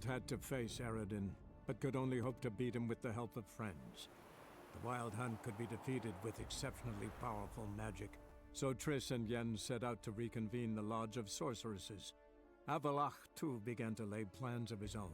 Wild had to face Eredin, but could only hope to beat him with the help of friends. The Wild Hunt could be defeated with exceptionally powerful magic, so Triss and Yen set out to reconvene the Lodge of Sorceresses. Avallac'h, too, began to lay plans of his own.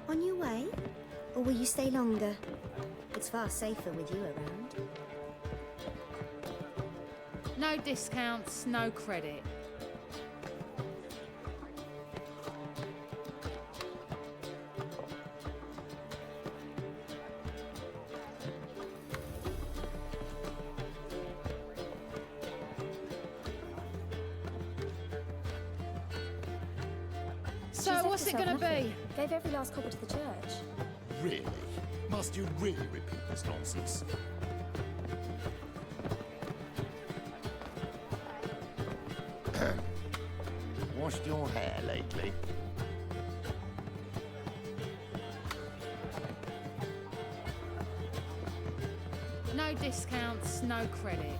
On your way? Or will you stay longer? It's far safer with you around. No discounts, no credit. So what's it gonna be? Gave every last copper to the church. Really? Must you really repeat this nonsense? Washed your hair lately? No discounts, no credit.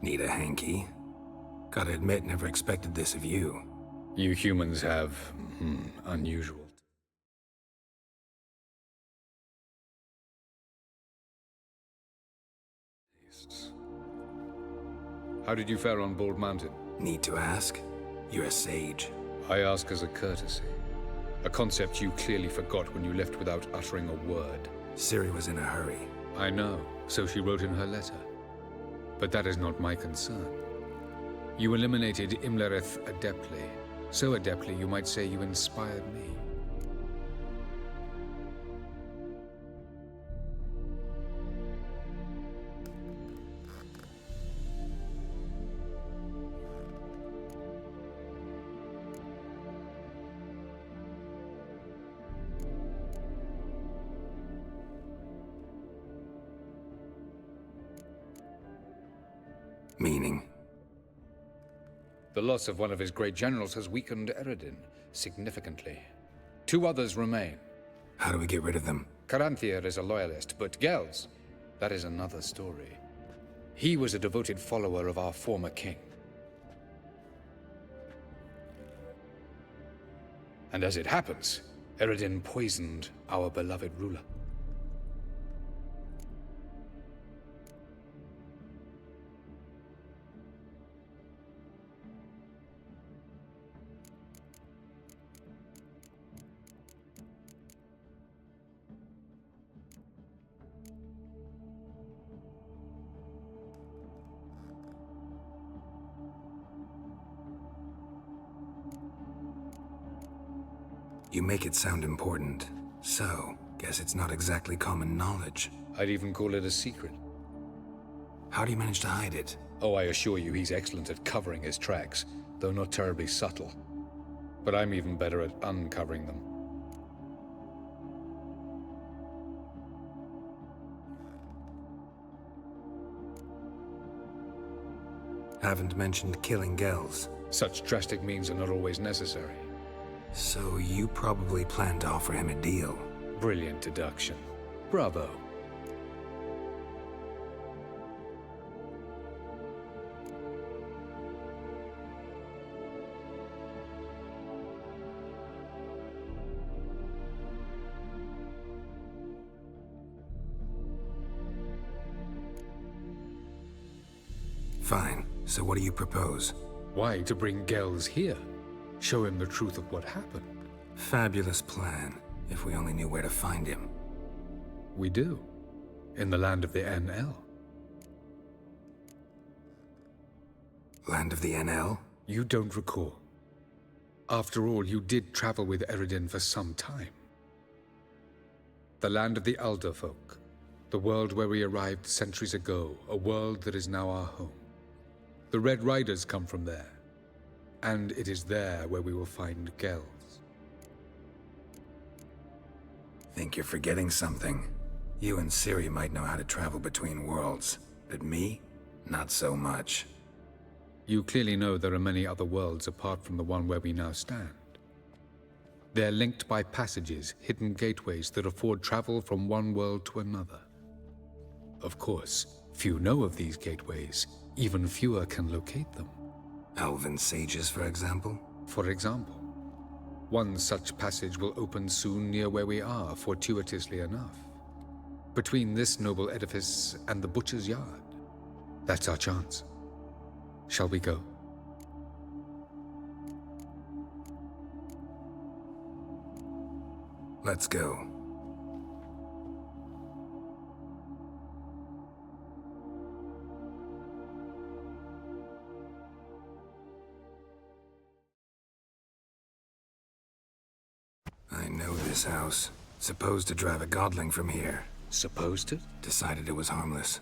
Need a hanky? Gotta admit, never expected this of you. You humans have, unusual tastes. How did you fare on Bald Mountain? Need to ask? You're a sage. I ask as a courtesy. A concept you clearly forgot when you left without uttering a word. Ciri was in a hurry. I know, so she wrote in her letter. But that is not my concern. You eliminated Imlerith adeptly. So adeptly, you might say you inspired me. Meaning? The loss of one of his great generals has weakened Eredin significantly. 2 others remain. How do we get rid of them? Caranthir is a loyalist, but Gels, that is another story. He was a devoted follower of our former king. And as it happens, Eredin poisoned our beloved ruler. You make it sound important. So, guess it's not exactly common knowledge. I'd even call it a secret. How do you manage to hide it? Oh, I assure you he's excellent at covering his tracks, though not terribly subtle. But I'm even better at uncovering them. Haven't mentioned killing Gels. Such drastic means are not always necessary. So you probably plan to offer him a deal. Brilliant deduction. Bravo. Fine. So what do you propose? Why, to bring Gels here? Show him the truth of what happened. Fabulous plan, if we only knew where to find him. We do. In the land of the NL. Land of the NL? You don't recall. After all, you did travel with Eredin for some time. The land of the Alder folk. The world where we arrived centuries ago. A world that is now our home. The Red Riders come from there. And it is there where we will find Gels. Think you're forgetting something. You and Ciri might know how to travel between worlds, but me? Not so much. You clearly know there are many other worlds apart from the one where we now stand. They're linked by passages, hidden gateways that afford travel from one world to another. Of course, few know of these gateways. Even fewer can locate them. Elven sages, for example? For example, one such passage will open soon near where we are, fortuitously enough. Between this noble edifice and the butcher's yard. That's our chance. Shall we go? Let's go. I know this house. Supposed to drive a godling from here. Supposed to? Decided it was harmless.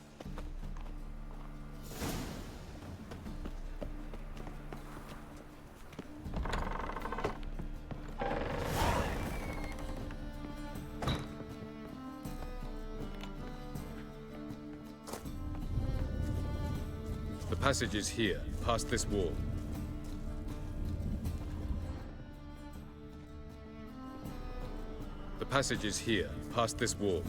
The passage is here, past this wall. The passage is here, past this wall.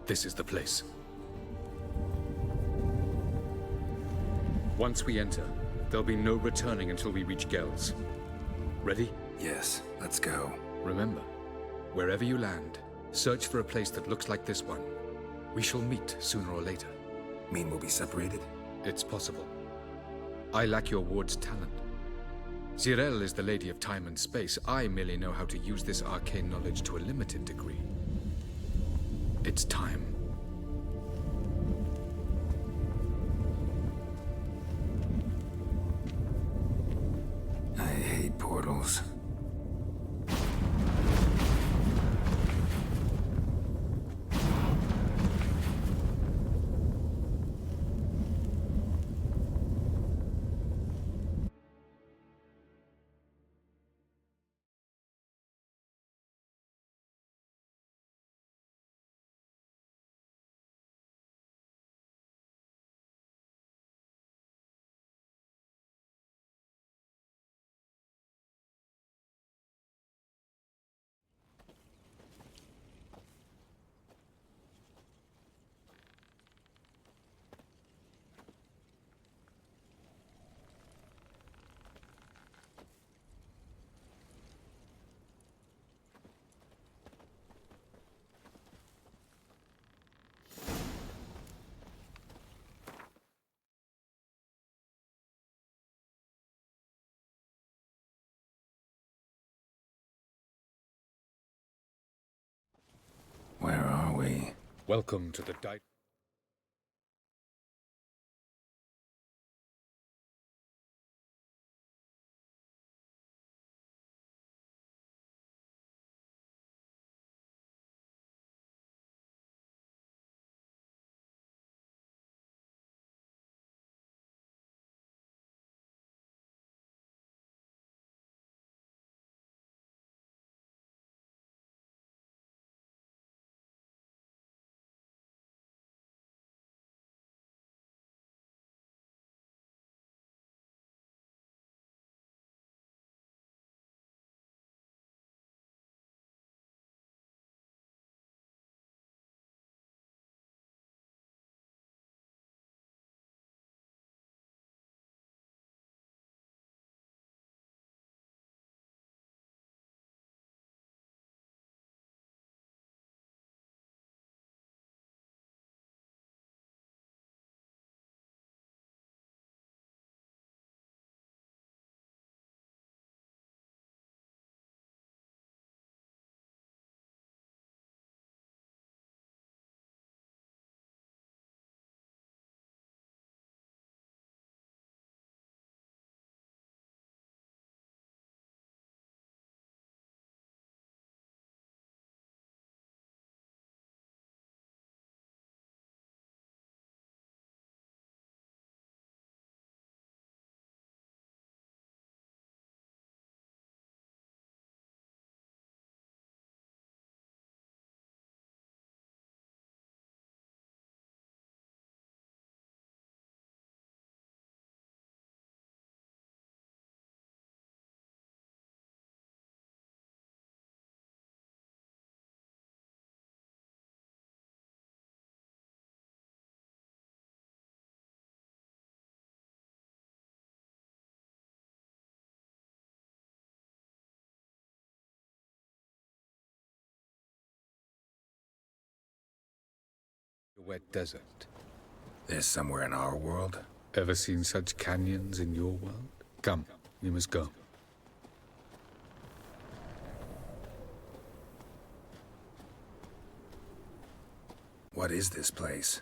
This is the place. Once we enter, there'll be no returning until we reach Gels. Ready? Yes, let's go. Remember, wherever you land, search for a place that looks like this one. We shall meet sooner or later. Mean we'll be separated? It's possible. I lack your ward's talent. Zirel is the Lady of Time and Space. I merely know how to use this arcane knowledge to a limited degree. It's time. I hate portals. Where are we? Welcome to the wet desert. This somewhere in our world? Ever seen such canyons in your world? Come, we must go. What is this place?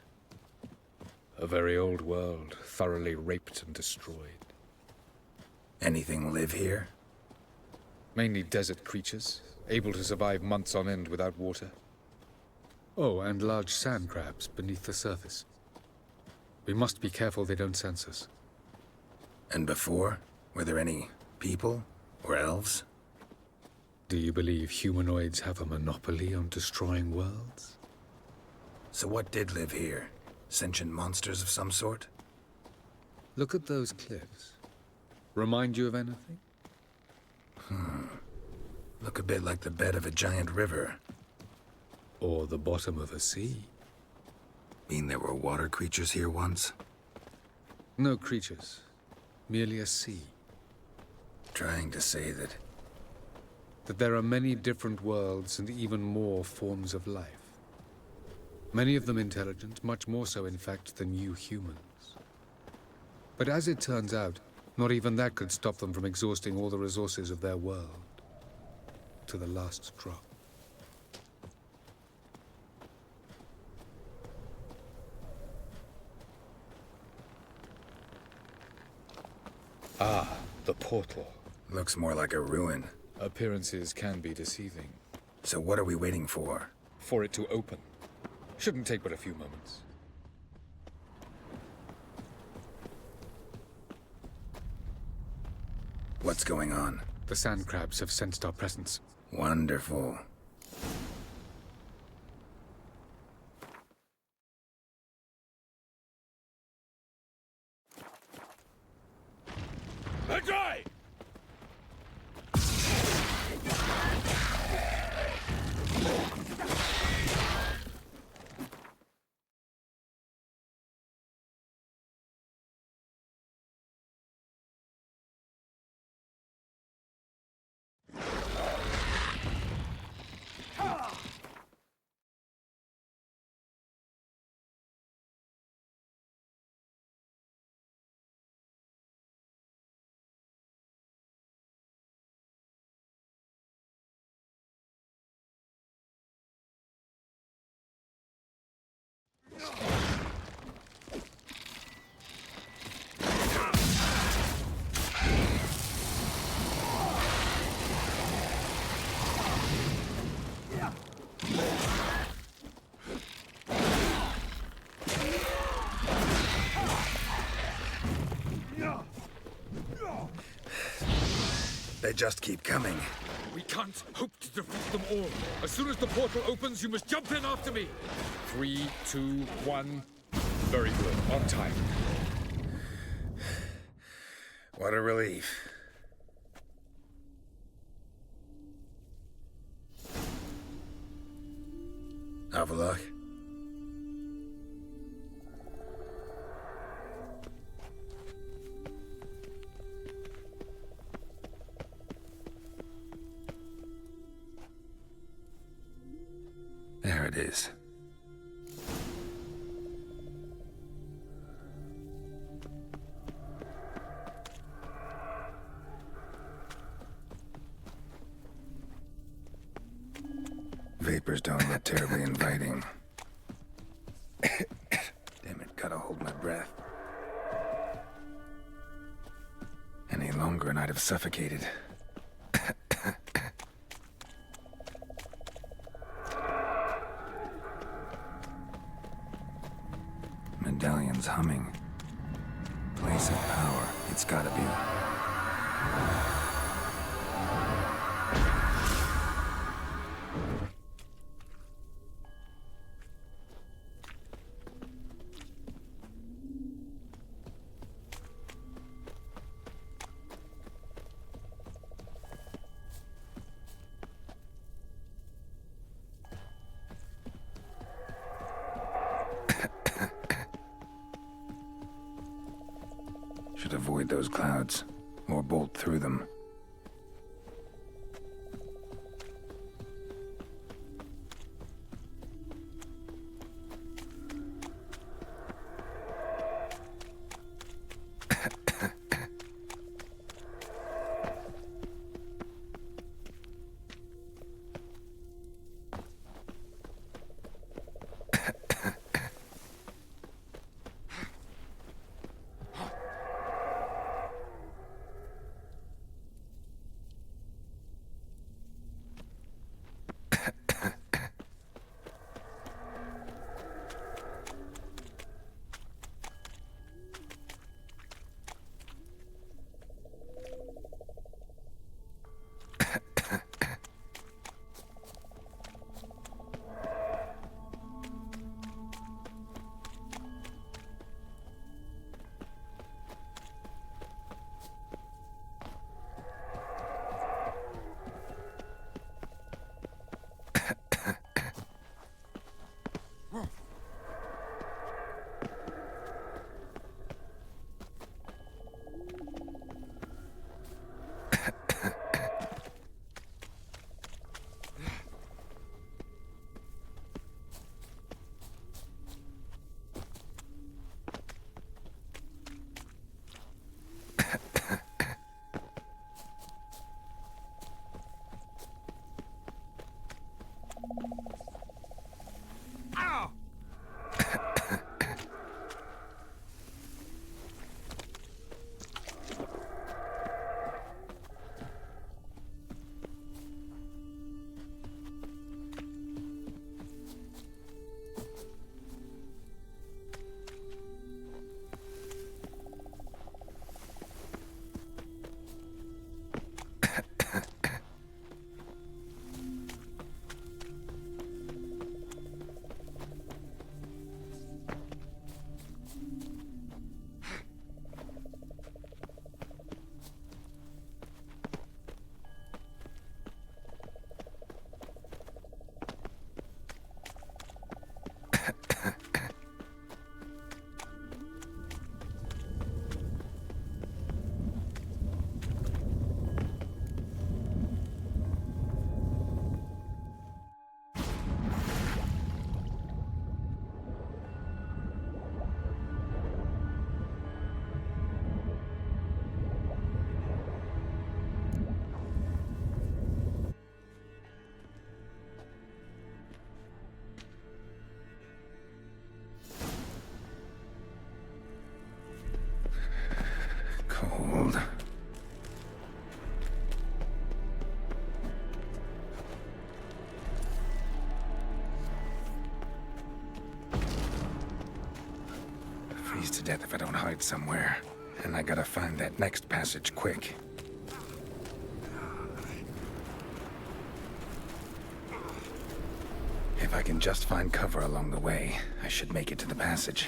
A very old world, thoroughly raped and destroyed. Anything live here? Mainly desert creatures, able to survive months on end without water. Oh, and large sand crabs beneath the surface. We must be careful they don't sense us. And before? Were there any people? Or elves? Do you believe humanoids have a monopoly on destroying worlds? So what did live here? Sentient monsters of some sort? Look at those cliffs. Remind you of anything? Look a bit like the bed of a giant river. Or the bottom of a sea? Mean there were water creatures here once? No creatures. Merely a sea. Trying to say that... That there are many different worlds and even more forms of life. Many of them intelligent, much more so in fact than you humans. But as it turns out, not even that could stop them from exhausting all the resources of their world. To the last drop. Ah, the portal. Looks more like a ruin. Appearances can be deceiving. So what are we waiting for? For it to open. Shouldn't take but a few moments. What's going on? The sand crabs have sensed our presence. Wonderful. Ajay! They just keep coming. We can't hope to defeat them all. As soon as the portal opens, you must jump in after me. 3, 2, 1. Very good. On time. What a relief. Avallac'h? There it is. Vapors don't look terribly inviting. Damn it, gotta hold my breath. Any longer and I'd have suffocated. Medallion's humming. Place of power. It's gotta be. Should avoid those clouds, or bolt through them. Hold. Freeze to death if I don't hide somewhere. And I gotta find that next passage quick. If I can just find cover along the way, I should make it to the passage.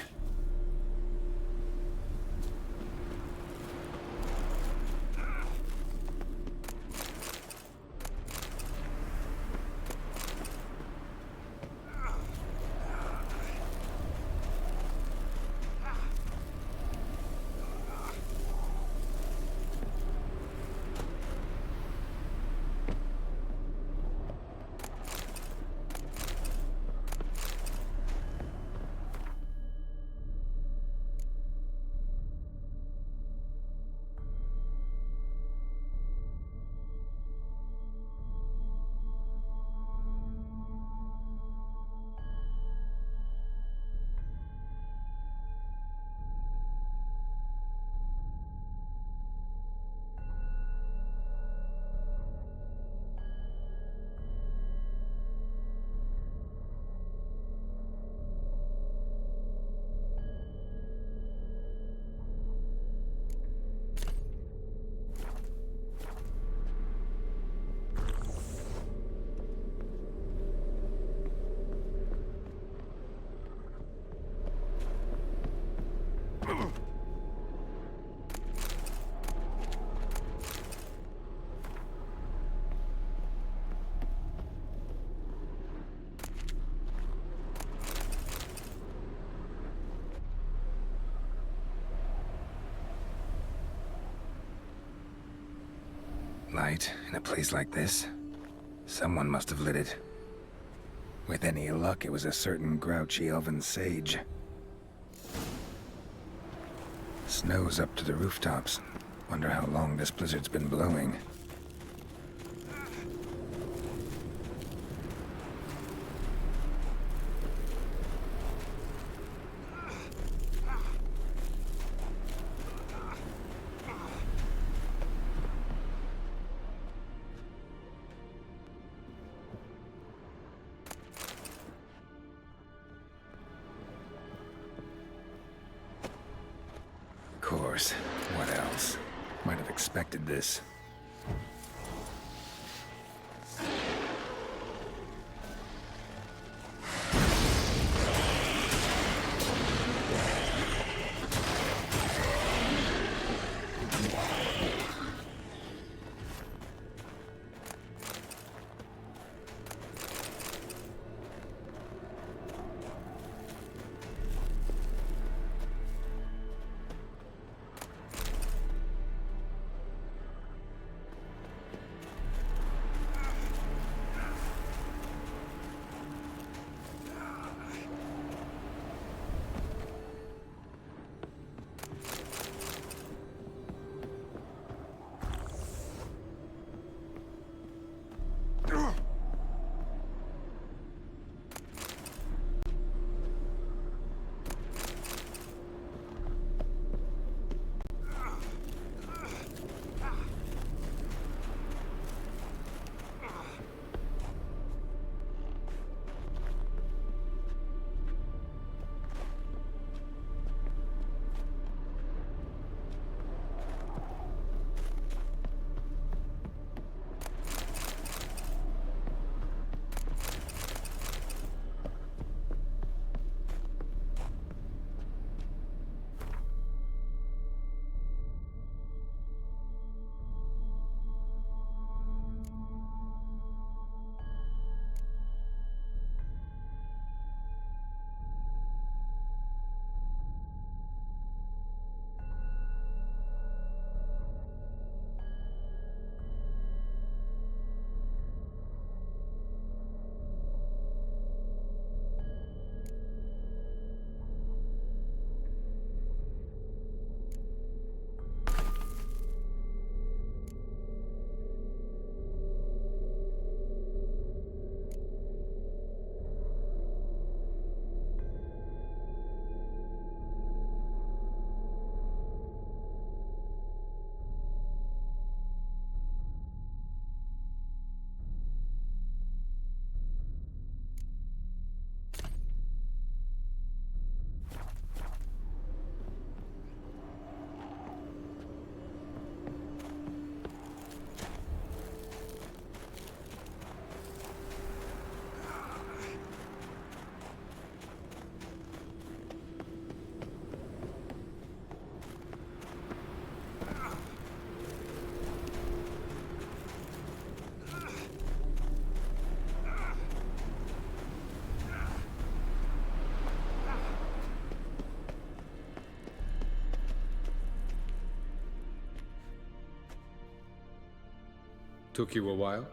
Light in a place like this? Someone must have lit it. With any luck, it was a certain grouchy elven sage. Snow's up to the rooftops. Wonder how long this blizzard's been blowing. Of course. What else? Might have expected this. Took you a while?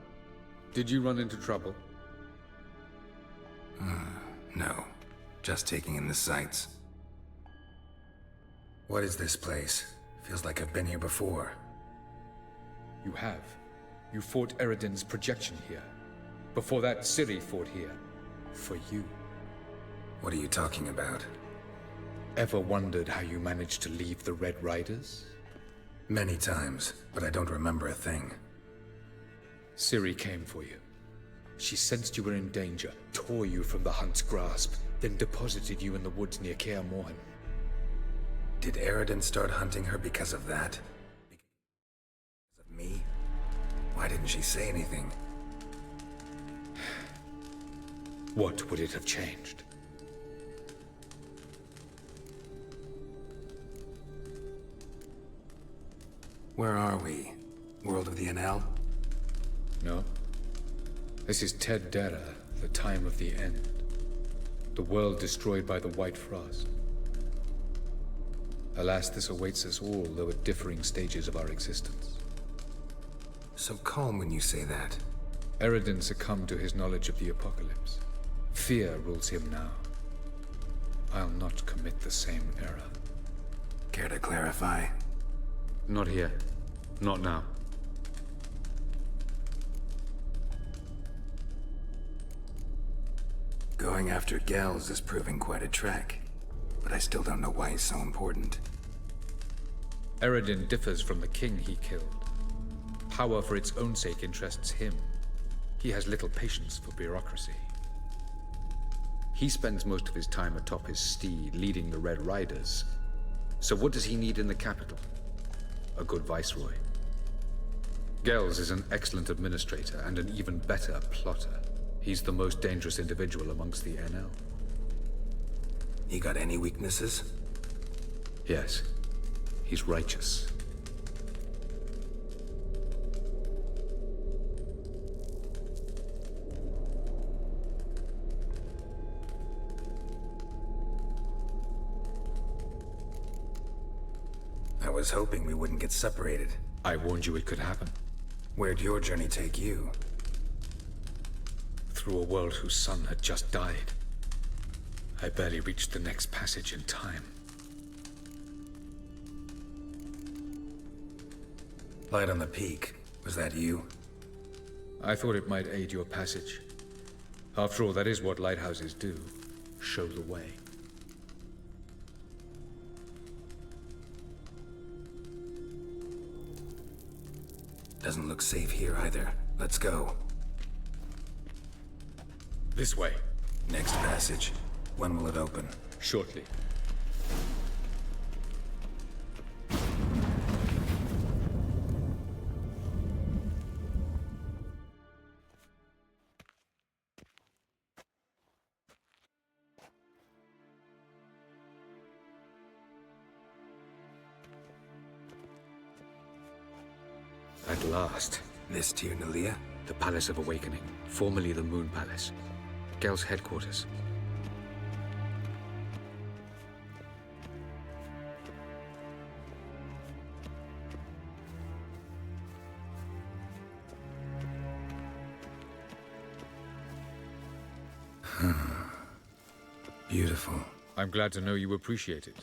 Did you run into trouble? No. Just taking in the sights. What is this place? Feels like I've been here before. You have. You fought Eredin's projection here. Before that, Ciri fought here. For you. What are you talking about? Ever wondered how you managed to leave the Red Riders? Many times, but I don't remember a thing. Ciri came for you. She sensed you were in danger, tore you from the Hunt's grasp, then deposited you in the woods near Kaer Morhen. Did Eredin start hunting her because of that? Because of me? Why didn't she say anything? What would it have changed? Where are we? World of the Enel? No. This is Ted Dara, the time of the end. The world destroyed by the White Frost. Alas, this awaits us all, though at differing stages of our existence. So calm when you say that. Eredin succumbed to his knowledge of the apocalypse. Fear rules him now. I'll not commit the same error. Care to clarify? Not here. Not now. Going after Gels is proving quite a trek, but I still don't know why he's so important. Eredin differs from the king he killed. Power for its own sake interests him. He has little patience for bureaucracy. He spends most of his time atop his steed, leading the Red Riders. So what does he need in the capital? A good viceroy. Gels is an excellent administrator and an even better plotter. He's the most dangerous individual amongst the Enel. He got any weaknesses? Yes. He's righteous. I was hoping we wouldn't get separated. I warned you it could happen. Where'd your journey take you? Through a world whose son had just died. I barely reached the next passage in time. Light on the peak. Was that you? I thought it might aid your passage. After all, that is what lighthouses do. Show the way. Doesn't look safe here either. Let's go. This way. Next passage. When will it open? Shortly. At last. This Tir Nalia? The Palace of Awakening, formerly the Moon Palace. Gel's headquarters. Beautiful. I'm glad to know you appreciate it.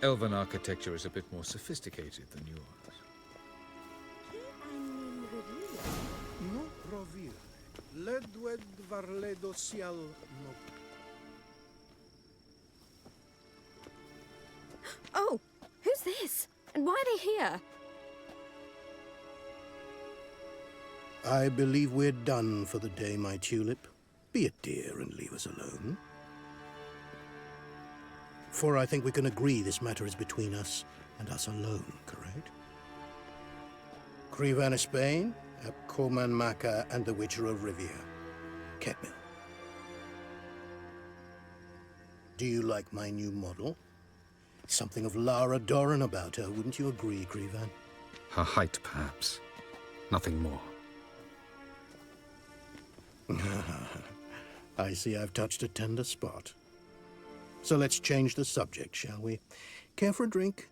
Elven architecture is a bit more sophisticated than yours. No rovire. Ledwed varledo sial no. Oh, who's this? And why are they here? I believe we're done for the day, my tulip. Be a dear and leave us alone. For I think we can agree this matter is between us and us alone, correct? Crevan of Spain, Corman Maca, and the Witcher of Rivia. Ketmil. Do you like my new model? Something of Lara Doran about her, wouldn't you agree, Crevan? Her height, perhaps. Nothing more. I see I've touched a tender spot. So let's change the subject, shall we? Care for a drink?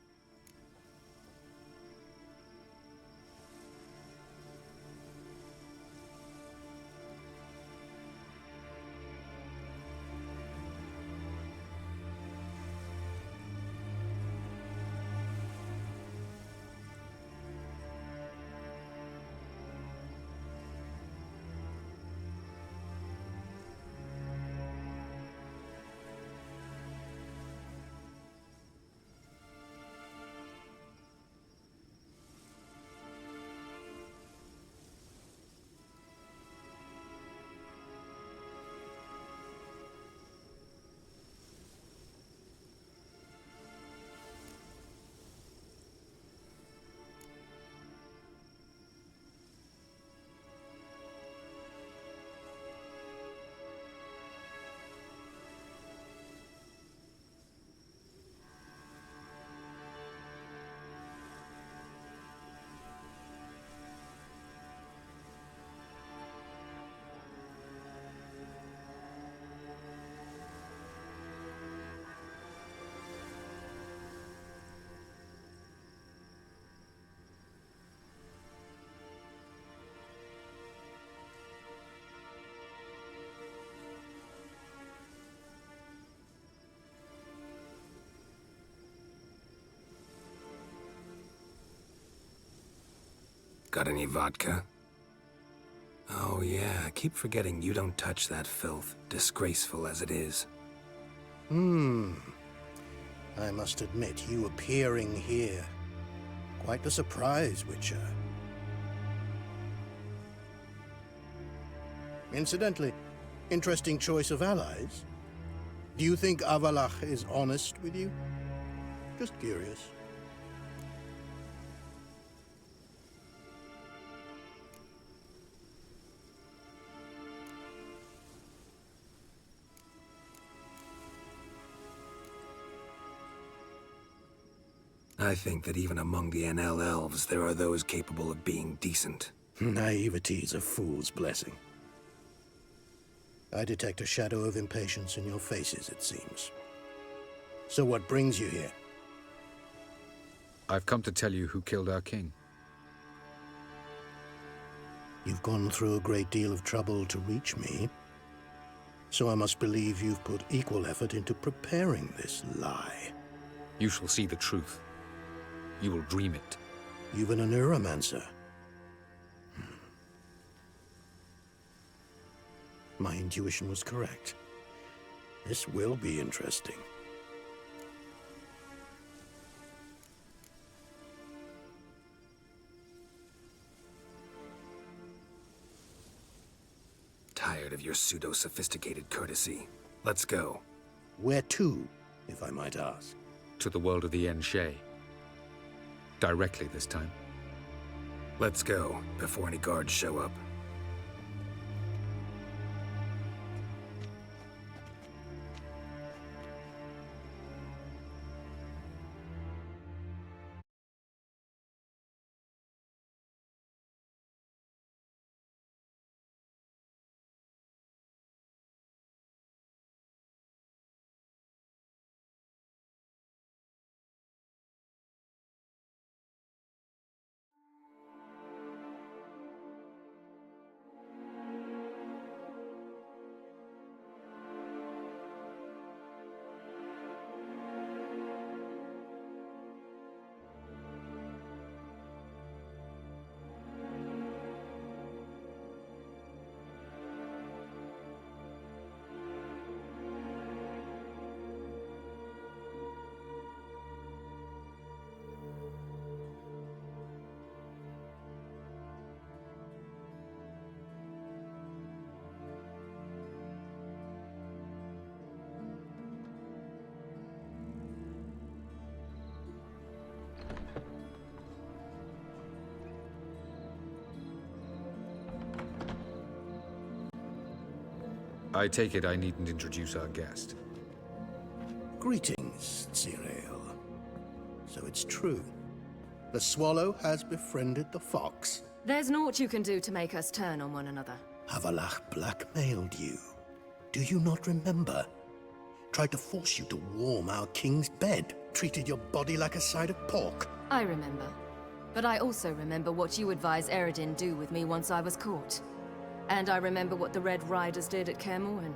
Got any vodka? Oh yeah, I keep forgetting you don't touch that filth, disgraceful as it is. I must admit, you appearing here. Quite the surprise, Witcher. Incidentally, interesting choice of allies. Do you think Avallac'h is honest with you? Just curious. I think that even among the NL elves, there are those capable of being decent. Naivety is a fool's blessing. I detect a shadow of impatience in your faces, it seems. So what brings you here? I've come to tell you who killed our king. You've gone through a great deal of trouble to reach me, so I must believe you've put equal effort into preparing this lie. You shall see the truth. You will dream it. You've an neuromancer. My intuition was correct. This will be interesting. Tired of your pseudo-sophisticated courtesy. Let's go. Where to, if I might ask? To the world of the Yen Shay. Directly this time. Let's go, before any guards show up. I take it I needn't introduce our guest. Greetings, Zirael. So it's true. The swallow has befriended the fox. There's naught you can do to make us turn on one another. Avallac'h blackmailed you. Do you not remember? Tried to force you to warm our king's bed. Treated your body like a side of pork. I remember. But I also remember what you advised Eredin do with me once I was caught. And I remember what the Red Riders did at Kaer Morhen.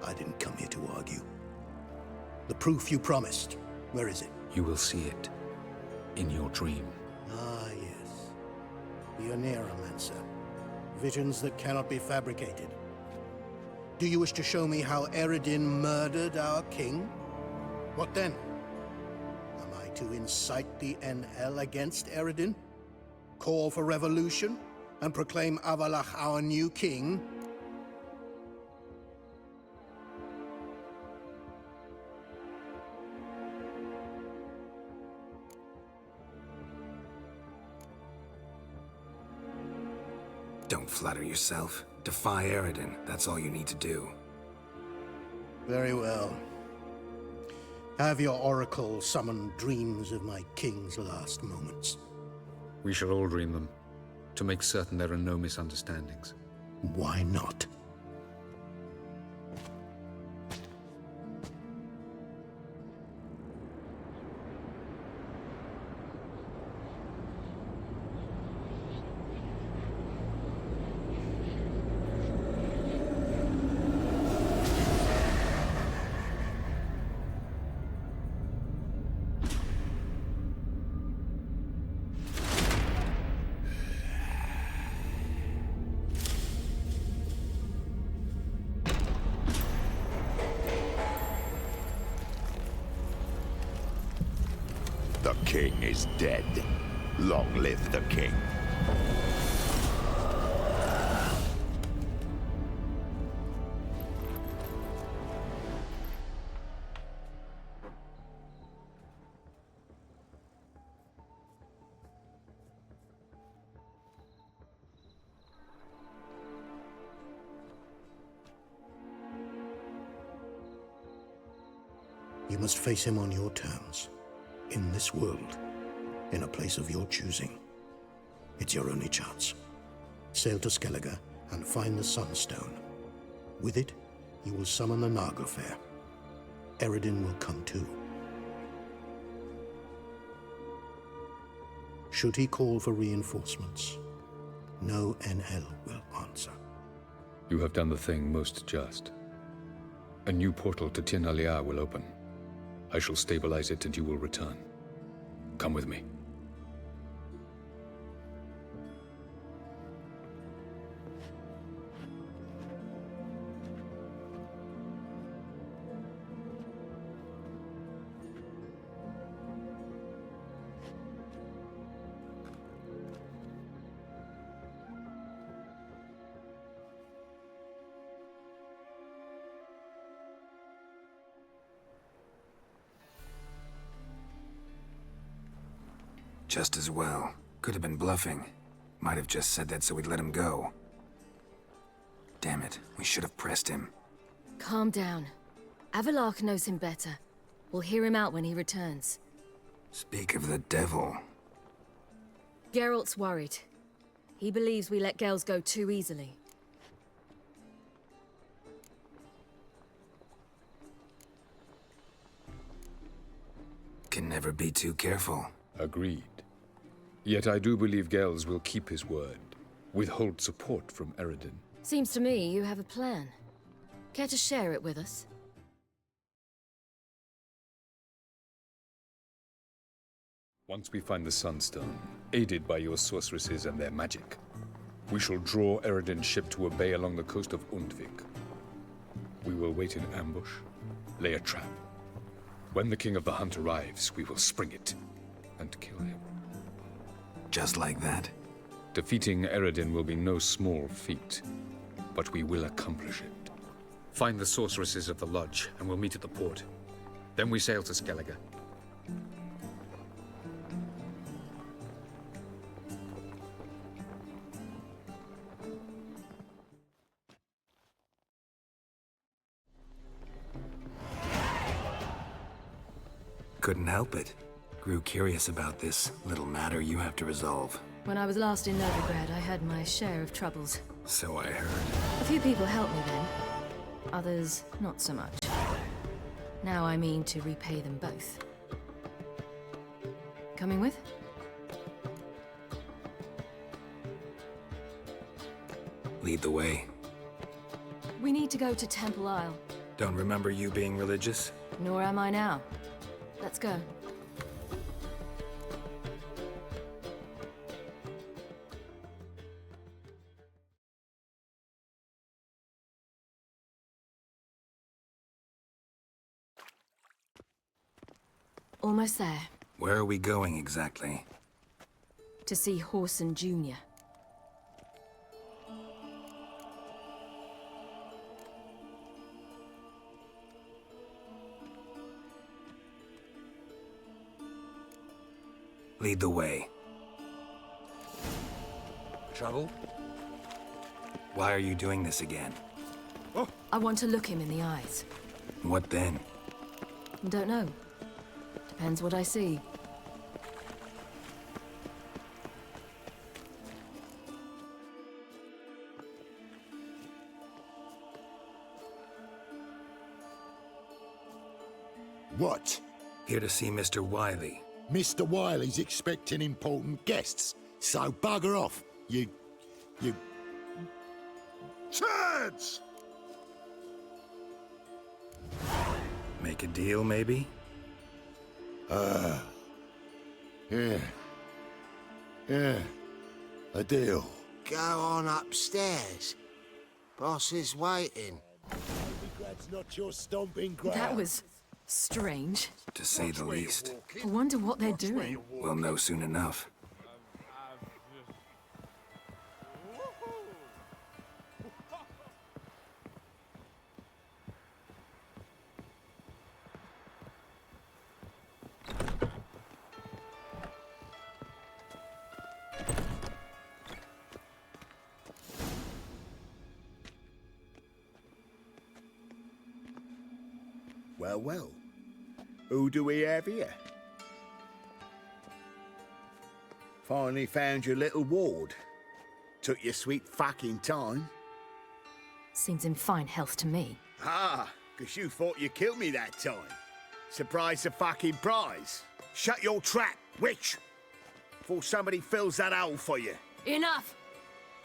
I didn't come here to argue. The proof you promised, where is it? You will see it. In your dream. Ah, yes. The Oneiromancer. Visions that cannot be fabricated. Do you wish to show me how Eredin murdered our king? What then? Am I to incite the NL against Eredin? Call for revolution? And proclaim Avallac'h our new king? Don't flatter yourself. Defy Eredin. That's all you need to do. Very well. Have your oracle summon dreams of my king's last moments. We shall all dream them, to make certain there are no misunderstandings. Why not? king is dead. Long live the king. You must face him on your terms. In this world. In a place of your choosing. It's your only chance. Sail to Skellige and find the Sunstone. With it, you will summon the Naglfar. Eredin will come too. Should he call for reinforcements, no NL will answer. You have done the thing most just. A new portal to Tir Nalia will open. I shall stabilize it and you will return. Come with me. Just as well. Could have been bluffing. Might have just said that so we'd let him go. Damn it, we should have pressed him. Calm down. Avalark knows him better. We'll hear him out when he returns. Speak of the devil. Geralt's worried. He believes we let Gels go too easily. Can never be too careful. Agreed. Yet I do believe Gels will keep his word. Withhold support from Eredin. Seems to me you have a plan. Care to share it with us? Once we find the Sunstone, aided by your sorceresses and their magic, we shall draw Eredin's ship to a bay along the coast of Undvik. We will wait in ambush, lay a trap. When the King of the Hunt arrives, we will spring it and kill him. Just like that? Defeating Eredin will be no small feat, but we will accomplish it. Find the sorceresses of the Lodge, and we'll meet at the port. Then we sail to Skellige. Couldn't help it. Grew curious about this little matter you have to resolve. When I was last in Novigrad, I had my share of troubles. So I heard. A few people helped me then. Others, not so much. Now I mean to repay them both. Coming with? Lead the way. We need to go to Temple Isle. Don't remember you being religious? Nor am I now. Let's go. Almost there. Where are we going exactly? To see Horson Jr. Lead the way. Trouble? Why are you doing this again? I want to look him in the eyes. What then? Don't know. Depends what I see. What? Here to see Mr. Wiley. Mr. Wiley's expecting important guests, so bugger off, you... turds! Make a deal, maybe? Yeah, a deal. Go on upstairs. Boss is waiting. Novigrad's not your stomping ground. That was Strange. To say the least. I wonder what they're doing. We'll know soon enough. Well, well. Who do we have here? Finally found your little ward. Took your sweet fucking time. Seems in fine health to me. Ah, 'cause you thought you killed me that time. Surprise the fucking prize. Shut your trap, witch! Before somebody fills that hole for you. Enough!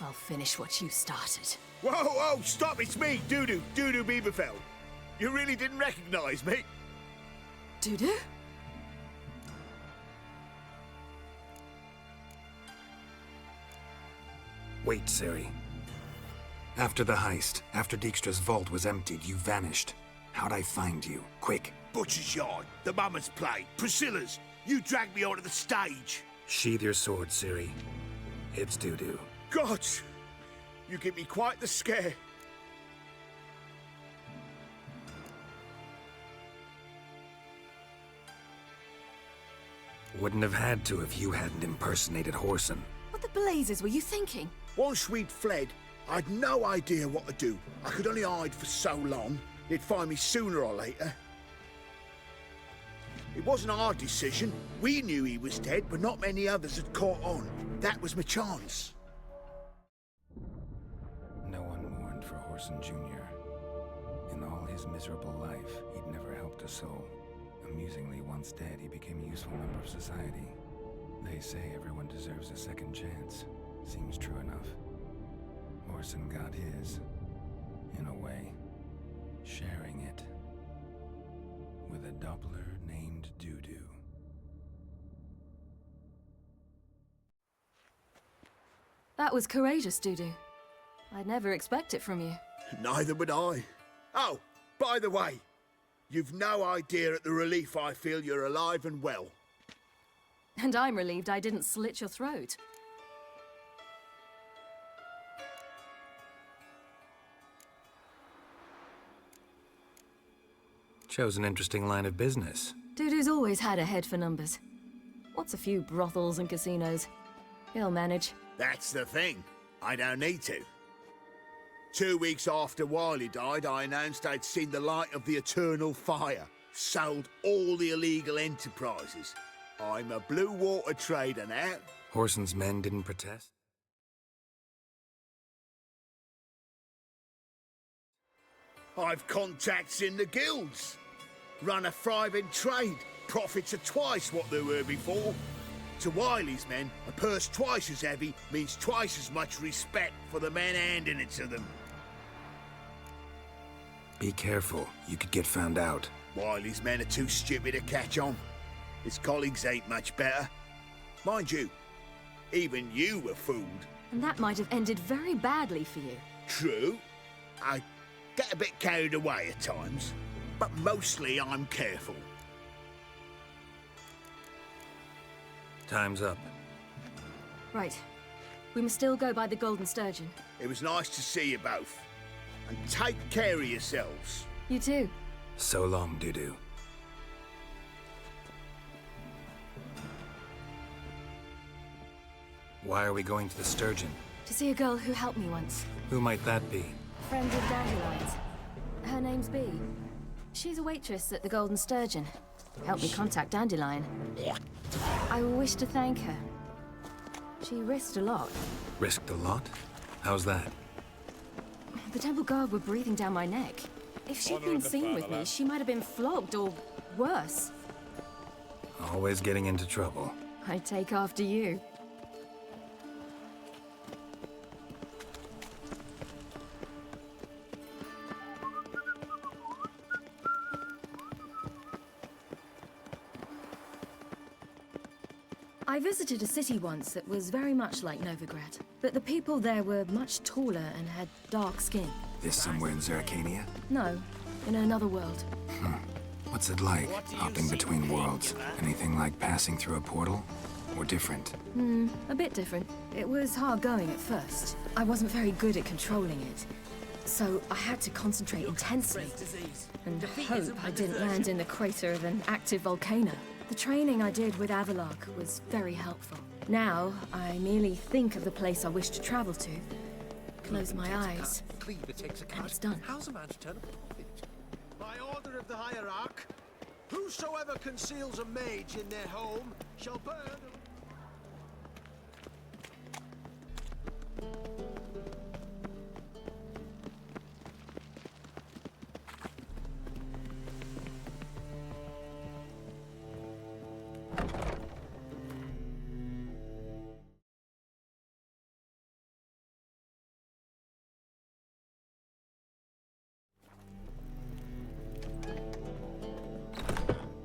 I'll finish what you started. Whoa, whoa, stop, it's me, Dudu Beaverfell. You really didn't recognize me? Dudu? Wait, Ciri. After the heist, after Dijkstra's vault was emptied, you vanished. How'd I find you? Quick. Butcher's Yard, the Mummer's Play, Priscilla's. You dragged me onto the stage. Sheathe your sword, Ciri. It's Dudu. God, you give me quite the scare. Wouldn't have had to if you hadn't impersonated Whoreson. What the blazes were you thinking? Once we'd fled, I'd no idea what to do. I could only hide for so long. They'd find me sooner or later. It wasn't our decision. We knew he was dead, but not many others had caught on. That was my chance. No one mourned for Whoreson Jr. In all his miserable life, he'd never helped a soul. Amusingly, once dead, he became a useful member of society. They say everyone deserves a second chance. Seems true enough. Whoreson got his, in a way, sharing it with a Doppler named Dudu. That was courageous, Dudu. I'd never expect it from you. Neither would I. Oh, by the way, you've no idea at the relief I feel you're alive and well. And I'm relieved I didn't slit your throat. Chose an interesting line of business. Dudu's always had a head for numbers. What's a few brothels and casinos? He'll manage. That's the thing. I don't need to. 2 weeks after Wiley died, I announced I'd seen the light of the eternal fire. Sold all the illegal enterprises. I'm a blue water trader now. Whoreson's men didn't protest? I've contacts in the guilds. Run a thriving trade. Profits are twice what they were before. To Wiley's men, a purse twice as heavy means twice as much respect for the men handing it to them. Be careful. You could get found out. Wiley's men are too stupid to catch on. His colleagues ain't much better. Mind you, even you were fooled. And that might have ended very badly for you. True. I get a bit carried away at times, but mostly I'm careful. Time's up. Right. We must still go by the Golden Sturgeon. It was nice to see you both. And take care of yourselves. You too. So long, Dudu. Why are we going to the Sturgeon? To see a girl who helped me once. Who might that be? Friend with Dandelion's. Her name's Bee. She's a waitress at the Golden Sturgeon. Helped me contact Dandelion. I wish to thank her. She risked a lot. Risked a lot? How's that? The Temple Guard were breathing down my neck. If she'd been seen with me, she might have been flogged or worse. Always getting into trouble. I'd take after you. I visited a city once that was very much like Novigrad, but the people there were much taller and had dark skin. This somewhere in Zerrikania? No, in another world. What's it like, hopping between worlds? Anything like passing through a portal? Or different? A bit different. It was hard going at first. I wasn't very good at controlling it. So I had to concentrate intensely and hope I didn't land in the crater of an active volcano. The training I did with Avalok was very helpful. Now, I merely think of the place I wish to travel to, close my eyes, and it's done. How's a man to turn a profit? By order of the hierarch, whosoever conceals a mage in their home shall burn.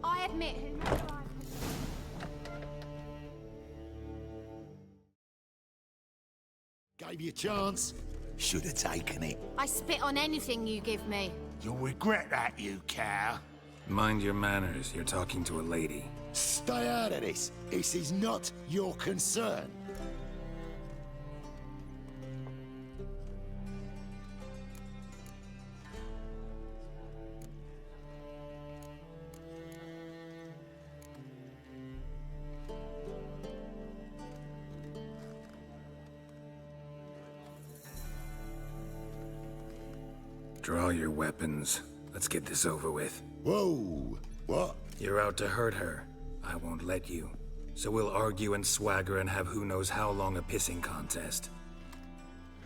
I admit Gave you a chance. Should have taken it. I spit on anything you give me. You'll regret that, you cow. Mind your manners, you're talking to a lady. Stay out of this. This is not your concern. Draw your weapons. Let's get this over with. Whoa. What? You're out to hurt her. I won't let you. So we'll argue and swagger and have who knows how long a pissing contest.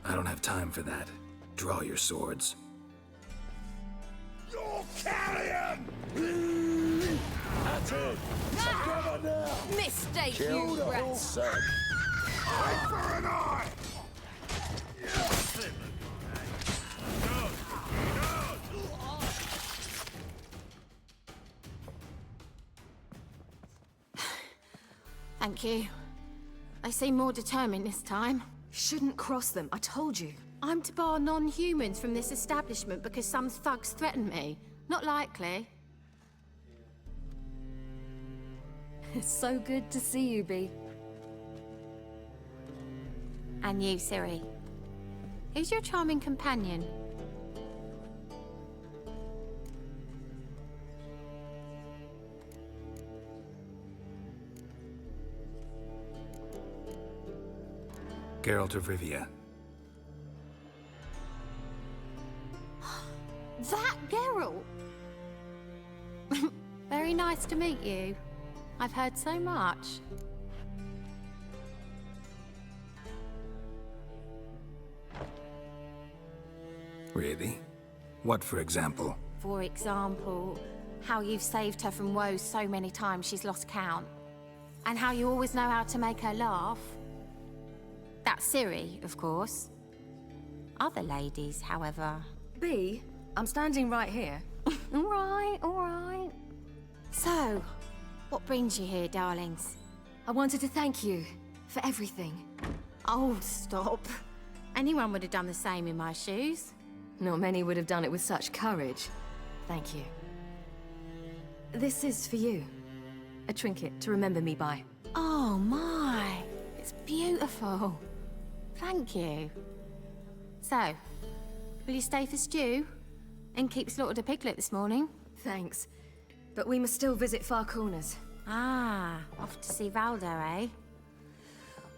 I don't have time for that. Draw your swords. You're carrion! That's it. Together now. Mistake, Kill you the rat. whole set. Eye for an eye! Thank you. They seem more determined this time. Shouldn't cross them, I told you. I'm to bar non-humans from this establishment because some thugs threaten me. Not likely. It's so good to see you, Bee. And you, Ciri. Who's your charming companion? Geralt of Rivia. That Geralt! Very nice to meet you. I've heard so much. Really? What, for example? For example, how you've saved her from woes so many times she's lost count. And how you always know how to make her laugh. That's Ciri, of course. Other ladies, however... Bee, I'm standing right here. All right. So, what brings you here, darlings? I wanted to thank you for everything. Oh, stop. Anyone would have done the same in my shoes. Not many would have done it with such courage. Thank you. This is for you. A trinket to remember me by. Oh, my. It's beautiful. Thank you. So, will you stay for stew? And keep slaughtered a piglet this morning? Thanks. But we must still visit Far Corners. Ah, off to see Valder, eh?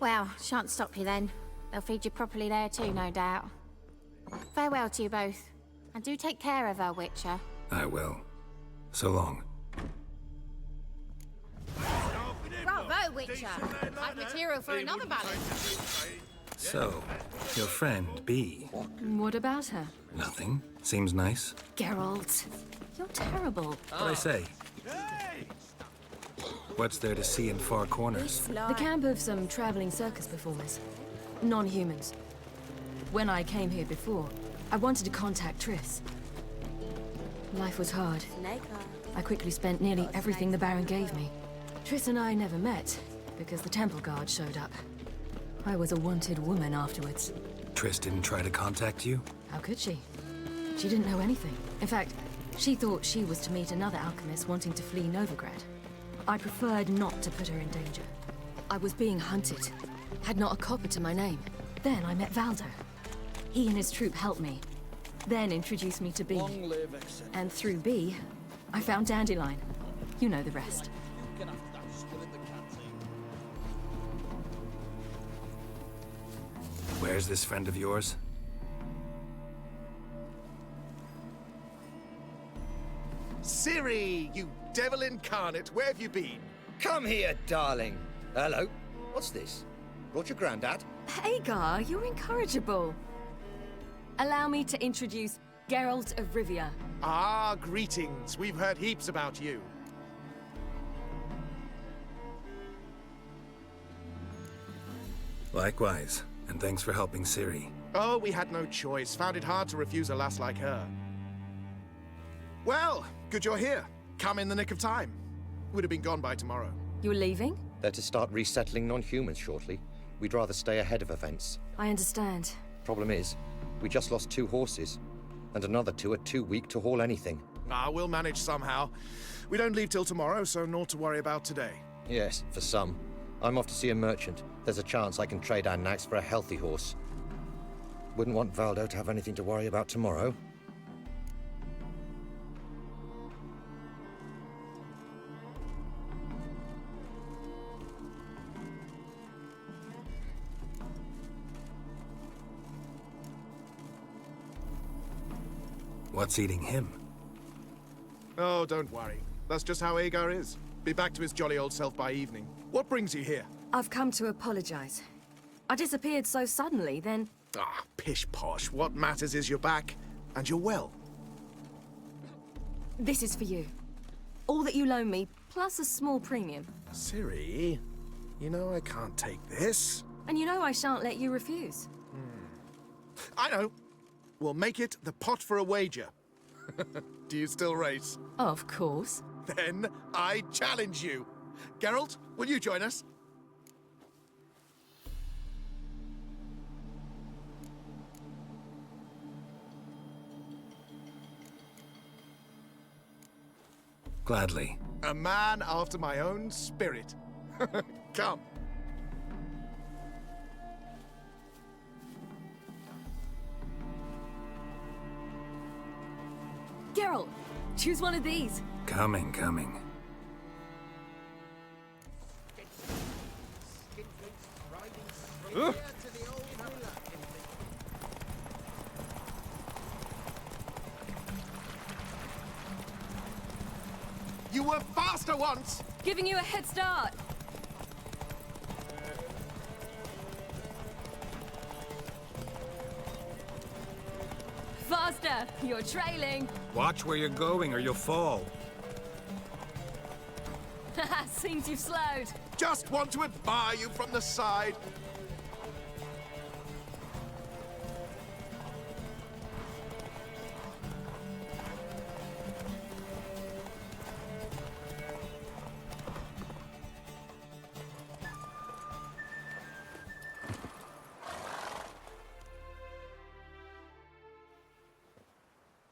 Well, shan't stop you then. They'll feed you properly there too, no doubt. Farewell to you both. And do take care of her, Witcher. I will. So long. Bravo, Witcher! Like material for another battle. So, your friend, Bee. What about her? Nothing. Seems nice. Geralt, you're terrible. What'd I say? What's there to see in Far Corners? The camp of some traveling circus performers. Non-humans. When I came here before, I wanted to contact Triss. Life was hard. I quickly spent nearly everything the Baron gave me. Triss and I never met, because the Temple Guard showed up. I was a wanted woman afterwards. Triss didn't try to contact you? How could she? She didn't know anything. In fact, She thought she was to meet another alchemist wanting to flee Novigrad. I preferred not to put her in danger. I was being hunted. Had not a copper to my name. Then I met Valdo. He and his troop helped me. Then introduced me to B. Long live Exeter. And through B, I found Dandelion. You know the rest. You can have that still in the canteen. Where's this friend of yours? Ciri, you devil incarnate, where have you been? Come here, darling. Hello. What's this? Brought your granddad? Hagar, you're incorrigible. Allow me to introduce Geralt of Rivia. Ah, greetings. We've heard heaps about you. Likewise, and thanks for helping Ciri. Oh, we had no choice. Found it hard to refuse a lass like her. Well, good you're here. Come in the nick of time. Would have been gone by tomorrow. You're leaving? They're to start resettling non-humans shortly. We'd rather stay ahead of events. I understand. Problem is, we just lost 2 horses, and another 2 are too weak to haul anything. Ah, we'll manage somehow. We don't leave till tomorrow, so naught to worry about today. Yes, for some. I'm off to see a merchant. There's a chance I can trade our nags for a healthy horse. Wouldn't want Valdo to have anything to worry about tomorrow. What's eating him? Oh, don't worry. That's just how Agar is. Be back to his jolly old self by evening. What brings you here? I've come to apologize. I disappeared so suddenly, then... Ah, pish-posh. What matters is you're back, and you're well. This is for you. All that you loan me, plus a small premium. Ciri, you know I can't take this. And you know I shan't let you refuse. I know. We'll make it the pot for a wager. Do you still race? Of course. Then I challenge you. Geralt, will you join us? Gladly. A man after my own spirit. Come. Geralt, choose one of these. Coming. You were faster once! Giving you a head start. Faster! You're trailing. Watch where you're going or you'll fall. Seems you've slowed. Just want to admire you from the side.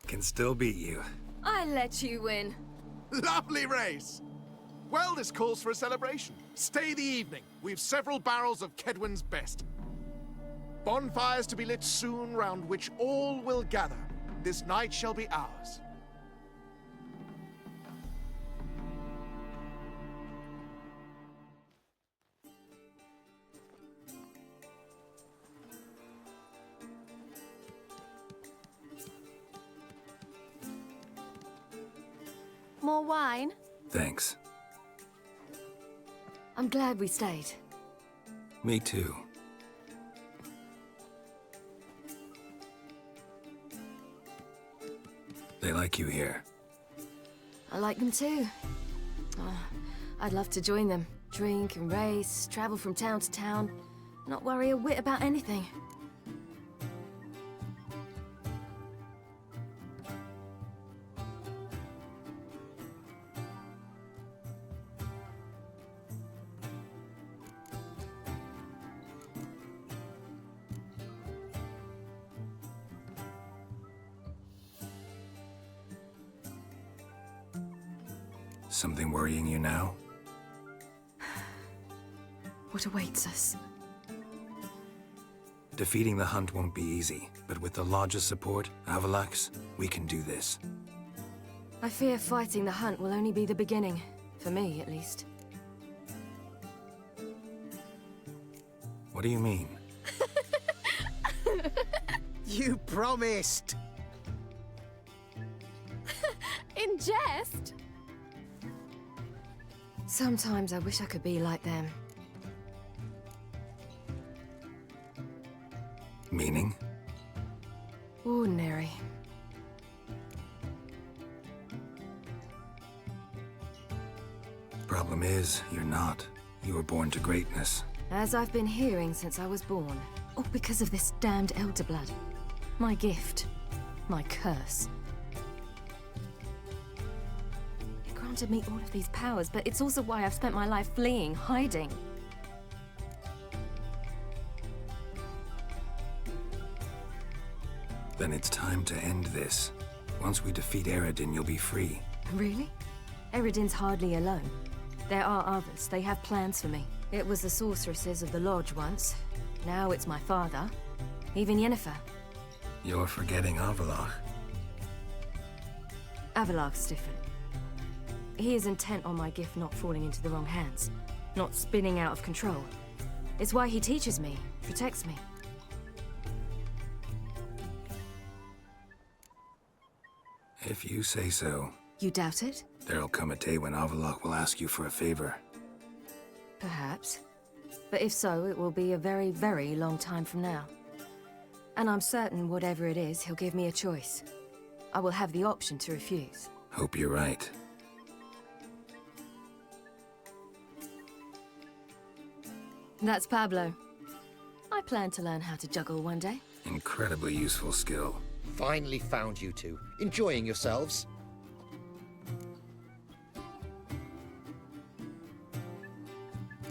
Can still beat you. I let you win. Lovely race! Well, this calls for a celebration. Stay the evening. We've several barrels of Kedwen's best. Bonfires to be lit soon, round which all will gather. This night shall be ours. More wine? Thanks. I'm glad we stayed. Me too. They like you here. I like them too. I'd love to join them. Drink and race, travel from town to town. Not worry a whit about anything. Something worrying you now? What awaits us? Defeating the Hunt won't be easy, but with the Lodge's support, Avalax, we can do this. I fear fighting the Hunt will only be the beginning. For me, at least. What do you mean? You promised! In jest? Sometimes I wish I could be like them. Meaning? Ordinary. Problem is, you're not. You were born to greatness. As I've been hearing since I was born. All because of this damned Elder Blood. My gift. My curse. It granted me all of these powers, but it's also why I've spent my life fleeing, hiding. Then it's time to end this. Once we defeat Eredin, you'll be free. Really? Eredin's hardly alone. There are others. They have plans for me. It was the sorceresses of the Lodge once. Now it's my father. Even Yennefer. You're forgetting Avallac'h. Avallac'h's different. He is intent on my gift not falling into the wrong hands. Not spinning out of control. It's why he teaches me, protects me. If you say so. You doubt it? There'll come a day when Avallac'h will ask you for a favor. Perhaps. But if so, it will be a very, very long time from now. And I'm certain whatever it is, he'll give me a choice. I will have the option to refuse. Hope you're right. That's Pablo. I plan to learn how to juggle one day. Incredibly useful skill. Finally found you two. Enjoying yourselves?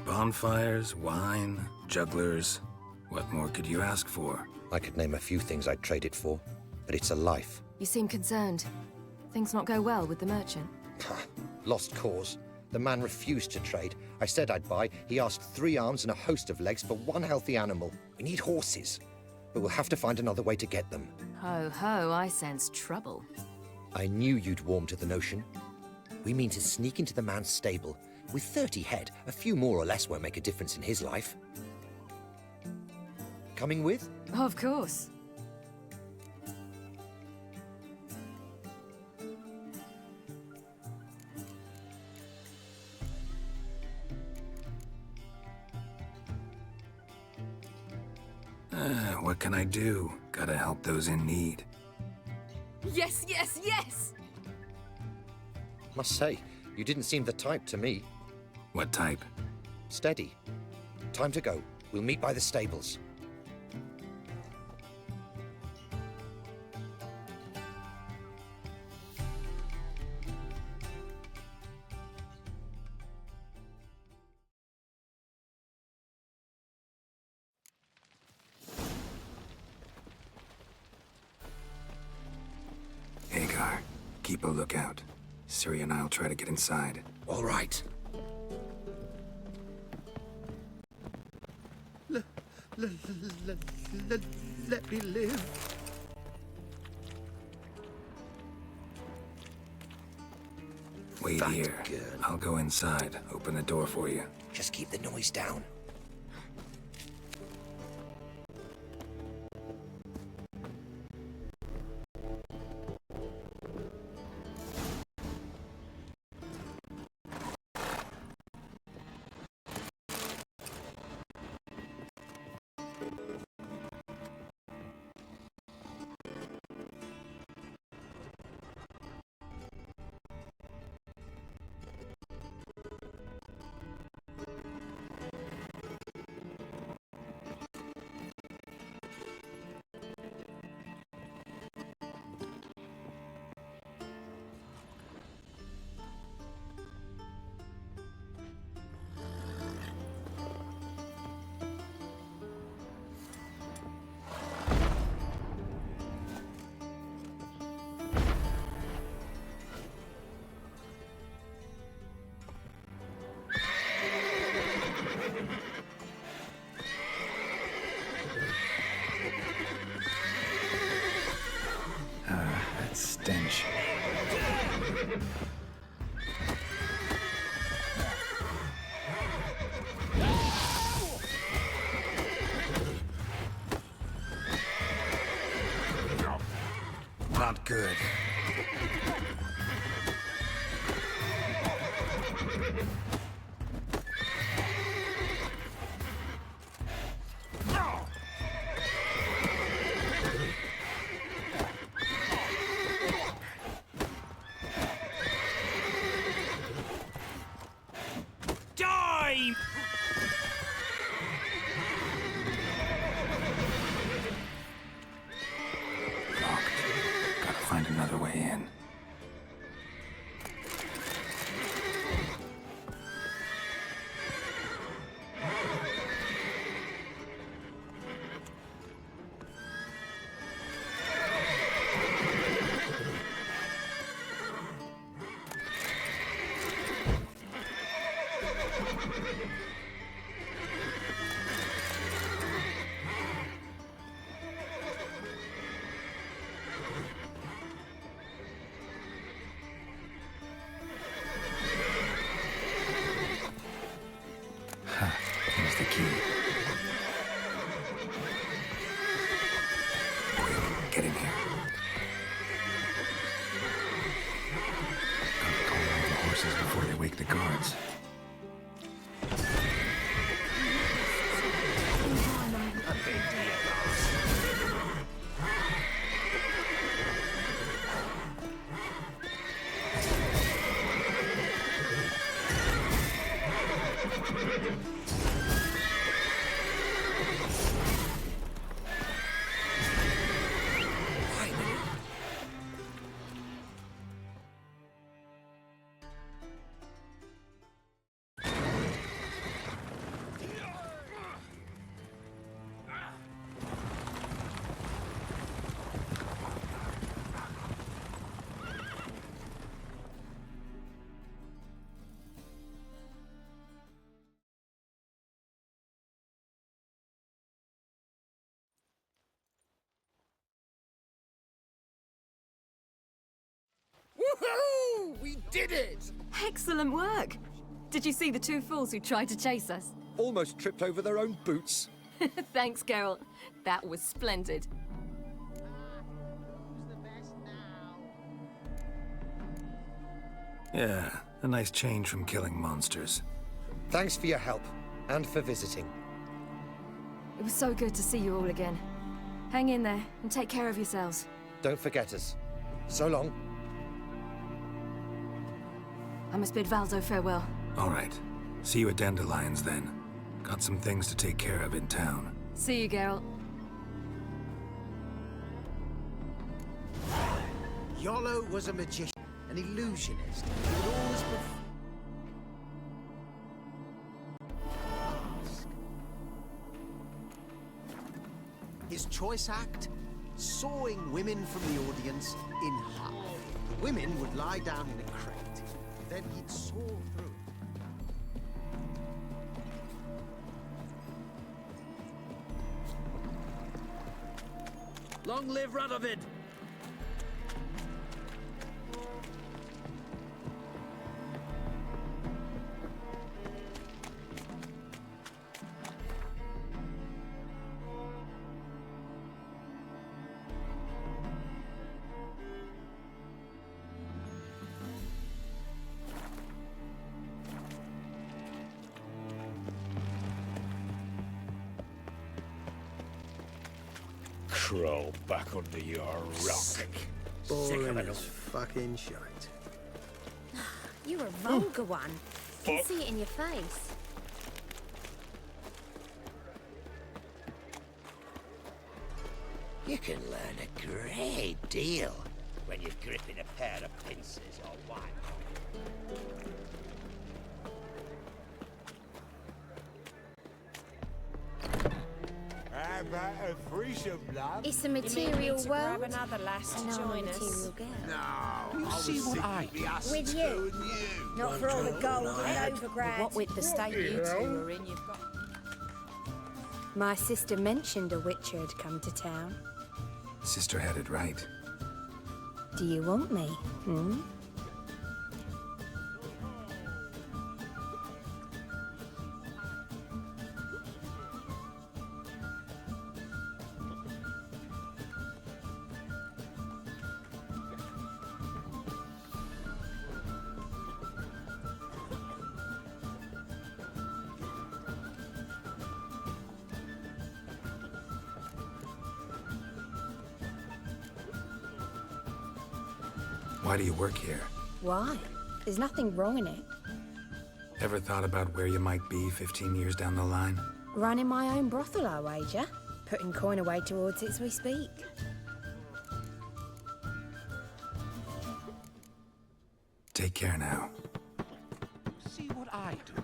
Bonfires, wine, jugglers. What more could you ask for? I could name a few things I'd trade it for, but it's a life. You seem concerned. Things not go well with the merchant? Lost cause. The man refused to trade. I said I'd buy. He asked 3 arms and a host of legs for 1 healthy animal. We need horses, but we'll have to find another way to get them. Ho ho, I sense trouble. I knew you'd warm to the notion. We mean to sneak into the man's stable. With 30 head, a few more or less won't make a difference in his life. Coming with? Of course. What can I do? Gotta help those in need. Yes, yes, yes! Must say, you didn't seem the type to me. What type? Steady. Time to go. We'll meet by the stables. Hagar, keep a lookout. Ciri and I'll try to get inside. All right. Let me live. Wait That here. girl. I'll go inside. Open the door for you. Just keep the noise down. not good. Die! Locked. Gotta find another way in. Here's the key. Quick, get in here. Gotta call all the horses before they wake the guards. Woohoo! We did it! Excellent work! Did you see the two fools who tried to chase us? Almost tripped over their own boots. Thanks, Geralt. That was splendid. Yeah, a nice change from killing monsters. Thanks for your help, and for visiting. It was so good to see you all again. Hang in there, and take care of yourselves. Don't forget us. So long. I must bid Valzo farewell. All right. See you at Dandelions, then. Got some things to take care of in town. See you, Geralt. Yolo was a magician, an illusionist. He would always His choice act? Sawing women from the audience in half. The women would lie down in a crate. Then he'd saw through it. Long live Radovid! Crawl back under your rock. Sick of it as fucking shite. You're a vulgar one. I can see it in your face. You can learn a great deal when you're gripping a pair of pincers or what. How about a threesome, love? It's a material world. Grab another lass to and I'm a join us. material girl. No, You see what I did? With you. Not for all the gold and overgrads. What with the state you two are in, you've got... My sister mentioned a witcher had come to town. Sister had it right. Do you want me? Why do you work here? Why? There's nothing wrong in it. Ever thought about where you might be 15 years down the line? Running my own brothel, I wager. Putting coin away towards it as we speak. Take care now. See what I do.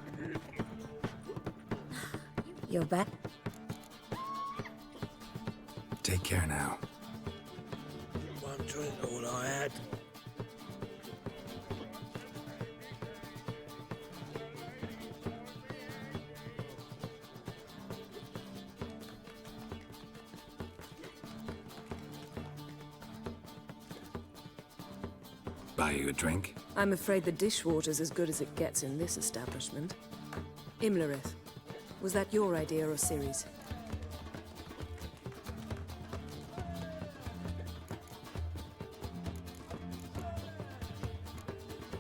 You're back. Take care now. One drink, all I had. Buy you a drink? I'm afraid the dishwater's as good as it gets in this establishment. Imlerith, was that your idea or Ciri's?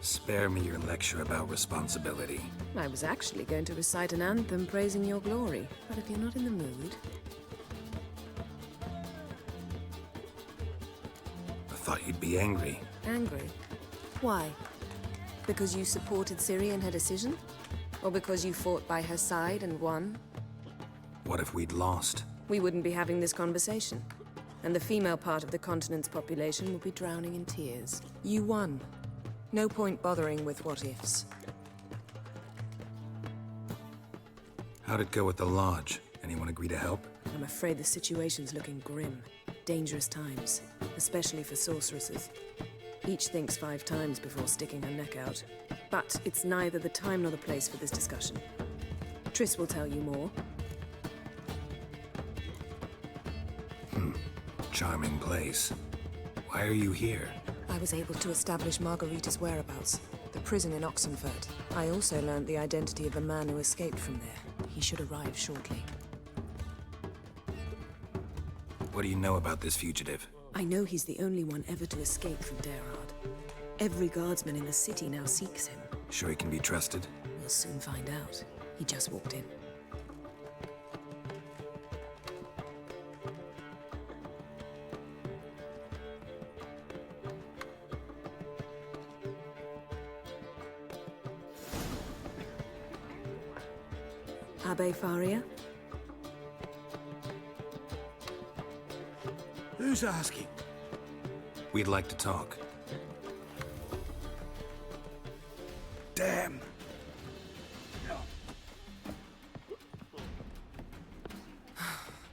Spare me your lecture about responsibility. I was actually going to recite an anthem praising your glory, but if you're not in the mood... I thought you'd be angry. Angry? Why? Because you supported Ciri in her decision? Or because you fought by her side and won? What if we'd lost? We wouldn't be having this conversation. And the female part of the continent's population would be drowning in tears. You won. No point bothering with what-ifs. How'd it go with the lodge? Anyone agree to help? I'm afraid the situation's looking grim. Dangerous times, especially for sorceresses. Each thinks 5 times before sticking her neck out. But it's neither the time nor the place for this discussion. Triss will tell you more. Charming place. Why are you here? I was able to establish Margarita's whereabouts, the prison in Oxenfurt. I also learned the identity of a man who escaped from there. He should arrive shortly. What do you know about this fugitive? I know he's the only one ever to escape from Derard. Every guardsman in the city now seeks him. Sure he can be trusted? We'll soon find out. He just walked in. Abbe Faria? Who's asking? We'd like to talk. Damn.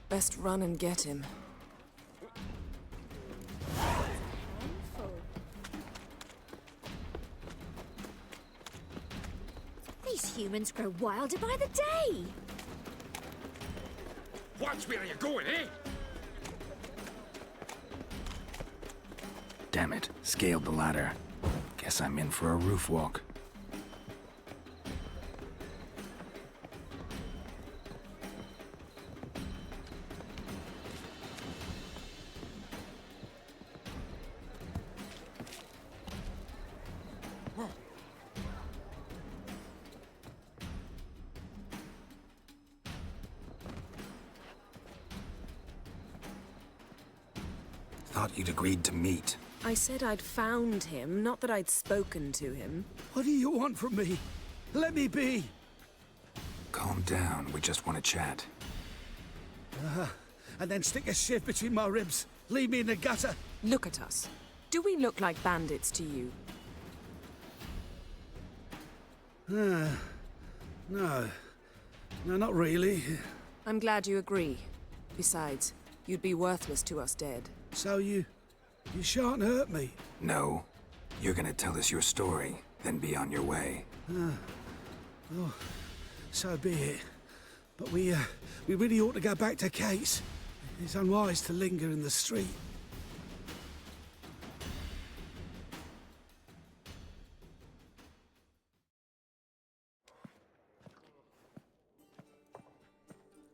Best run and get him. These humans grow wilder by the day. Watch where you're going, eh? Damn it, scaled the ladder. Guess I'm in for a roof walk. Thought you'd agreed to meet. I said I'd found him, not that I'd spoken to him. What do you want from me? Let me be. Calm down, we just want to chat. And then stick a shiv between my ribs. Leave me in the gutter. Look at us. Do we look like bandits to you? No. No, not really. I'm glad you agree. Besides, you'd be worthless to us dead. So you shan't hurt me? No. You're gonna tell us your story, then be on your way. Oh, so be it. But we really ought to go back to Kate's. It's unwise to linger in the street.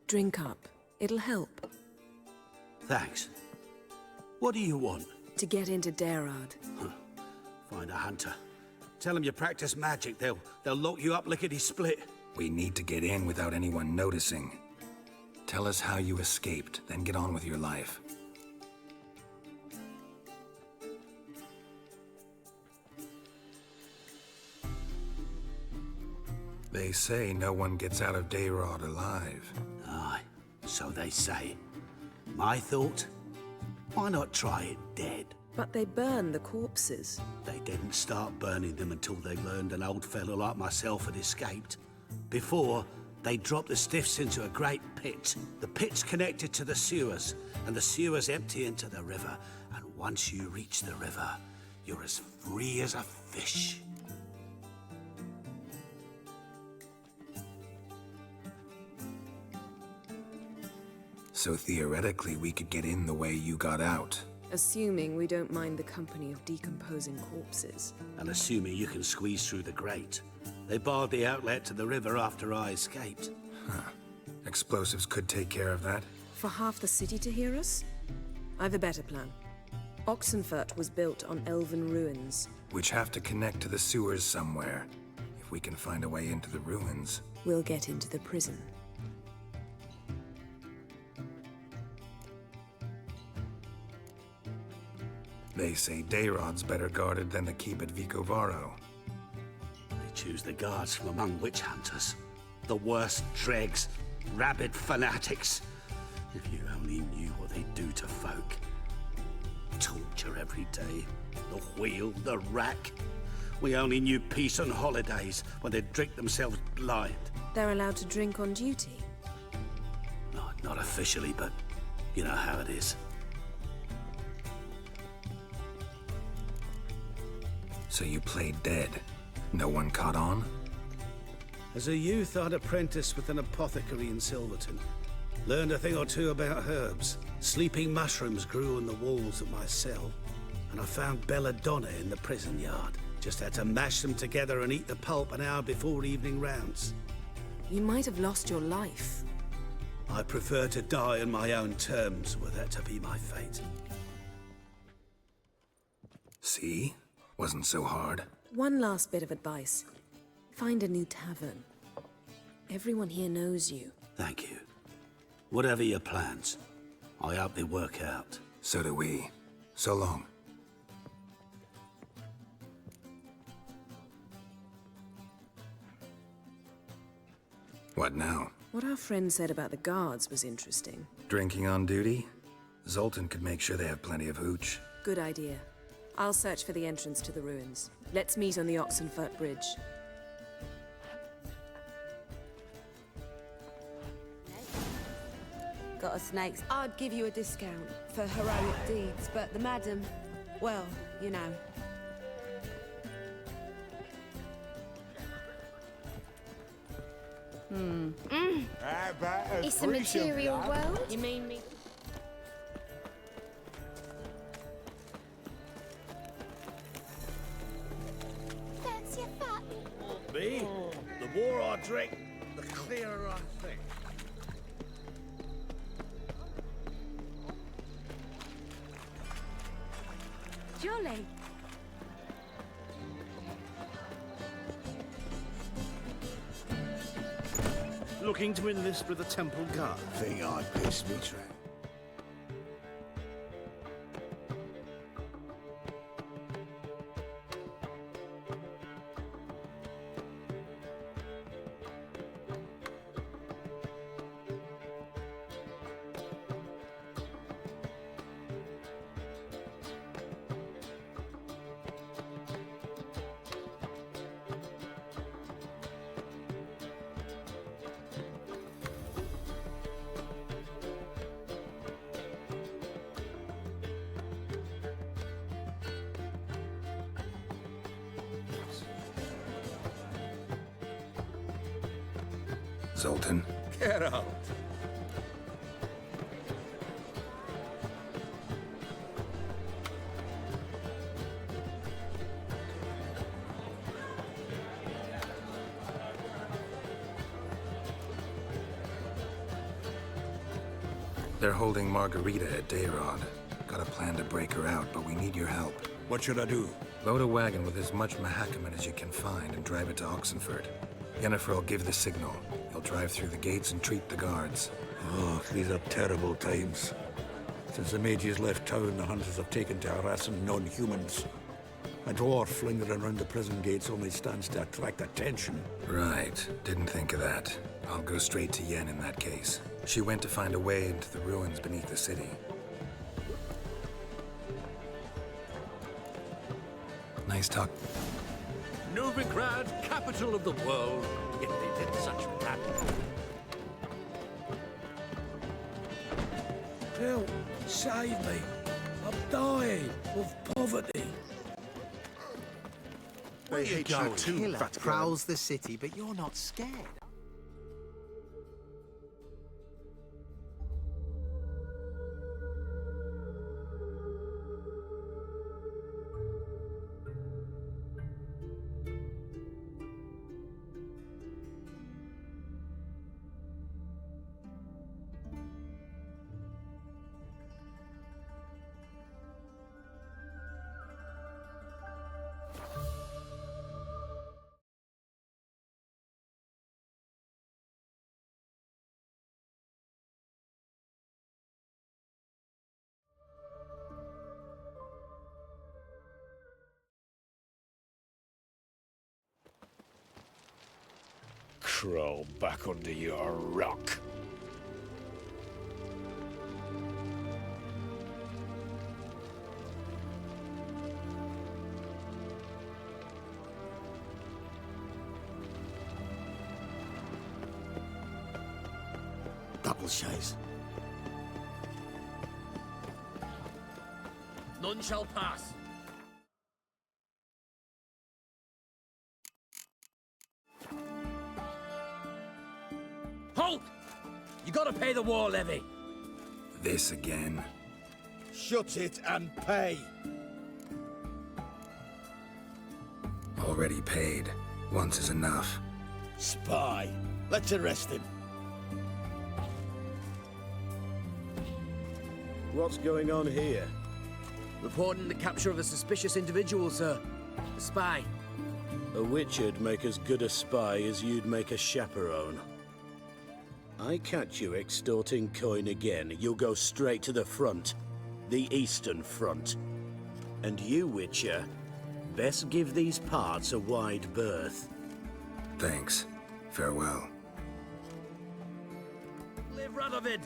Drink up. It'll help. Thanks. What do you want? To get into Derard. Find a hunter. Tell them you practice magic. They'll lock you up lickety-split. We need to get in without anyone noticing. Tell us how you escaped, then get on with your life. They say no one gets out of Dayrod alive. Aye, so they say. My thought? Why not try it dead? But they burn the corpses. They didn't start burning them until they learned an old fellow like myself had escaped. Before, they dropped the stiffs into a great pit. The pit's connected to the sewers, and the sewers empty into the river. And once you reach the river, you're as free as a fish. So theoretically, we could get in the way you got out. Assuming we don't mind the company of decomposing corpses. And assuming you can squeeze through the grate. They barred the outlet to the river after I escaped. Huh. Explosives could take care of that? For half the city to hear us? I've a better plan. Oxenfurt was built on elven ruins. Which have to connect to the sewers somewhere. If we can find a way into the ruins. We'll get into the prison. They say Dayrod's better guarded than the keep at Vicovaro. They choose the guards from among witch hunters. The worst dregs, rabid fanatics. If you only knew what they do to folk. Torture every day. The wheel, the rack. We only knew peace on holidays when they'd drink themselves blind. They're allowed to drink on duty? No, not officially, but you know how it is. So you played dead. No one caught on? As a youth, I'd apprenticed with an apothecary in Silverton. Learned a thing or two about herbs. Sleeping mushrooms grew on the walls of my cell. And I found belladonna in the prison yard. Just had to mash them together and eat the pulp an hour before evening rounds. You might have lost your life. I prefer to die on my own terms, were that to be my fate. See? Wasn't so hard. One last bit of advice. Find a new tavern. Everyone here knows you. Thank you. Whatever your plans, I hope they work out. So do we. So long. What now? What our friend said about the guards was interesting. Drinking on duty? Zoltan could make sure they have plenty of hooch. Good idea. I'll search for the entrance to the ruins. Let's meet on the Oxenfurt Bridge. Got a snake's. I'd give you a discount for heroic deeds, but the madam, well, you know. It's a material world? You mean me? That's your fat. Me? The more I drink, the clearer I think. Jolly. Looking to enlist with the Temple Guard. Think I pissed me track. Zoltan. Get out. They're holding Margarita at Dayrod. Got a plan to break her out, but we need your help. What should I do? Load a wagon with as much Mahakaman as you can find and drive it to Oxenfurt. Yennefer will give the signal. You'll drive through the gates and treat the guards. Oh, these are terrible times. Since the mages left town, the hunters have taken to harassing non-humans. A dwarf lingering around the prison gates only stands to attract attention. Right. Didn't think of that. I'll go straight to Yen in that case. She went to find a way into the ruins beneath the city. Nice talk. Novigrad, capital of the world. If they did such that. Help! Save me! I'm dying of poverty. They hate you too, killer prowls the city, but you're not scared. Crawl back under your rock. Double chase. None shall pass. Halt! You gotta pay the war levy. This again. Shut it and pay. Already paid. Once is enough. Spy. Let's arrest him. What's going on here? Reporting the capture of a suspicious individual, sir. A spy. A witcher'd make as good a spy as you'd make a chaperone. I catch you extorting coin again, you'll go straight to the front. The Eastern Front. And you, Witcher, best give these parts a wide berth. Thanks. Farewell. Live Radovid!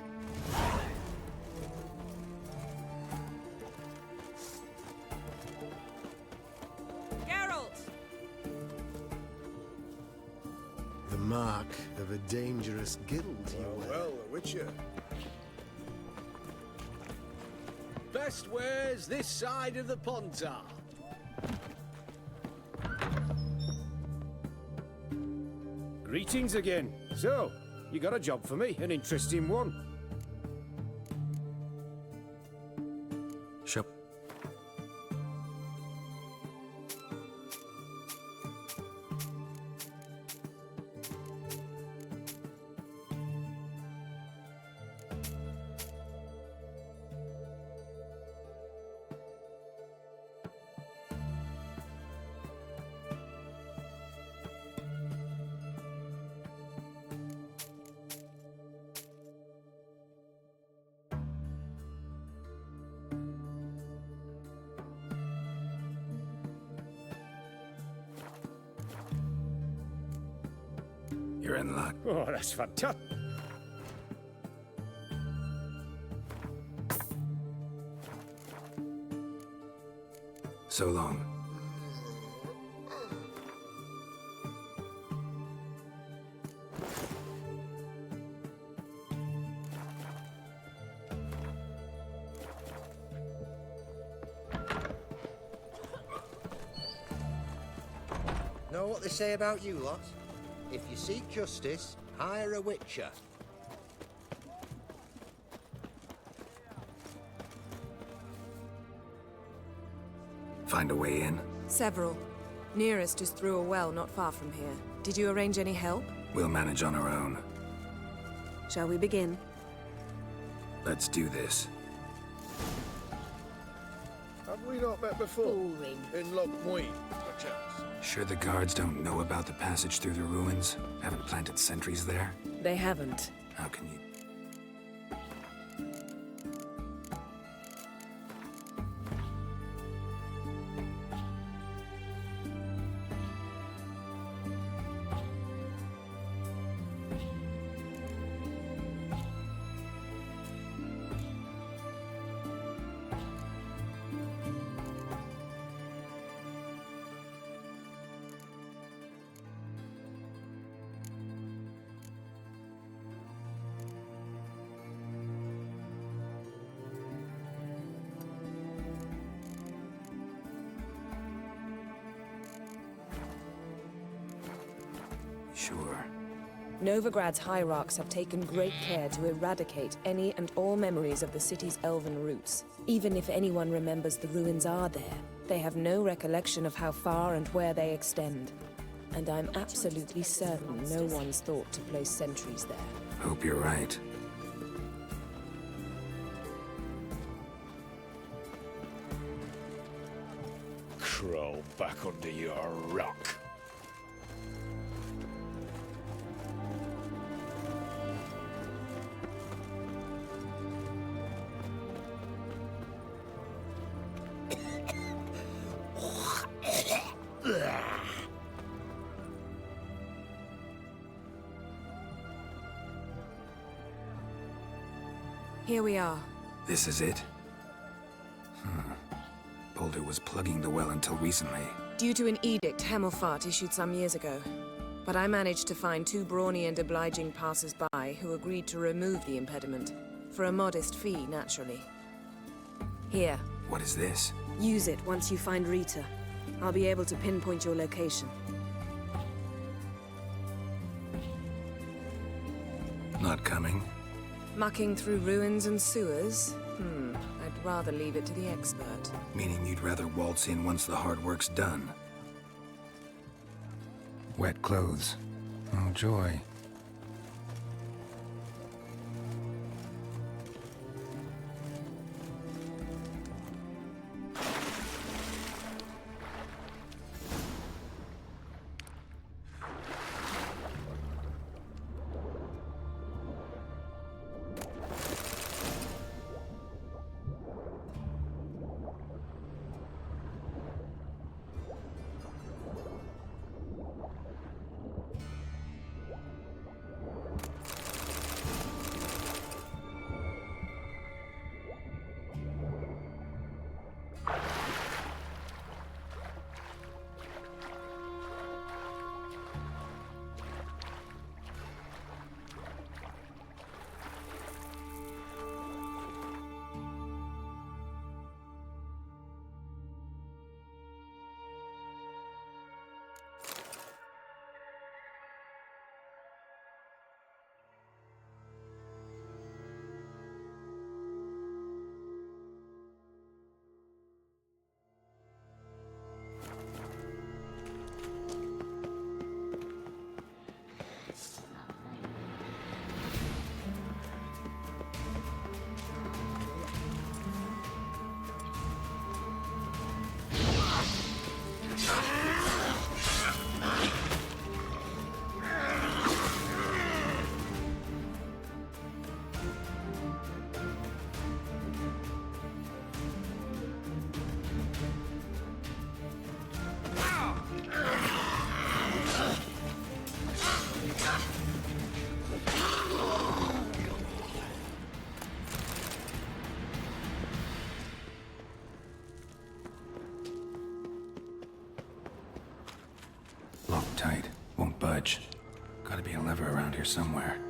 The mark of a dangerous guild, you were. Well, a Witcher. Best wares this side of the Pontar. Greetings again. So, you got a job for me, an interesting one. Sure. You're in luck. Oh, that's fantastic. So long. Know what they say about you lot? If you seek justice, hire a witcher. Find a way in? Several. Nearest is through a well not far from here. Did you arrange any help? We'll manage on our own. Shall we begin? Let's do this. Have we not met before? In Lockmuir, perchance? Sure the guards don't know about the passage through the ruins? Haven't planted sentries there? They haven't. How can you... Novigrad's hierarchs have taken great care to eradicate any and all memories of the city's elven roots. Even if anyone remembers the ruins are there, they have no recollection of how far and where they extend. And I'm absolutely certain no one's thought to place sentries there. Hope you're right. Crawl back under your rock. Here we are. This is it? Boulder was plugging the well until recently. Due to an edict Hemelfart issued some years ago. But I managed to find 2 brawny and obliging passers-by who agreed to remove the impediment. For a modest fee, naturally. Here. What is this? Use it once you find Rita. I'll be able to pinpoint your location. Not coming? Mucking through ruins and sewers? I'd rather leave it to the expert. Meaning you'd rather waltz in once the hard work's done. Wet clothes. Oh, joy. Locked tight. Won't budge. Gotta be a lever around here somewhere.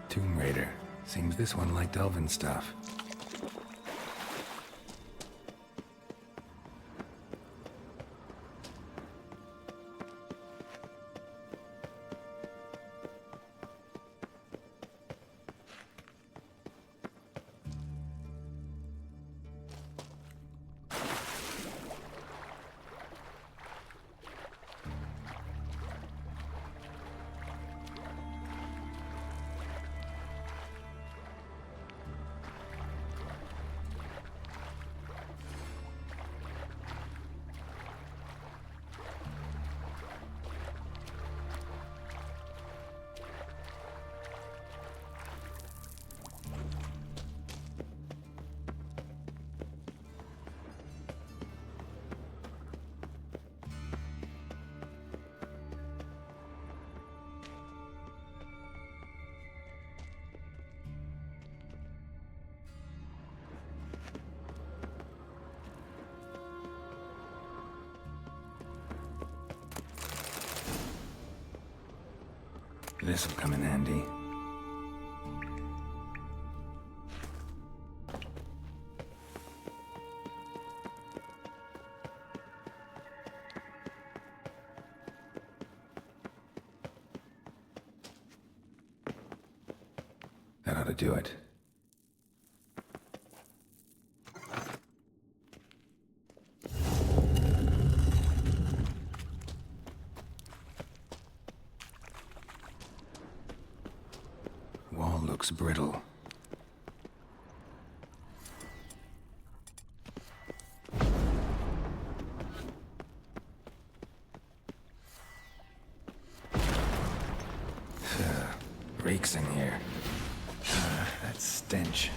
Tomb Raider. Seems this one liked elven stuff. This'll come in handy. That ought to do it. Wall looks brittle. Reeks in here. That stench.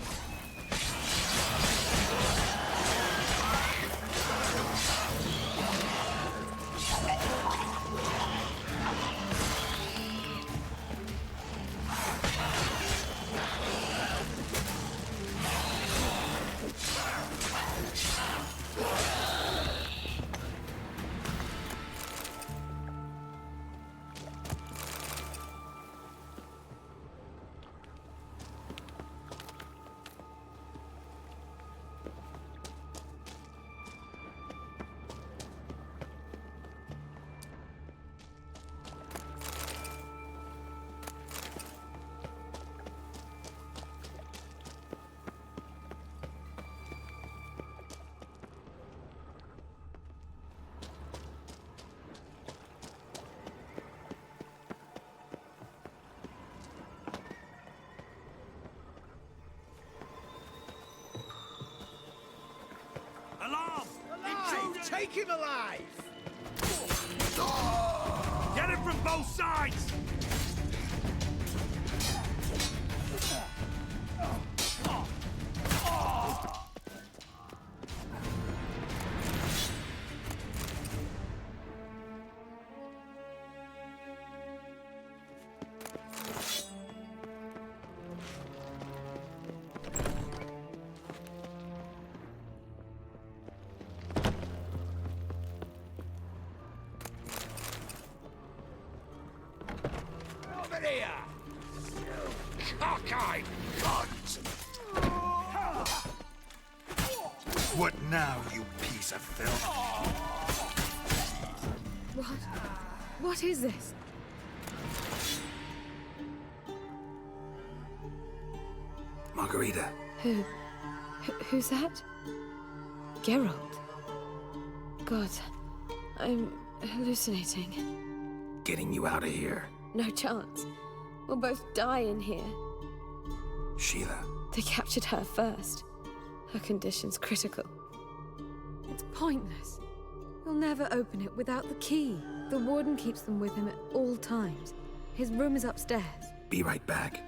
Alarm! Intruder! Take him alive! Get him from both sides! Over here! You cockeyed cunt! What now, you piece of filth? What is this? Margarita. Who's that? Geralt. God, I'm hallucinating. Getting you out of here. No chance. We'll both die in here. Sheila. They captured her first. Her condition's critical. It's pointless. You'll never open it without the key. The warden keeps them with him at all times. His room is upstairs. Be right back.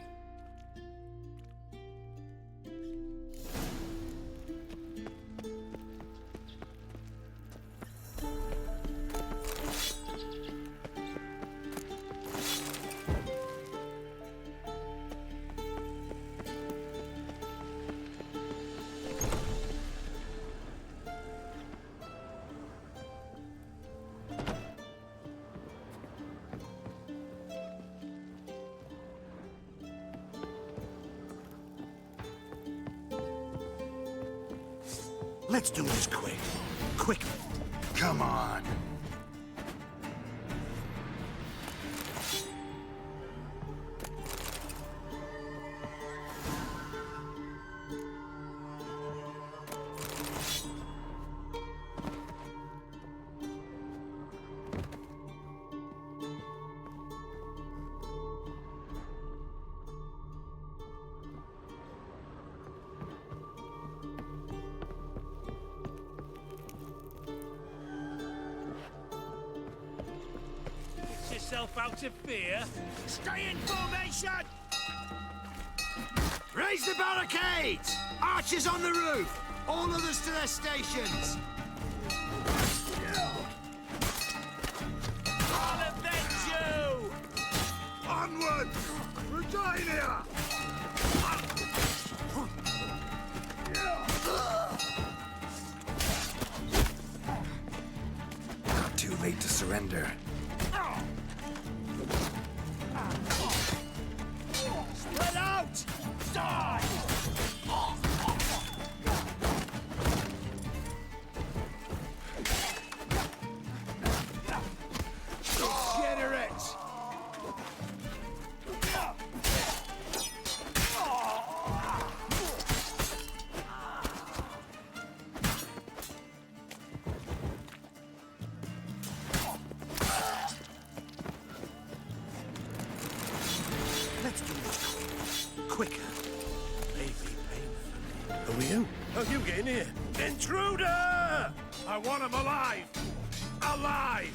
Let's do this quick. Quick. Come on. Yourself out of fear. Stay in formation! Raise the barricades! Archers on the roof! All others to their stations! I'll avenge you! Onward! Regina! Not too late to surrender. Spread out! Die! Degenerate! Let's do this quicker. Maybe painfully. Who are you? How you getting here? Intruder! I want him alive! Alive!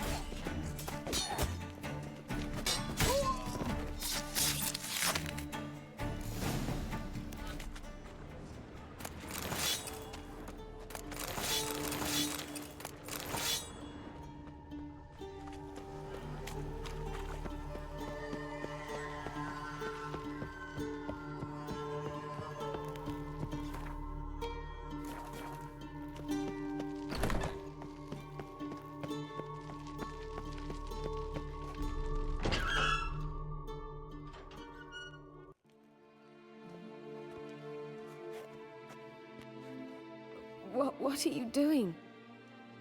What are you doing?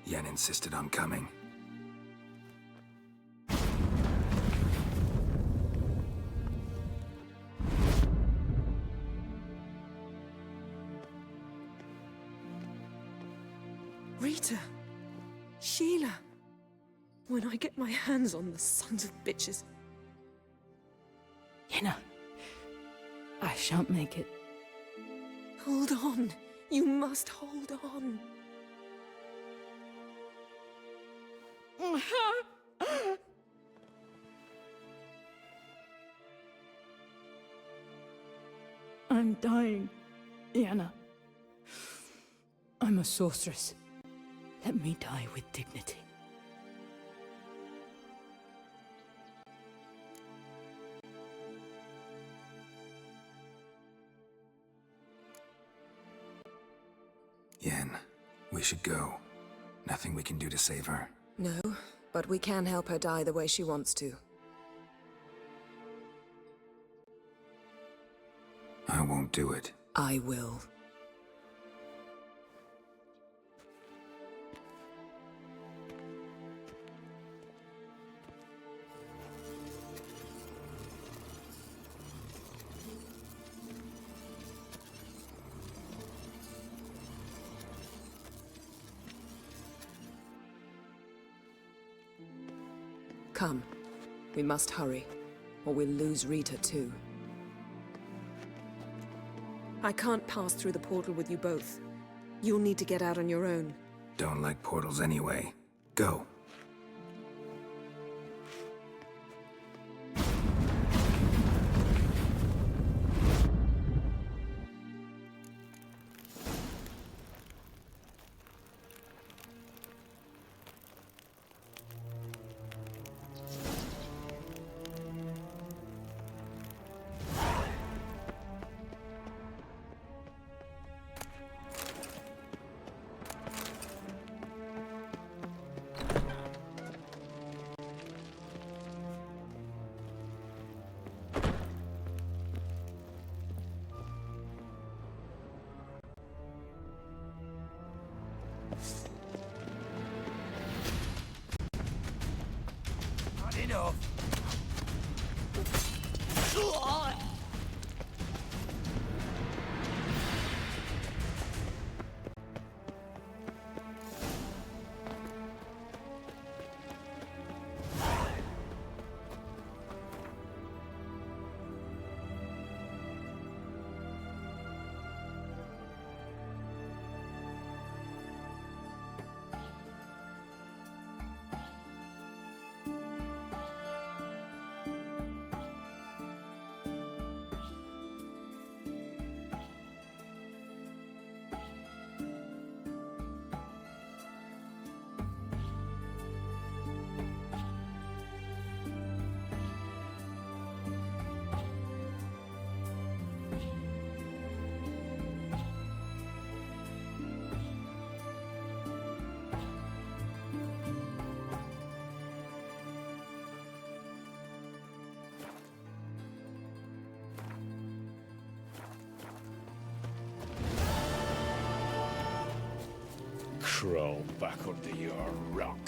Yen insisted on coming. Rita! Sheila! When I get my hands on the sons of bitches. Yenna, I shan't make it. Hold on. You must hold on. I'm dying, Yenna. I'm a sorceress. Let me die with dignity. Yen, we should go. Nothing we can do to save her. No, but we can help her die the way she wants to. I won't do it. I will. Come. We must hurry, or we'll lose Rita too. I can't pass through the portal with you both. You'll need to get out on your own. Don't like portals anyway. Go. Crawl back under your rock.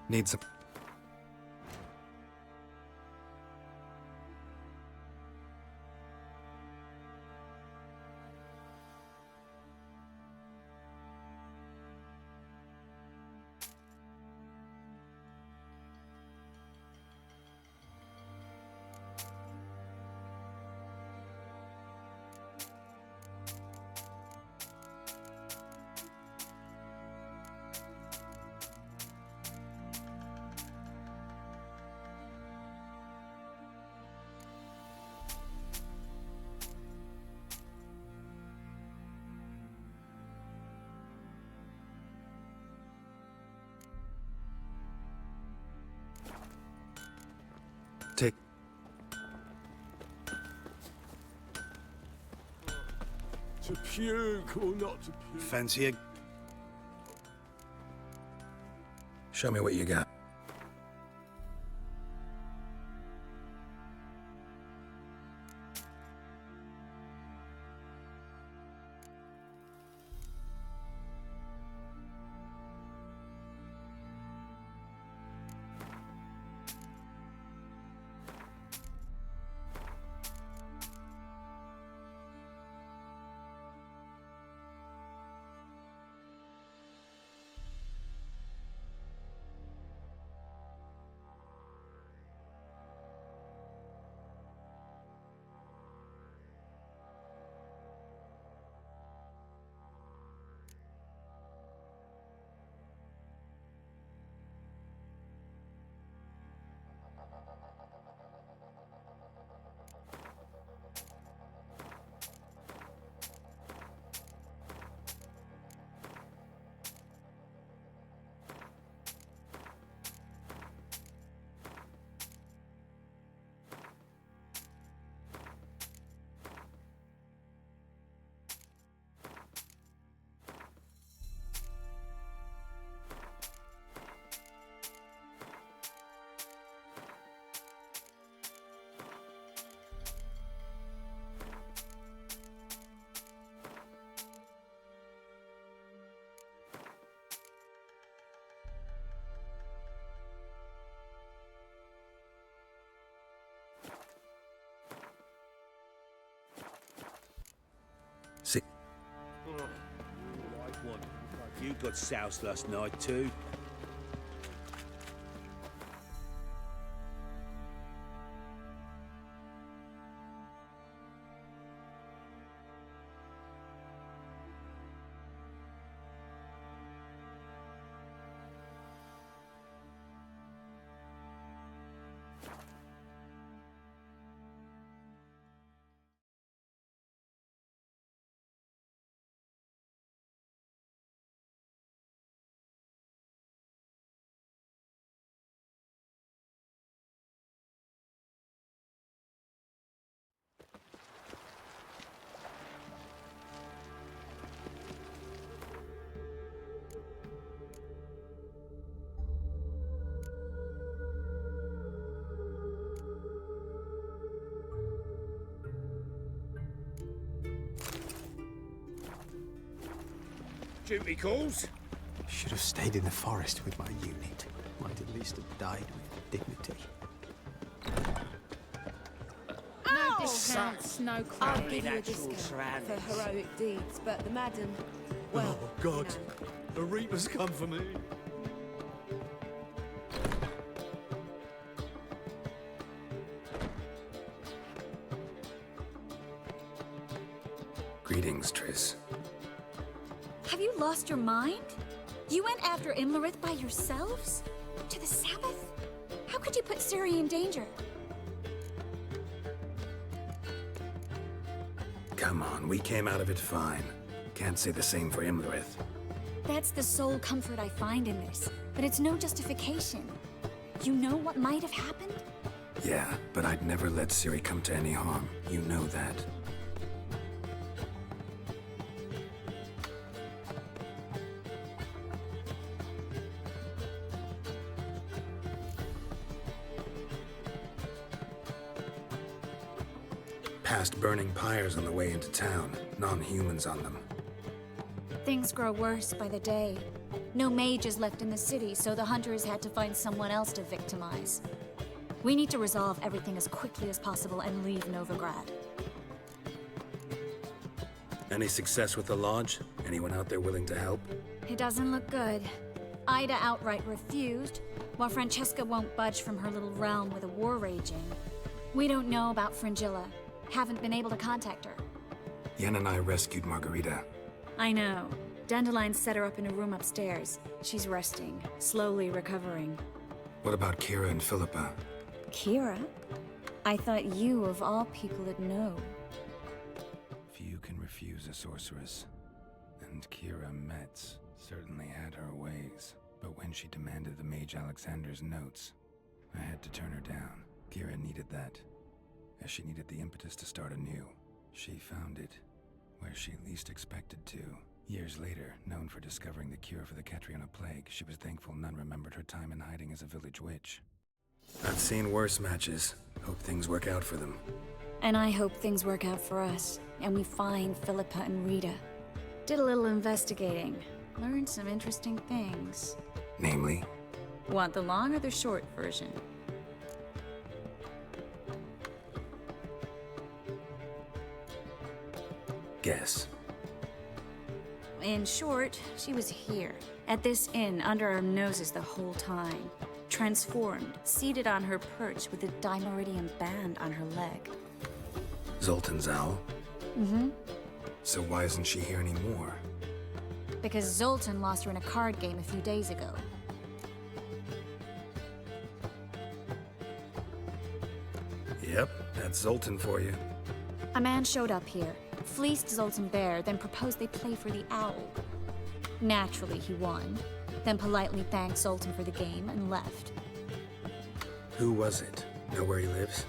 Need some... Take... To puke or not to puke? Fancy a... Show me what you got. See. Like one. You got soused last night too. Duty calls. Should have stayed in the forest with my unit. Might at least have died with dignity. No discounts, no credit. I'll give you a discount for heroic deeds, but the madam, well... Oh, God. The Reapers come for me. Greetings, Triss. Have you lost your mind? You went after Imlerith by yourselves? To the Sabbath? How could you put Ciri in danger? Come on, we came out of it fine. Can't say the same for Imlerith. That's the sole comfort I find in this, but it's no justification. You know what might have happened? Yeah, but I'd never let Ciri come to any harm. You know that. Past burning pyres on the way into town, non-humans on them. Things grow worse by the day. No mages left in the city, so the hunters had to find someone else to victimize. We need to resolve everything as quickly as possible and leave Novigrad. Any success with the Lodge? Anyone out there willing to help? It doesn't look good. Ida outright refused, while Francesca won't budge from her little realm with a war raging. We don't know about Fringilla. Haven't been able to contact her. Yen and I rescued Margarita. I know. Dandelion set her up in a room upstairs. She's resting, slowly recovering. What about Kira and Philippa? Kira? I thought you, of all people, would know. Few can refuse a sorceress. And Kira Metz certainly had her ways. But when she demanded the Mage Alexander's notes, I had to turn her down. Kira needed that. As she needed the impetus to start anew. She found it where she least expected to. Years later, known for discovering the cure for the Catriona plague, she was thankful none remembered her time in hiding as a village witch. I've seen worse matches. Hope things work out for them. And I hope things work out for us, and we find Philippa and Rita. Did a little investigating. Learned some interesting things. Namely? Want the long or the short version? Guess. In short, she was here, at this inn, under our noses the whole time. Transformed, seated on her perch with a Dimeridian band on her leg. Zoltan's owl? Mm-hmm. So why isn't she here anymore? Because Zoltan lost her in a card game a few days ago. Yep, that's Zoltan for you. A man showed up here, fleeced Zoltan bare, then proposed they play for the owl. Naturally, he won, then politely thanked Zoltan for the game and left. Who was it? Know where he lives?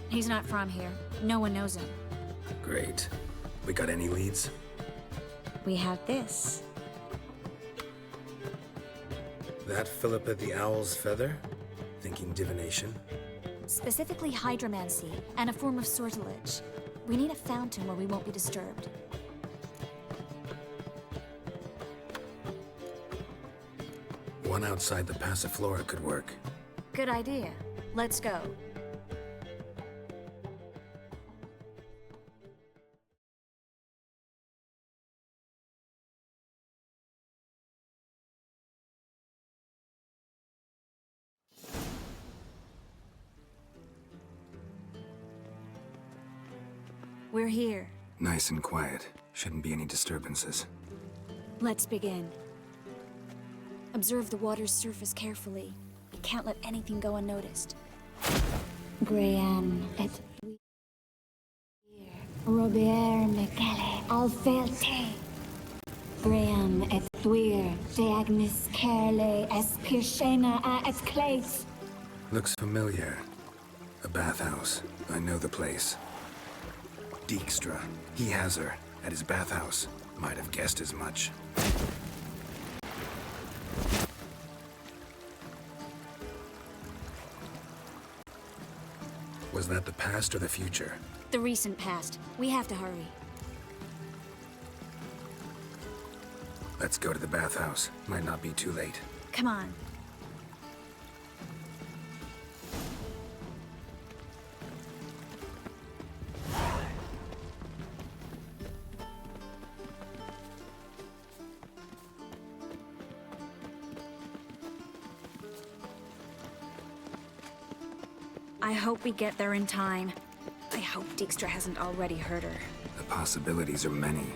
He's not from here. No one knows him. Great. We got any leads? We have this. That Philippa the Owl's feather? Thinking divination? Specifically hydromancy, and a form of sortilege. We need a fountain where we won't be disturbed. One outside the Passiflora could work. Good idea. Let's go. We're here. Nice and quiet. Shouldn't be any disturbances. Let's begin. Observe the water's surface carefully. We can't let anything go unnoticed. Graham et Robert Michele Alfelte. Graham et Thuir Deagnis Kerle Espirshena a et Clace. Looks familiar. A bathhouse. I know the place. Dijkstra. He has her. At his bathhouse. Might have guessed as much. Was that the past or the future? The recent past. We have to hurry. Let's go to the bathhouse. Might not be too late. Come on. I hope we get there in time. I hope Dijkstra hasn't already hurt her. The possibilities are many.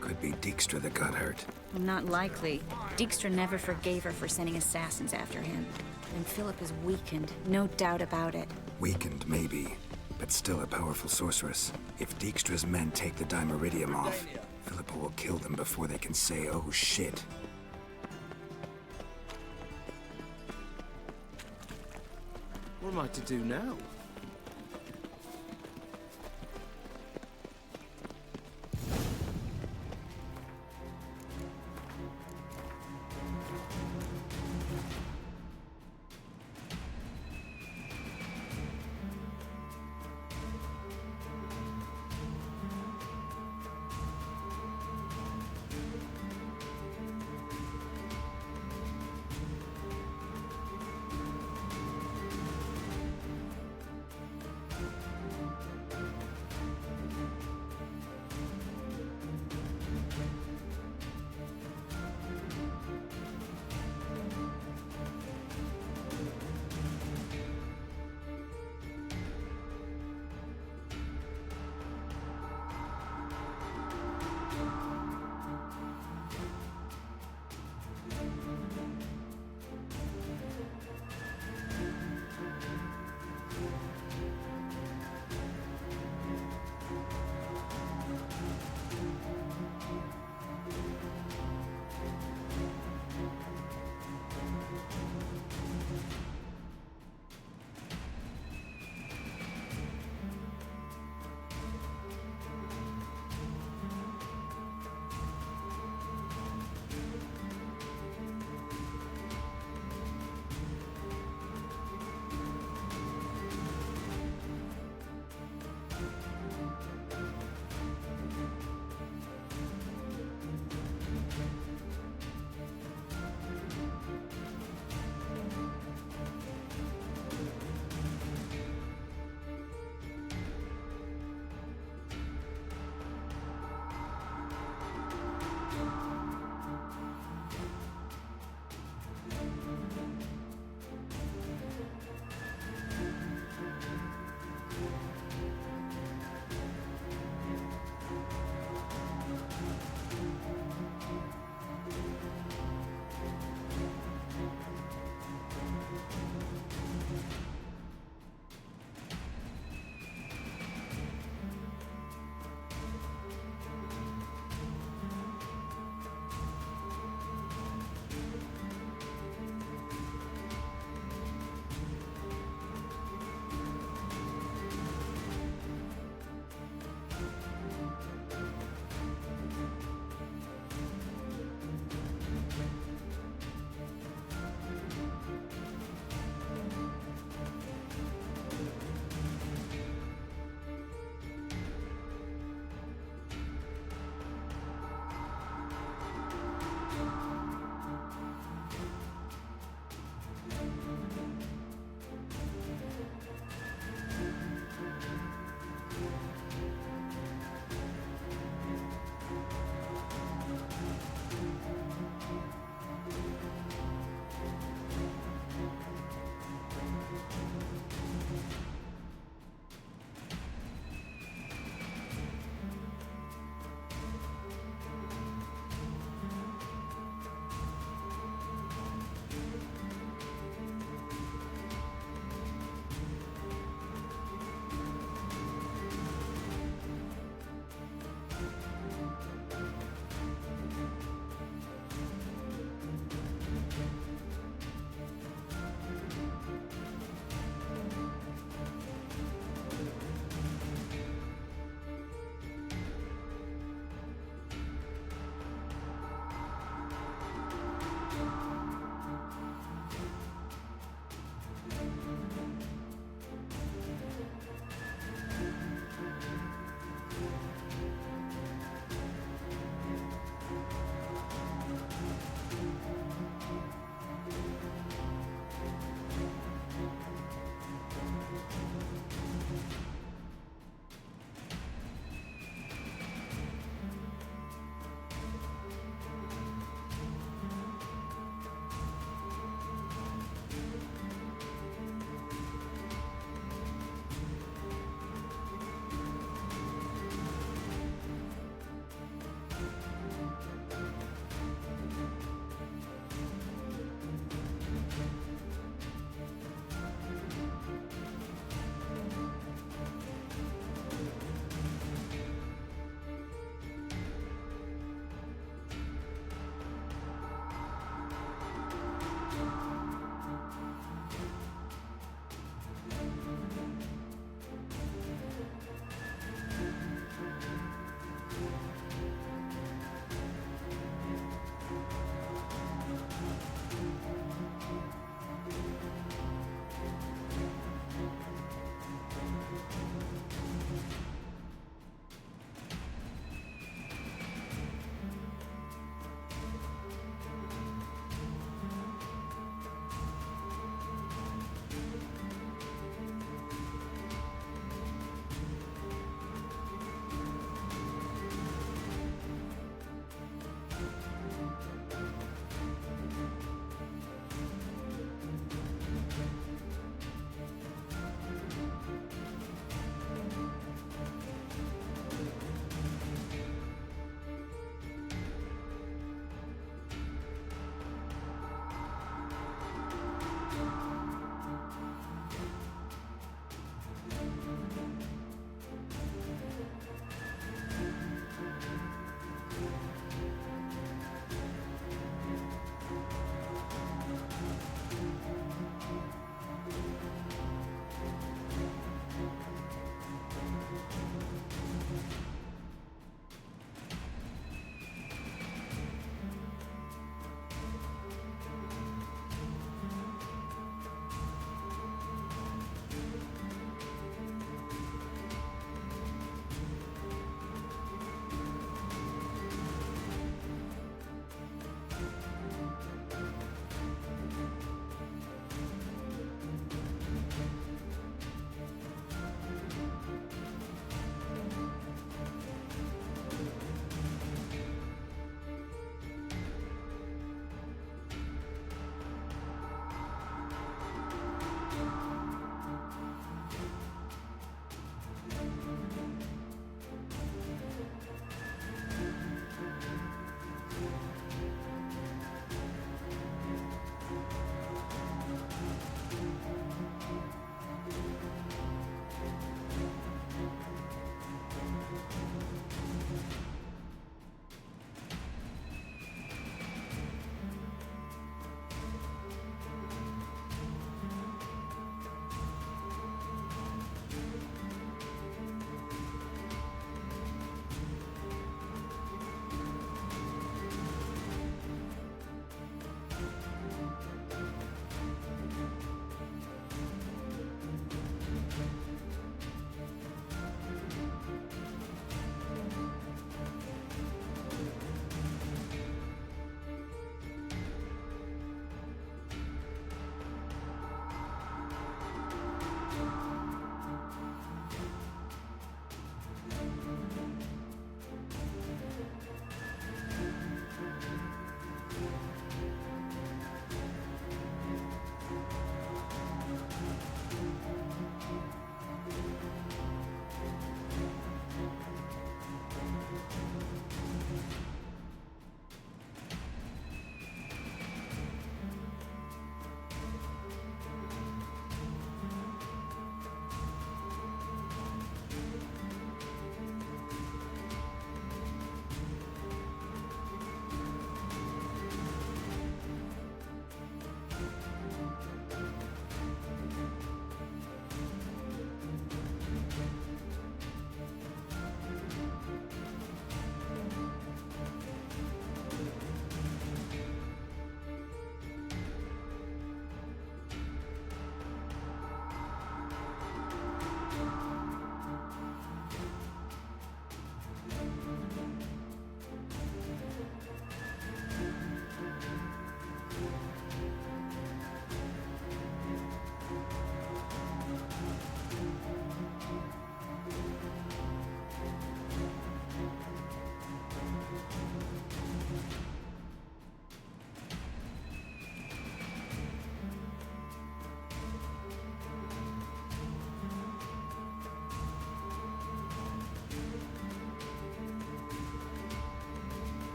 Could be Dijkstra that got hurt. Well, not likely. Dijkstra never forgave her for sending assassins after him. And Philip is weakened, no doubt about it. Weakened, maybe, but still a powerful sorceress. If Dijkstra's men take the Dimeridium off, Philippa will kill them before they can say, oh shit. What am I to do now?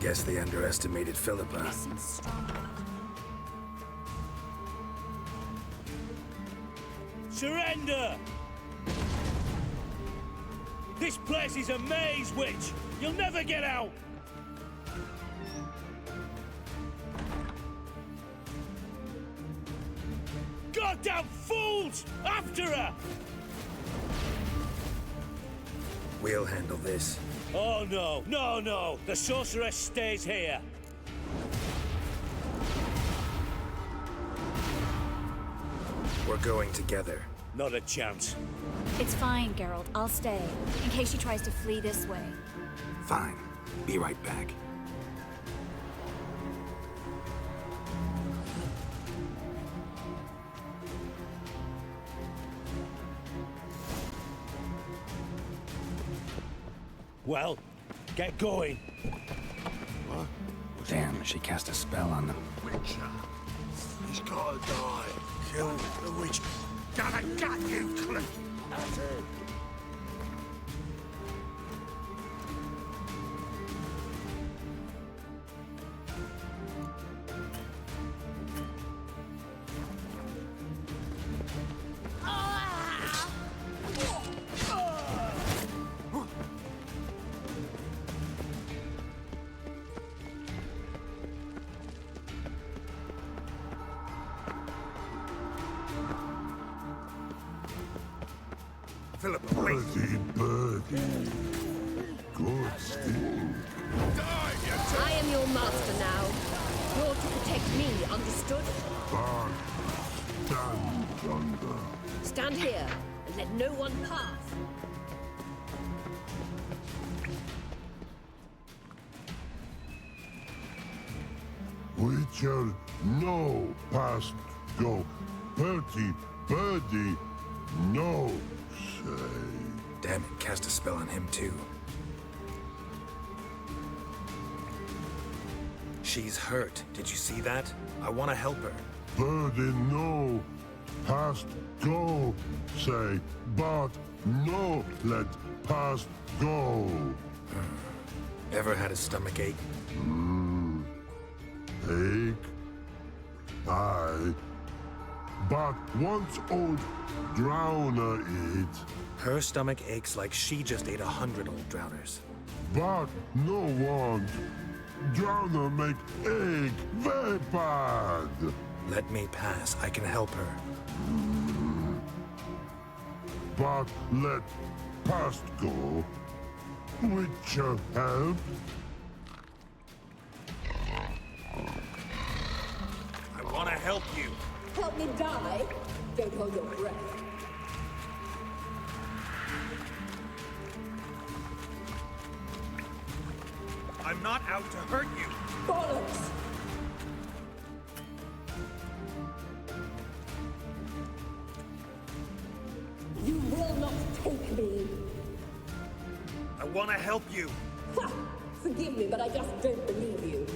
Guess they underestimated Philippa. Surrender! This place is a maze, witch! You'll never get out! Goddamn fools! After her! We'll handle this. Oh no, no, no! The sorceress stays here! We're going together. Not a chance. It's fine, Geralt. I'll stay, in case she tries to flee this way. Fine. Be right back. Well, get going. What? Damn, she cast a spell on them. Witcher. He's gotta die. Kill the witch. Gotta gut you, Cliff. That's it. Philippa, wait! Birdie. Good sting. I am your master now. You're to protect me, understood? Bard, stand yonder. Stand here and let no one pass. Witcher, no past go. Bertie, birdie, no say. Damn it, cast a spell on him too. She's hurt. Did you see that? I want to help her. Birdie, no past go say, but no let past go. Ever had a stomach ache? Ache? Aye. But once old drowner eat. Her stomach aches like she just ate 100 old drowners. But no want. Drowner make ache very bad. Let me pass. I can help her. But let past go. Witcher help. I want to help you. Help me die? Don't hold your breath. I'm not out to hurt you. Bollocks! You will not take me. I want to help you. Ha! Forgive me, but I just don't believe you.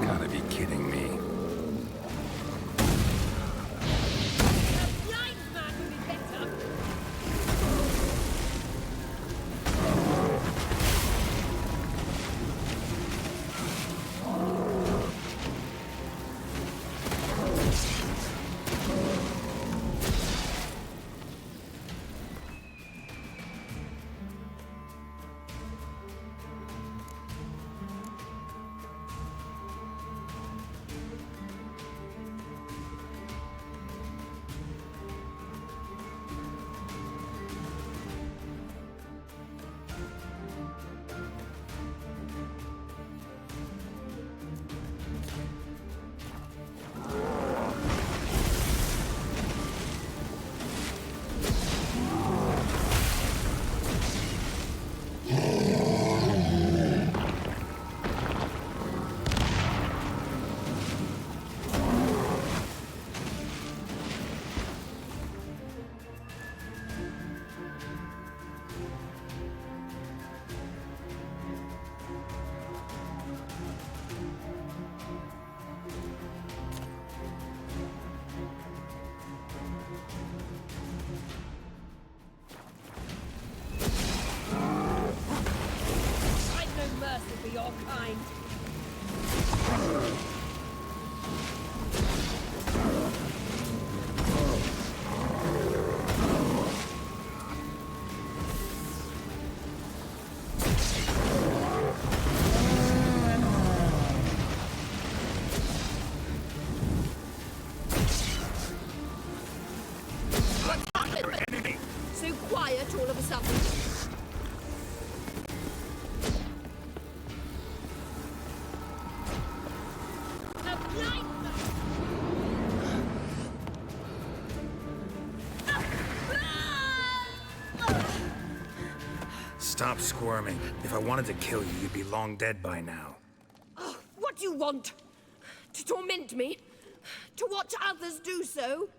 Gotta be kidding me. So quiet all of a sudden. Stop squirming. If I wanted to kill you, you'd be long dead by now. Oh, what do you want? To torment me? To watch others do so?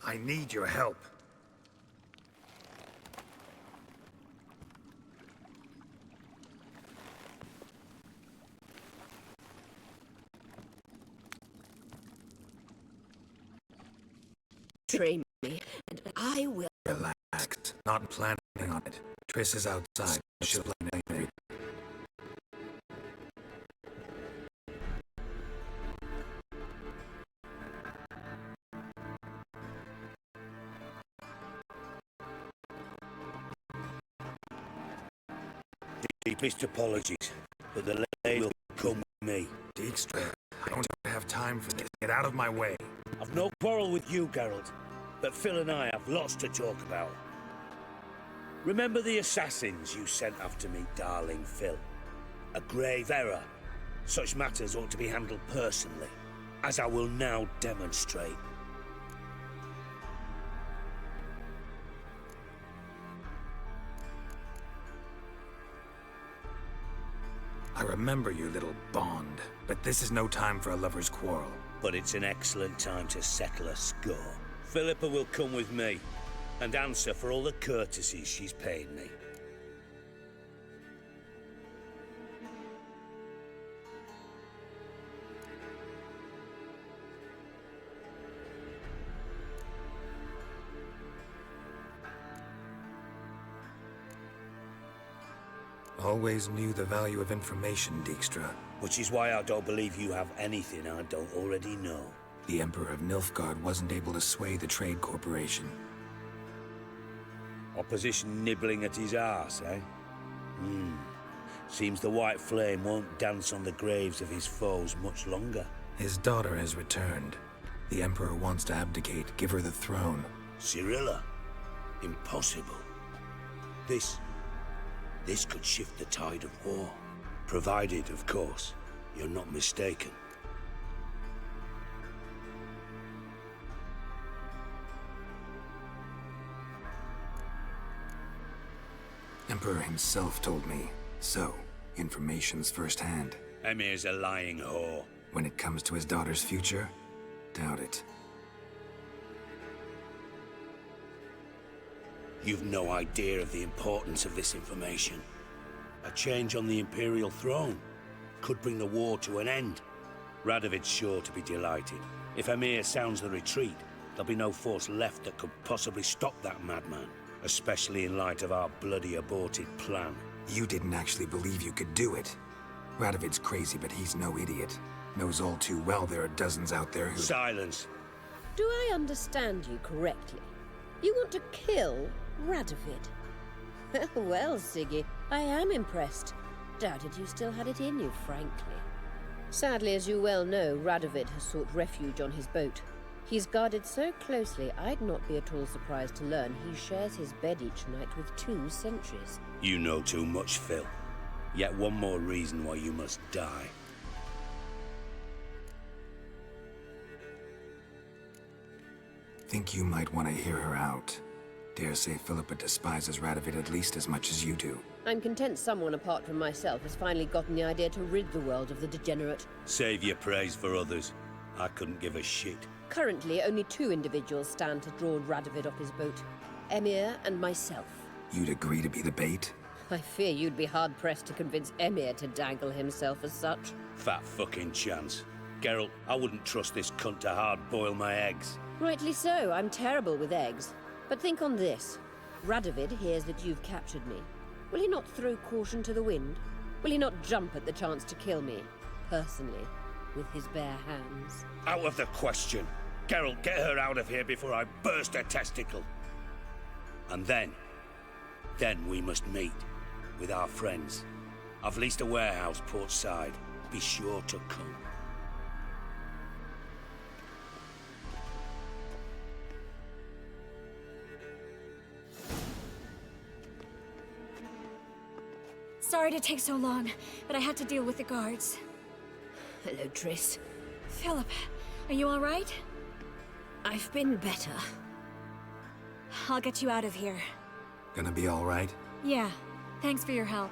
I need your help. Betray me, and I will. Relax. Not planning on it. Triss is outside. She'll blame me. Deepest apologies, but the lady will come with me. Dijkstra, I don't have time for this. Get out of my way. I've no quarrel with you, Geralt, but Phil and I have lots to talk about. Remember the assassins you sent after me, darling Phil? A grave error. Such matters ought to be handled personally, as I will now demonstrate. I remember you, little Bond, but this is no time for a lover's quarrel. But it's an excellent time to settle a score. Philippa will come with me and answer for all the courtesies she's paid me. Always knew the value of information, Dijkstra. Which is why I don't believe you have anything I don't already know. The Emperor of Nilfgaard wasn't able to sway the Trade Corporation. Opposition nibbling at his arse, eh? Seems the White Flame won't dance on the graves of his foes much longer. His daughter has returned. The Emperor wants to abdicate, give her the throne. Cirilla? Impossible. This could shift the tide of war. Provided, of course, you're not mistaken. Emperor himself told me. So, information's firsthand. Emir's a lying whore. When it comes to his daughter's future, doubt it. You've no idea of the importance of this information. A change on the Imperial throne could bring the war to an end. Radovid's sure to be delighted. If Emir sounds the retreat, there'll be no force left that could possibly stop that madman, especially in light of our bloody aborted plan. You didn't actually believe you could do it. Radovid's crazy, but he's no idiot. Knows all too well there are dozens out there who— Silence! Do I understand you correctly? You want to kill Radovid? Well, Siggy, I am impressed. Doubted you still had it in you, frankly. Sadly, as you well know, Radovid has sought refuge on his boat. He's guarded so closely, I'd not be at all surprised to learn he shares his bed each night with 2 sentries. You know too much, Phil. Yet one more reason why you must die. Think you might want to hear her out. Dare say Philippa despises Radovid at least as much as you do. I'm content someone apart from myself has finally gotten the idea to rid the world of the degenerate. Save your praise for others. I couldn't give a shit. Currently, only 2 individuals stand to draw Radovid off his boat. Emir and myself. You'd agree to be the bait? I fear you'd be hard-pressed to convince Emir to dangle himself as such. Fat fucking chance. Geralt, I wouldn't trust this cunt to hard-boil my eggs. Rightly so, I'm terrible with eggs. But think on this. Radovid hears that you've captured me. Will he not throw caution to the wind? Will he not jump at the chance to kill me, personally, with his bare hands? Out of the question. Geralt, get her out of here before I burst her testicle. And then we must meet with our friends. I've leased a warehouse port side. Be sure to come. Sorry to take so long, but I had to deal with the guards. Hello, Triss. Philip, are you all right? I've been better. I'll get you out of here. Gonna be all right? Yeah, thanks for your help.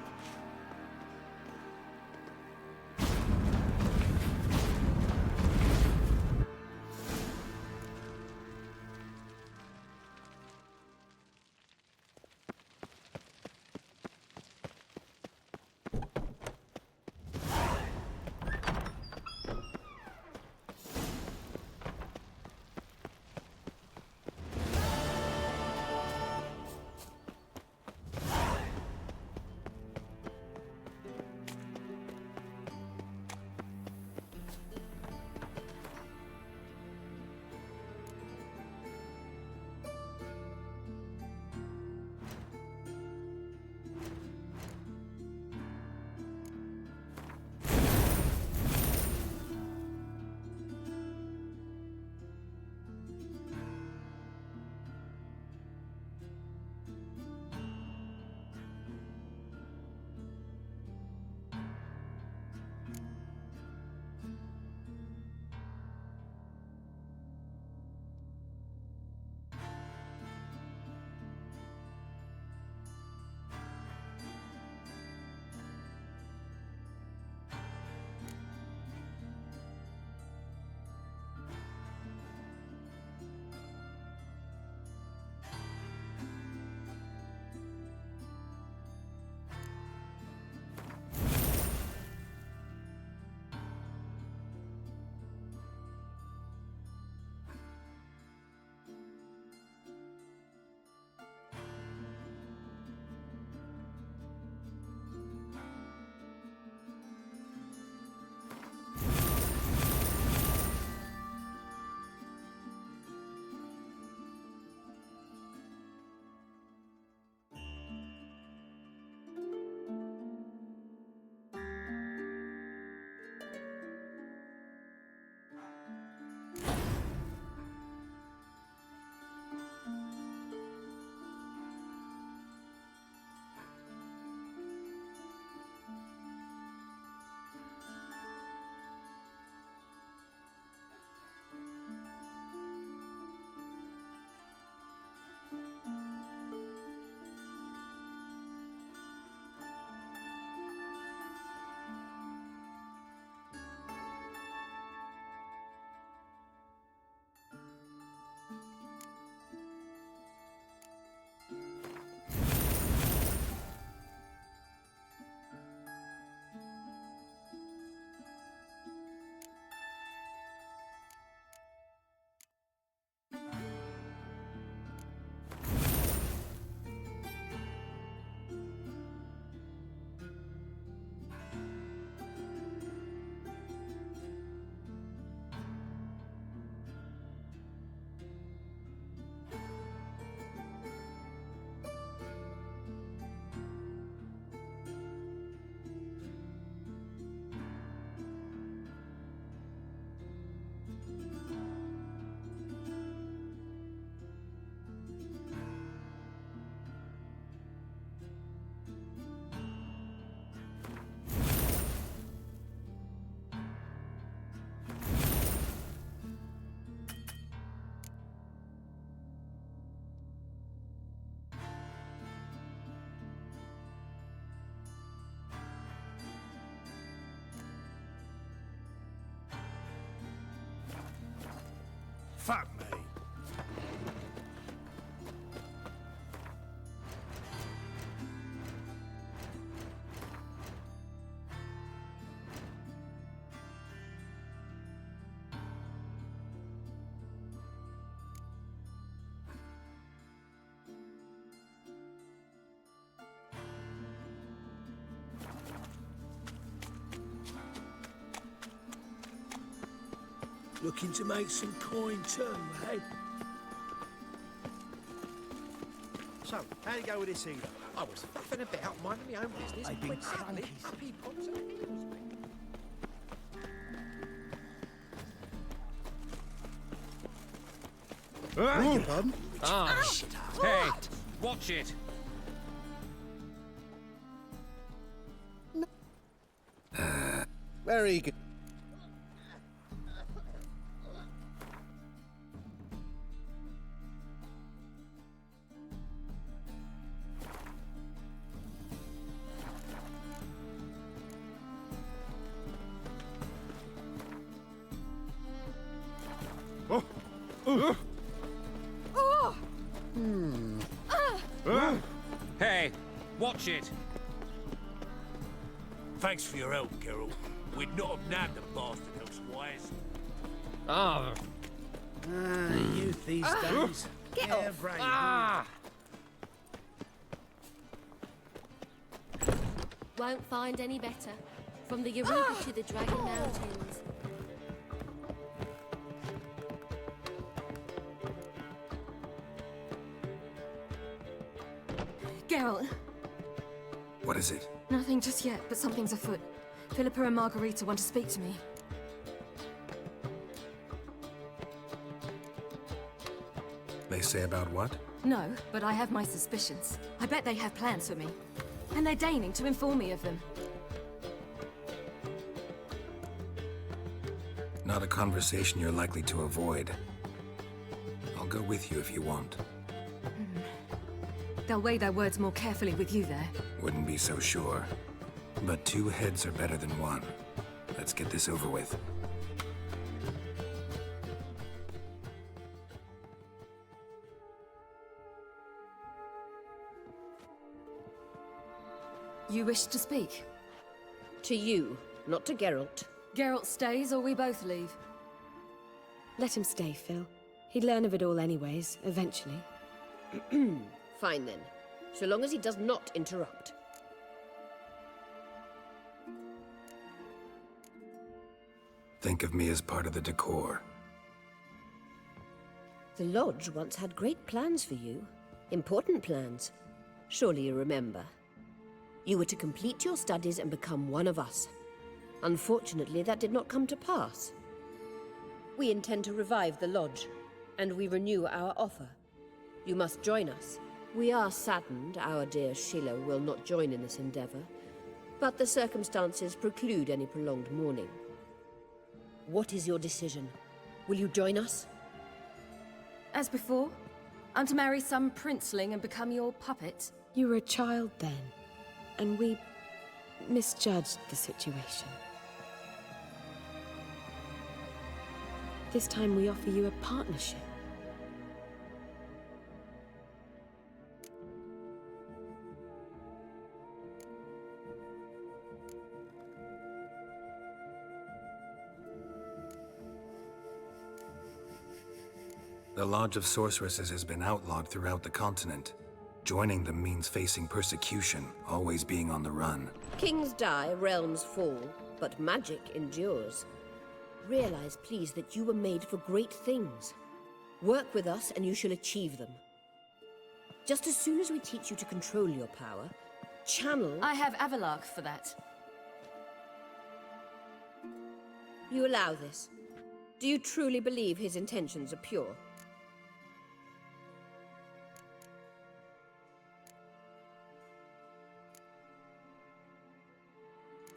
Fuck me. Looking to make some coin too, eh? So, how'd you go with this healer? I was faffing about, minding my own business. I've been when suddenly, cranky. up he pops out. Beg your pardon? Hey, watch it. Very good. Hey, watch it. Thanks for your help, Geralt. We'd not have nabbed the bastard elsewise. Ah. Youth these days. Get Yeah, off. brave. Won't find any better. From the Yaruga to the Dragon Mountains. Geralt, What is it? nothing just yet, but something's afoot. Philippa and Margarita want to speak to me. They say about what? No, but I have my suspicions. I bet they have plans for me. And they're deigning to inform me of them. Not a conversation you're likely to avoid. I'll go with you if you want. They'll weigh their words more carefully with you there. Wouldn't be so sure. But two heads are better than one. Let's get this over with. You wish to speak? To you, not to Geralt. Geralt stays or we both leave? Let him stay, Phil. He'd learn of it all anyways, eventually. Fine then. So long as he does not interrupt. Think of me as part of the decor. The Lodge once had great plans for you. Important plans. Surely you remember. You were to complete your studies and become one of us. Unfortunately, that did not come to pass. We intend to revive the Lodge, and we renew our offer. You must join us. We are saddened our dear Sheila will not join in this endeavor, but the circumstances preclude any prolonged mourning. What is your decision? Will you join us? As before, I'm to marry some princeling and become your puppet. You were a child then, and we misjudged the situation. This time we offer you a partnership. The Lodge of Sorceresses has been outlawed throughout the continent. Joining them means facing persecution, always being on the run. Kings die, realms fall, but magic endures. Realize, please, that you were made for great things. Work with us and you shall achieve them. Just as soon as we teach you to control your power, channel... I have Avalark for that. You allow this? Do you truly believe his intentions are pure?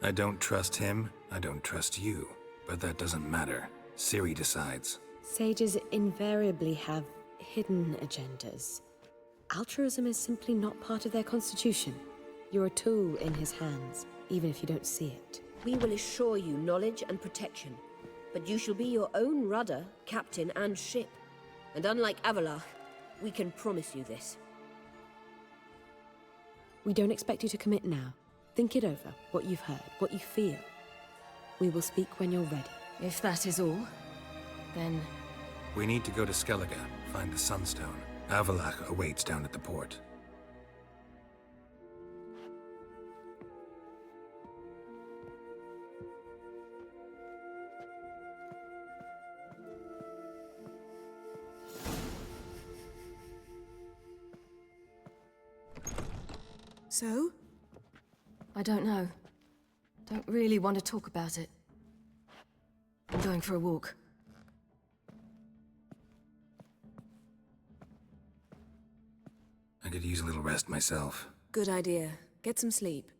I don't trust him, I don't trust you. But that doesn't matter. Ciri decides. Sages invariably have hidden agendas. Altruism is simply not part of their constitution. You're a tool in his hands, even if you don't see it. We will assure you knowledge and protection, but you shall be your own rudder, captain, and ship. And unlike Avalar, we can promise you this. We don't expect you to commit now. Think it over, what you've heard, what you feel. We will speak when you're ready. If that is all, then... We need to go to Skellige, find the Sunstone. Avalach awaits down at the port. So? I don't know. Don't really want to talk about it. I'm going for a walk. I could use a little rest myself. Good idea. Get some sleep.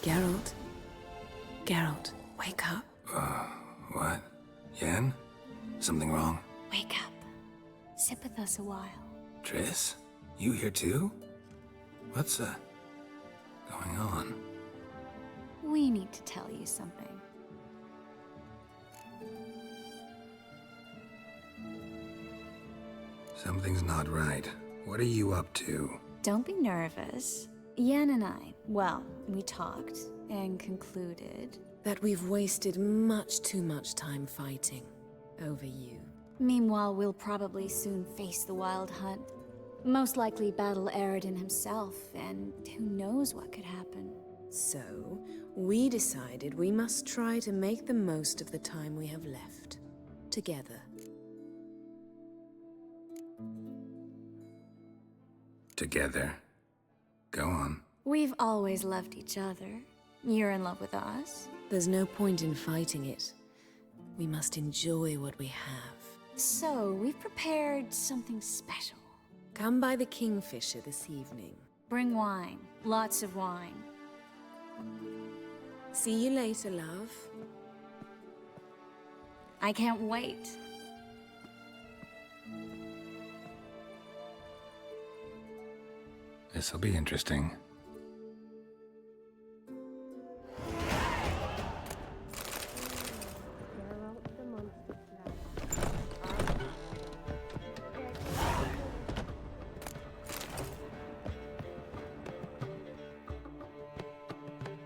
Geralt? Geralt, wake up. What? Yen? Something wrong? Wake up. Sit with us a while. Triss? You here too? What's, going on? We need to tell you something. Something's not right. What are you up to? Don't be nervous. Yen and I, well, we talked and concluded that we've wasted much too much time fighting over you. Meanwhile, we'll probably soon face the Wild Hunt. Most likely battle Eredin himself, and who knows what could happen. So, we decided we must try to make the most of the time we have left. Together. Together? Go on. We've always loved each other. You're in love with us. There's no point in fighting it. We must enjoy what we have. So, we've prepared something special. Come by the Kingfisher this evening. Bring wine. Lots of wine. See you later, love. I can't wait. This'll be interesting.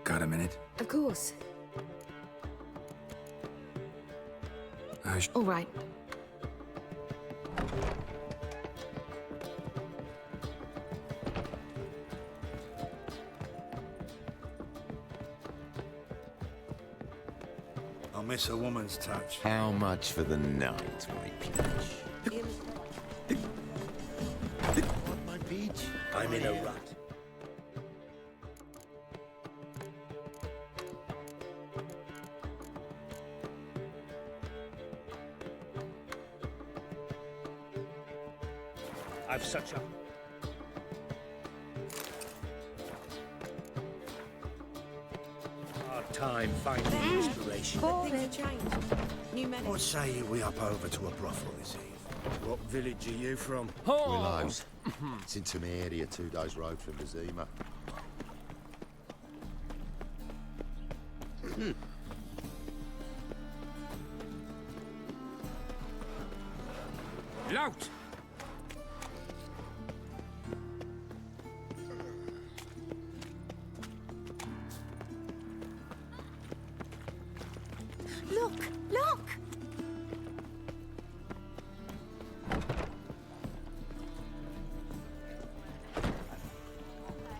Got a minute? Of course. All right. I miss a woman's touch. How much for the night, my peach? What, my peach? I'm in a rut. I've such a... hard time finding inspiration. What say you we up over to a brothel this eve? What village are you from? Willows. It's into my area, 2 days' road from Vizima. Lout! Look! Look!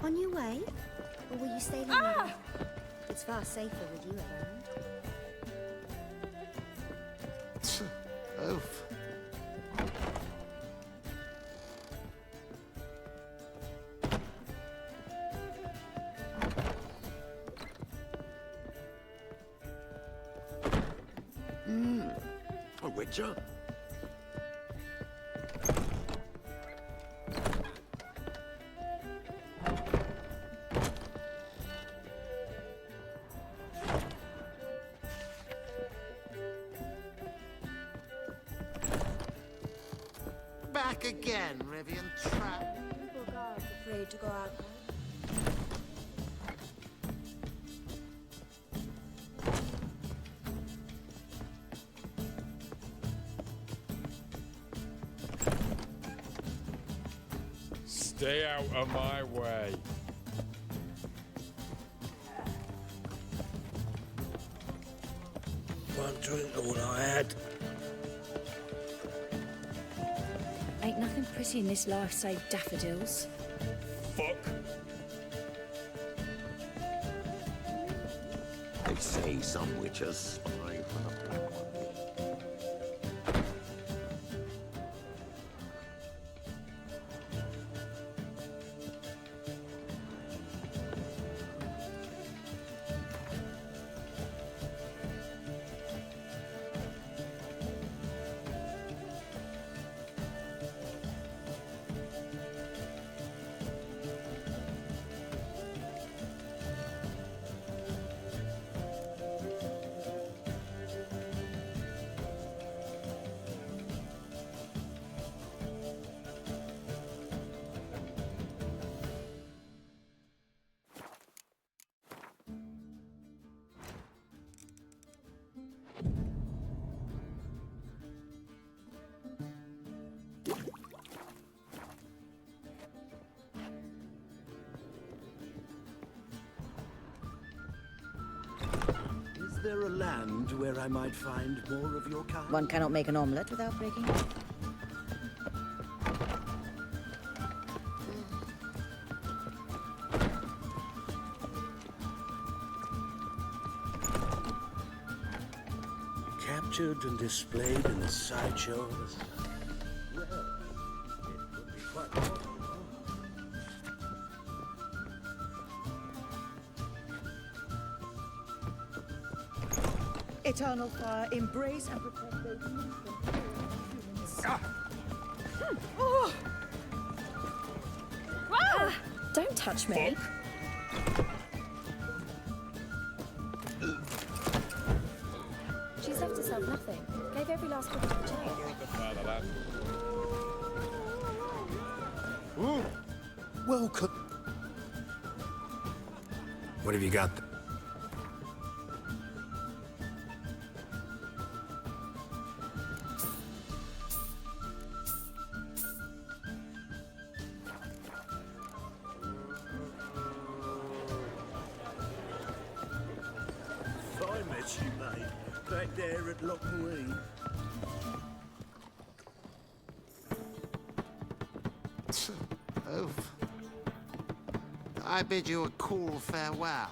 On your way? Or will you stay longer? It's far safer with you around. Oof. A witcher? Back again, Rivian Trap. People guards afraid to go out. Stay out of my way. One drink all I had. Ain't nothing pretty in this life save daffodils. Fuck. They say some witches spy from the black one. there a land where I might find more of your kind? One cannot make an omelette without breaking it. Captured and displayed in a sideshow. Well, it would be quite possible. Eternal fire, embrace and protect those humans. Oh. Ah, don't touch me. She's left herself nothing. Gave every last bit to the chain. Welcome. What have you got? Fine mess you made back there at Loch Marine. Oh. I bid you a cool farewell.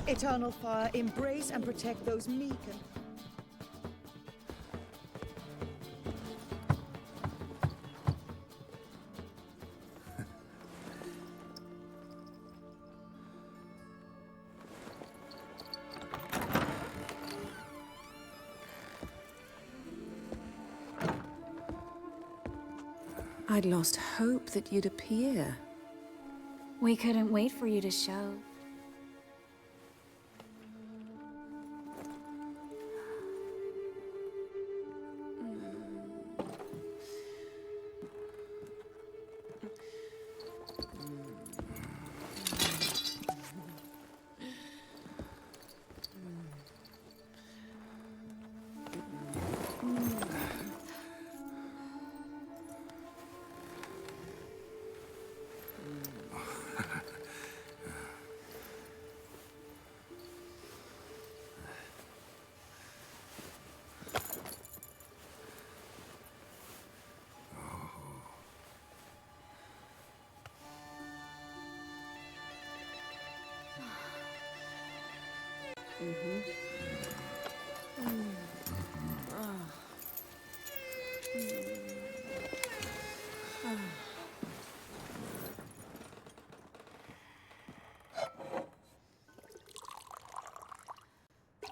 Eternal fire, embrace and protect those meek and... I'd lost hope that you'd appear. We couldn't wait for you to show.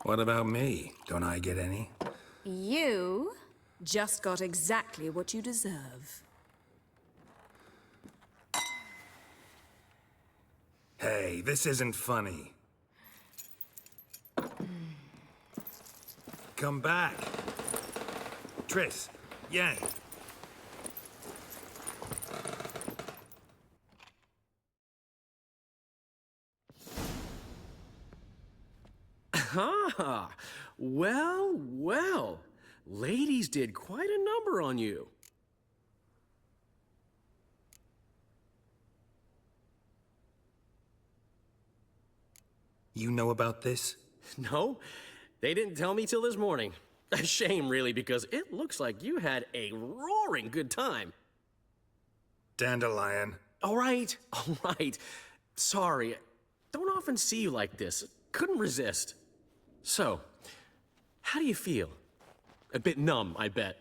What about me? Don't I get any? You just got exactly what you deserve. Hey, this isn't funny. come back. Triss, Yang. Ah, well, well. Ladies did quite a number on you. You know about this? No, they didn't tell me till this morning. A shame, really, because it looks like you had a roaring good time. Dandelion. All right. Sorry, don't often see you like this. Couldn't resist. So, how do you feel? A bit numb, I bet.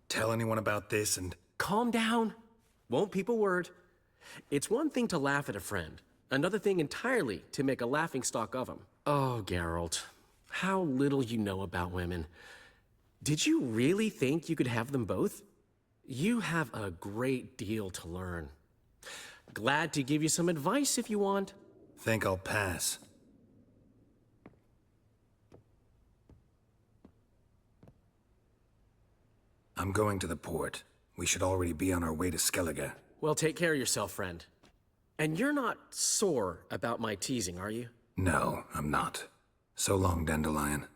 Tell anyone about this and... Calm down. Won't peep a word. It's one thing to laugh at a friend, another thing entirely to make a laughingstock of him. Oh, Geralt, how little you know about women. Did you really think you could have them both? You have a great deal to learn. Glad to give you some advice if you want. Think I'll pass. I'm going to the port. We should already be on our way to Skellige. Well, take care of yourself, friend. And you're not sore about my teasing, are you? No, I'm not. So long, Dandelion.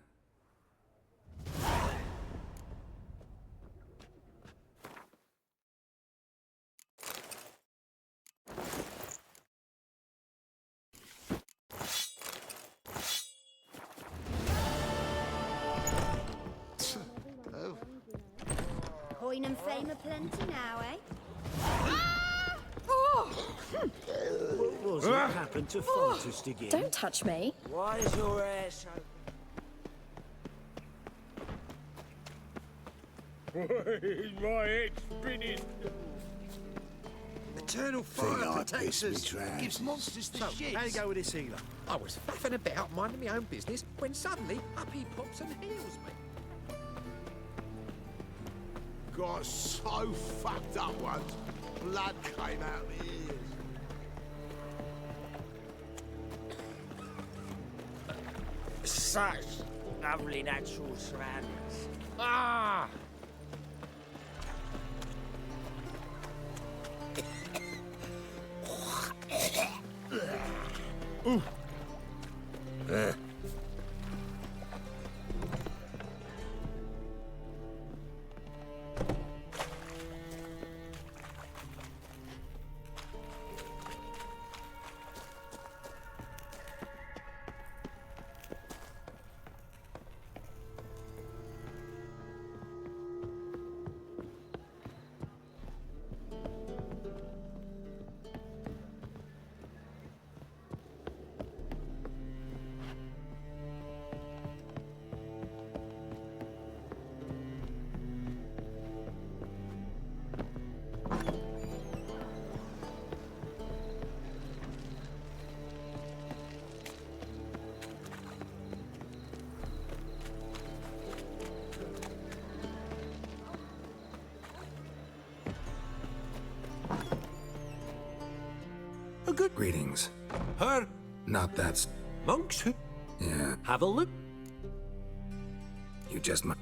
Coin and fame aplenty now, eh? What was it happened to Fontus again? Don't touch me. Why is your hair so... My head's spinning. Eternal Think fire I protects pissed me us. trousers. Gives monsters the shits. How you go with this healer? I was faffing about, minding my own business, when suddenly up he pops and heals me. Got so fucked up once. Blood came out of my ears. Such lovely natural surroundings. Ah! Good greetings. Her Not that's... monks. Yeah, Have a look. you just might...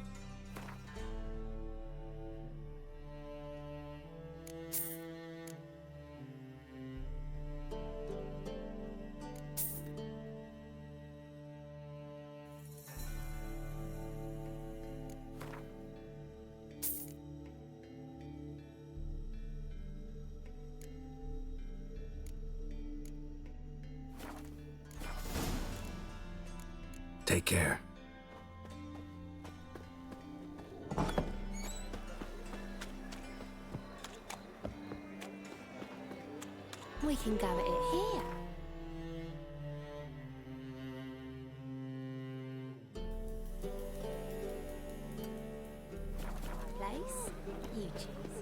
Take care. We can go at it here. Place, you choose.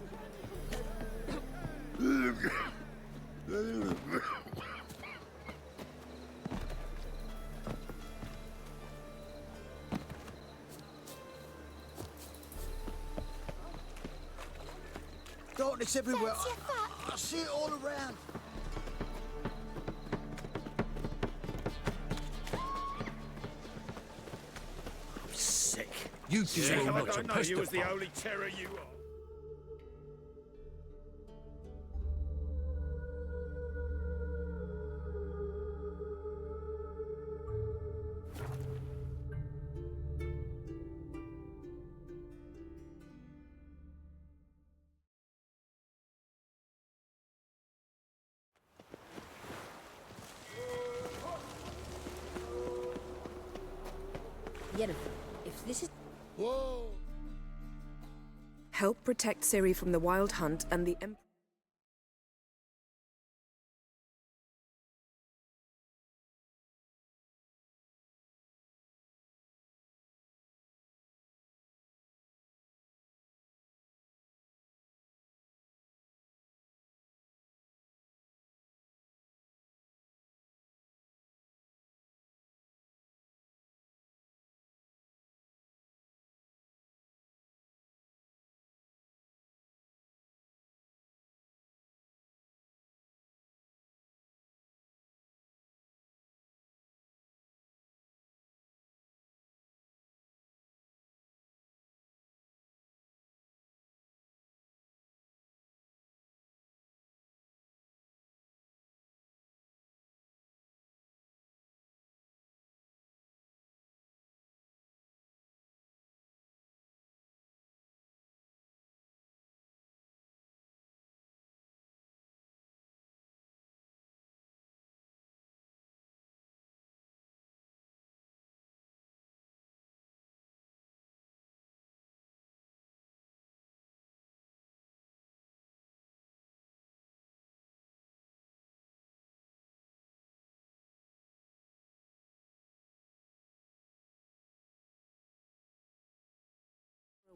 darkness everywhere. I see it all around. I'm sick. You do Yeah, so I much don't of know you was the Pestafar. only terror you are. Yennefer, if this is... Whoa! Help protect Ciri from the Wild Hunt and the Emperor.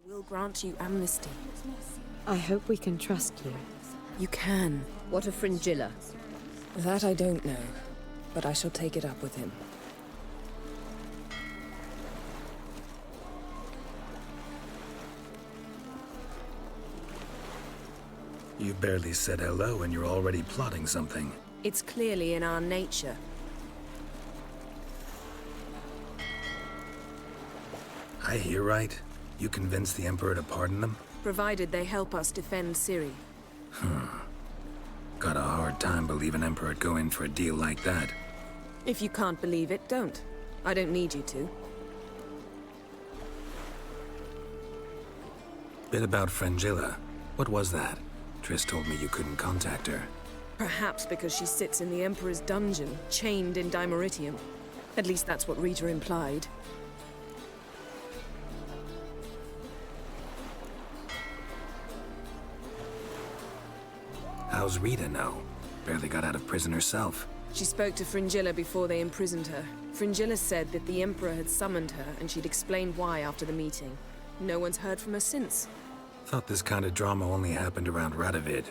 Will grant you amnesty. I hope we can trust you. You can. What of Fringilla? That I don't know, but I shall take it up with him. You barely said hello and you're already plotting something. It's clearly in our nature. I hear right? You convinced the Emperor to pardon them? Provided they help us defend Ciri. Got a hard time believing Emperor'd go in for a deal like that. If you can't believe it, don't. I don't need you to. Bit about Fringilla. What was that? Triss told me you couldn't contact her. Perhaps because she sits in the Emperor's dungeon, chained in Dimeritium. At least that's what Rita implied. How's Rita know? Barely got out of prison herself. She spoke to Fringilla before they imprisoned her. Fringilla said that the Emperor had summoned her, and she'd explained why after the meeting. No one's heard from her since. Thought this kind of drama only happened around Radovid.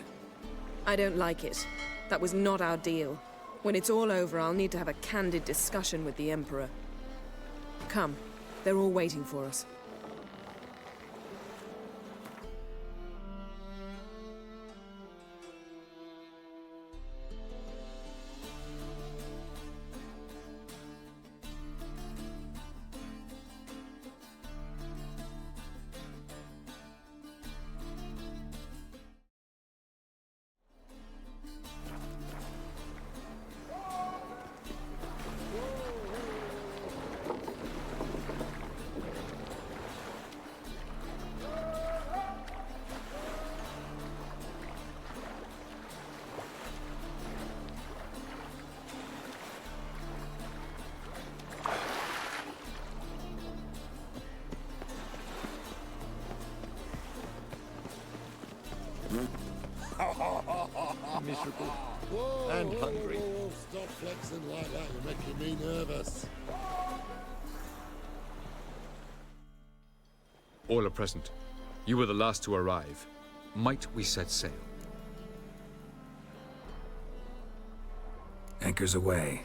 I don't like it. That was not our deal. When it's all over, I'll need to have a candid discussion with the Emperor. Come. They're all waiting for us. Miserable. Whoa, and hungry. Whoa, stop flexing like that, you're making me nervous. All are present. You were the last to arrive. Might we set sail? Anchors away.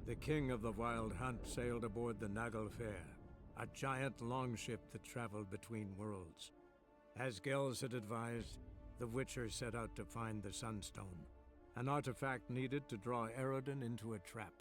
The king of the Wild Hunt sailed aboard the Naglfar, a giant longship that traveled between worlds. As Gels had advised, the Witcher set out to find the Sunstone, an artifact needed to draw Eredin into a trap.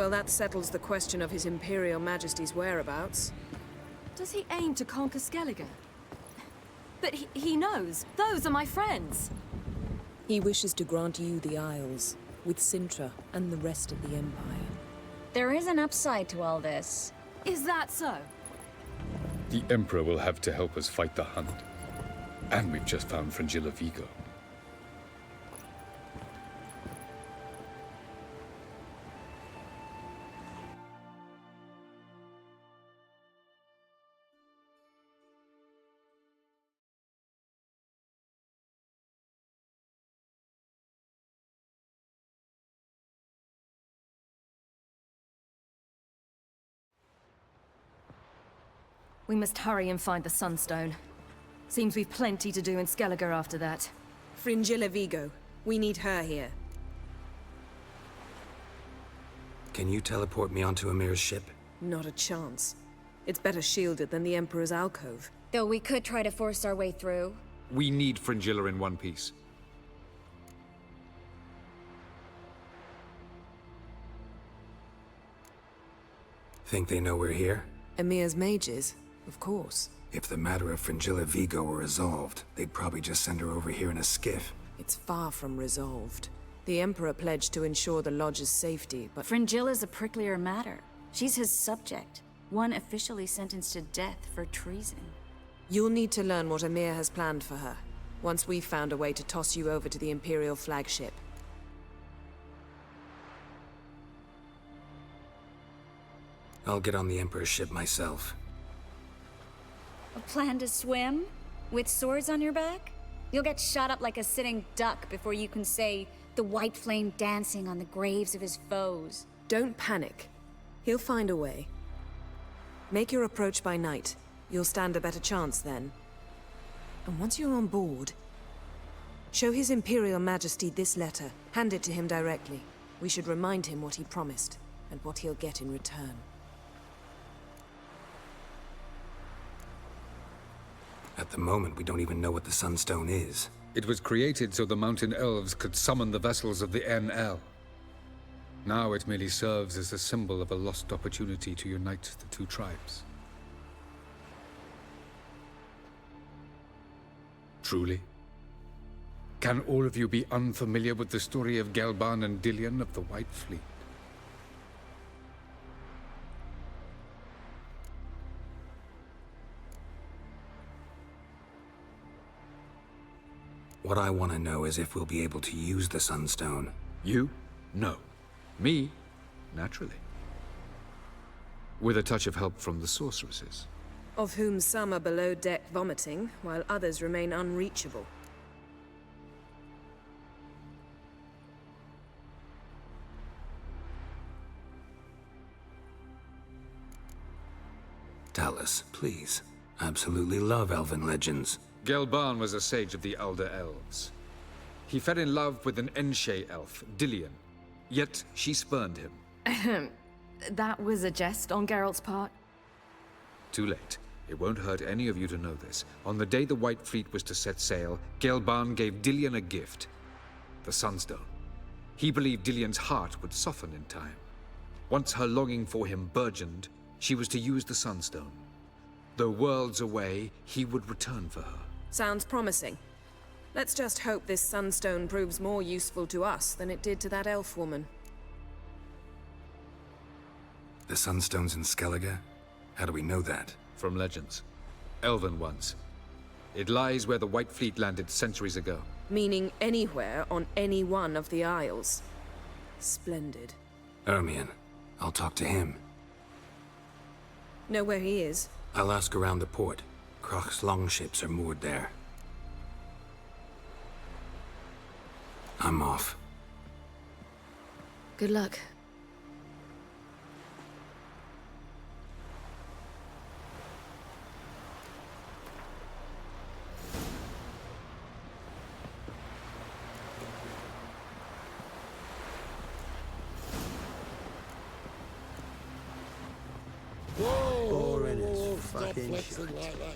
Well, that settles the question of His Imperial Majesty's whereabouts. Does he aim to conquer Skellige? But he knows. Those are my friends. He wishes to grant you the Isles, with Sintra and the rest of the Empire. There is an upside to all this. Is that so? The Emperor will have to help us fight the Hunt. And we've just found Fringilla Vigo. We must hurry and find the Sunstone. Seems we've plenty to do in Skellige after that. Fringilla Vigo. We need her here. Can you teleport me onto Amir's ship? Not a chance. It's better shielded than the Emperor's alcove. Though we could try to force our way through. We need Fringilla in one piece. Think they know we're here? Amir's mages? Of course. If the matter of Fringilla Vigo were resolved, they'd probably just send her over here in a skiff. It's far from resolved. The Emperor pledged to ensure the Lodge's safety, but... Fringilla's a pricklier matter. She's his subject, one officially sentenced to death for treason. You'll need to learn what Amir has planned for her, once we've found a way to toss you over to the Imperial flagship. I'll get on the Emperor's ship myself. A plan to swim? With swords on your back? You'll get shot up like a sitting duck before you can say, the white flame dancing on the graves of his foes. Don't panic. He'll find a way. Make your approach by night. You'll stand a better chance then. And once you're on board, show His Imperial Majesty this letter. Hand it to him directly. We should remind him what he promised, and what he'll get in return. At the moment, we don't even know what the Sunstone is. It was created so the Mountain Elves could summon the vessels of the NL. Now it merely serves as a symbol of a lost opportunity to unite the two tribes. Truly? Can all of you be unfamiliar with the story of Gelban and Dillion of the White Fleet? What I want to know is if we'll be able to use the Sunstone. You? No. Me? Naturally. With a touch of help from the sorceresses. Of whom some are below deck vomiting, while others remain unreachable. Talis, please. Absolutely love elven legends. Gelban was a sage of the Elder Elves. He fell in love with an Enshe elf, Dillion. Yet she spurned him. That was a jest on Geralt's part? Too late. It won't hurt any of you to know this. On the day the White Fleet was to set sail, Gelban gave Dillion a gift. The Sunstone. He believed Dillion's heart would soften in time. Once her longing for him burgeoned, she was to use the Sunstone. Though worlds away, he would return for her. Sounds promising. Let's just hope this Sunstone proves more useful to us than it did to that elf woman. The Sunstone's in Skellige? How do we know that? From legends. Elven ones. It lies where the White Fleet landed centuries ago. Meaning anywhere on any one of the Isles. Splendid. Ermion. I'll talk to him. Know where he is? I'll ask around the port. Croc's longships are moored there. I'm off. Good luck. Boring as Stop fucking flexing shit. like that.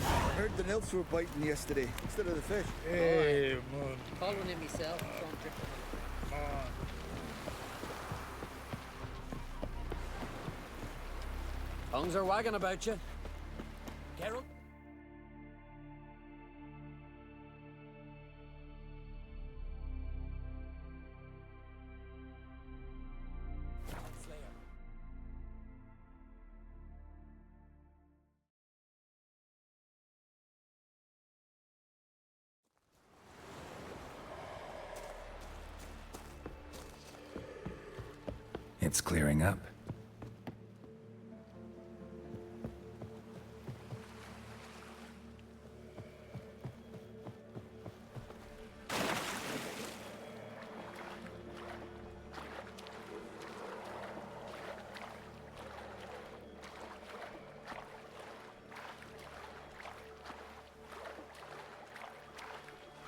I heard the nymphs were biting yesterday instead of the fish. Hey, man. Following him myself. Don't trip him. Tongues are wagging about you. Geralt? It's clearing up.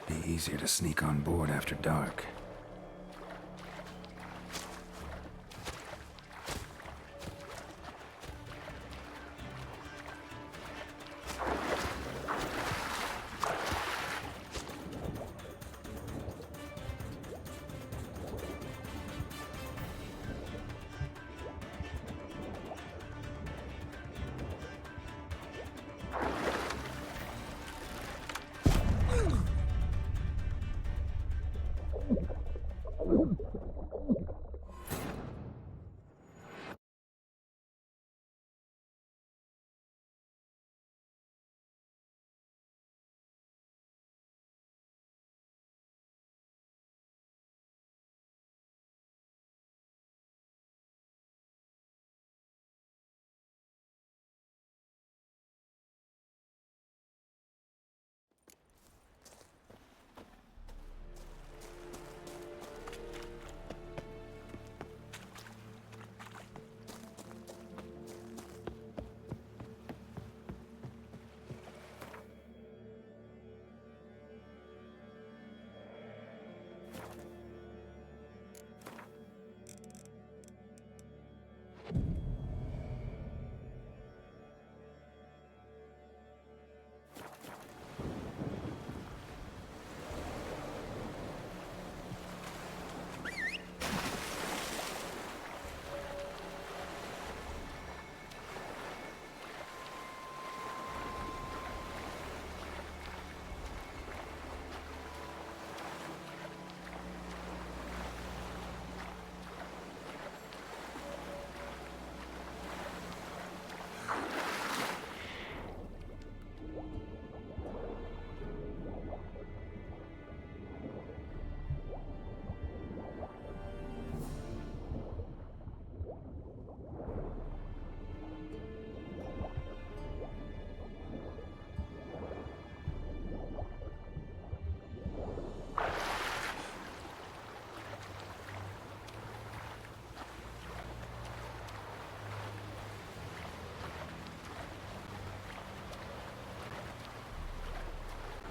Be easier to sneak on board after dark.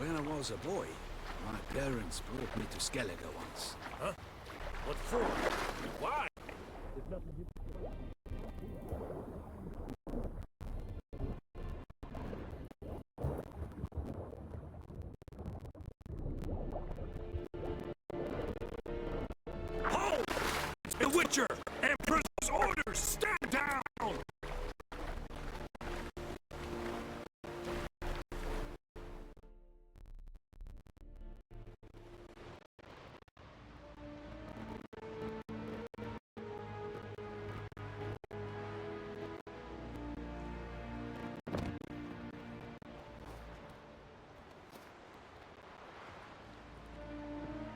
When I was a boy, my parents brought me to Skellige once. Huh? What for? Why? Halt! The Witcher! Emperor's orders! Stand down!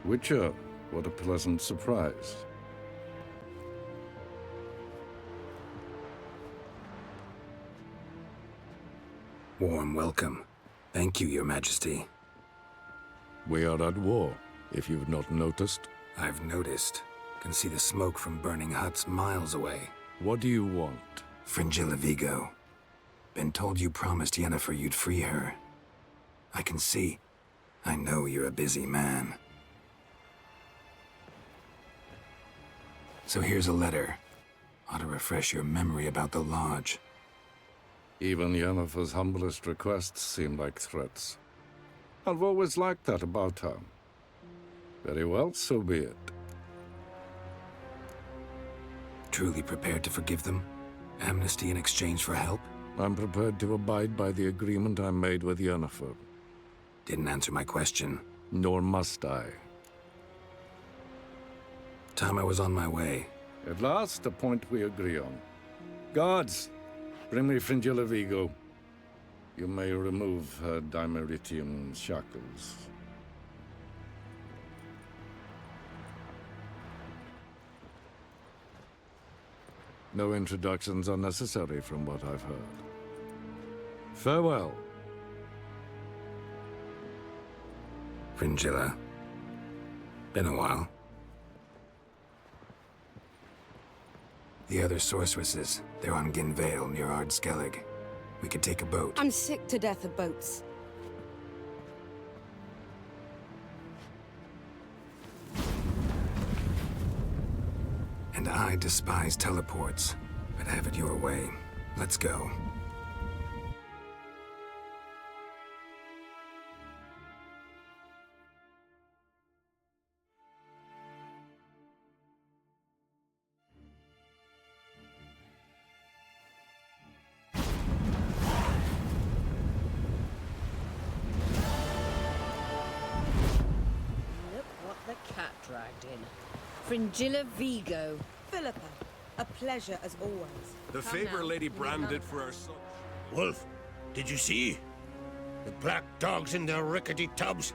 Witcher, what a pleasant surprise. Warm welcome. Thank you, Your Majesty. We are at war, if you've not noticed. I've noticed. Can see the smoke from burning huts miles away. What do you want? Fringilla Vigo. Been told you promised Yennefer you'd free her. I can see. I know you're a busy man. So here's a letter. Ought to refresh your memory about the Lodge. Even Yennefer's humblest requests seem like threats. I've always liked that about her. Very well, so be it. Truly prepared to forgive them? Amnesty in exchange for help? I'm prepared to abide by the agreement I made with Yennefer. Didn't answer my question. Nor must I. Time I was on my way. At last, a point we agree on. Guards, bring me Fringilla Vigo. You may remove her Dimeritium shackles. No introductions are necessary from what I've heard. Farewell. Fringilla. Been a while. The other sorceresses, they're on Ginvale near Ard Skellig. We could take a boat. I'm sick to death of boats. And I despise teleports, but have it your way. Let's go. Look what the cat dragged in. Fringilla Vigo. Philippa, a pleasure as always. The favor Lady Bran did for our son. Wolf, did you see? The black dogs in their rickety tubs.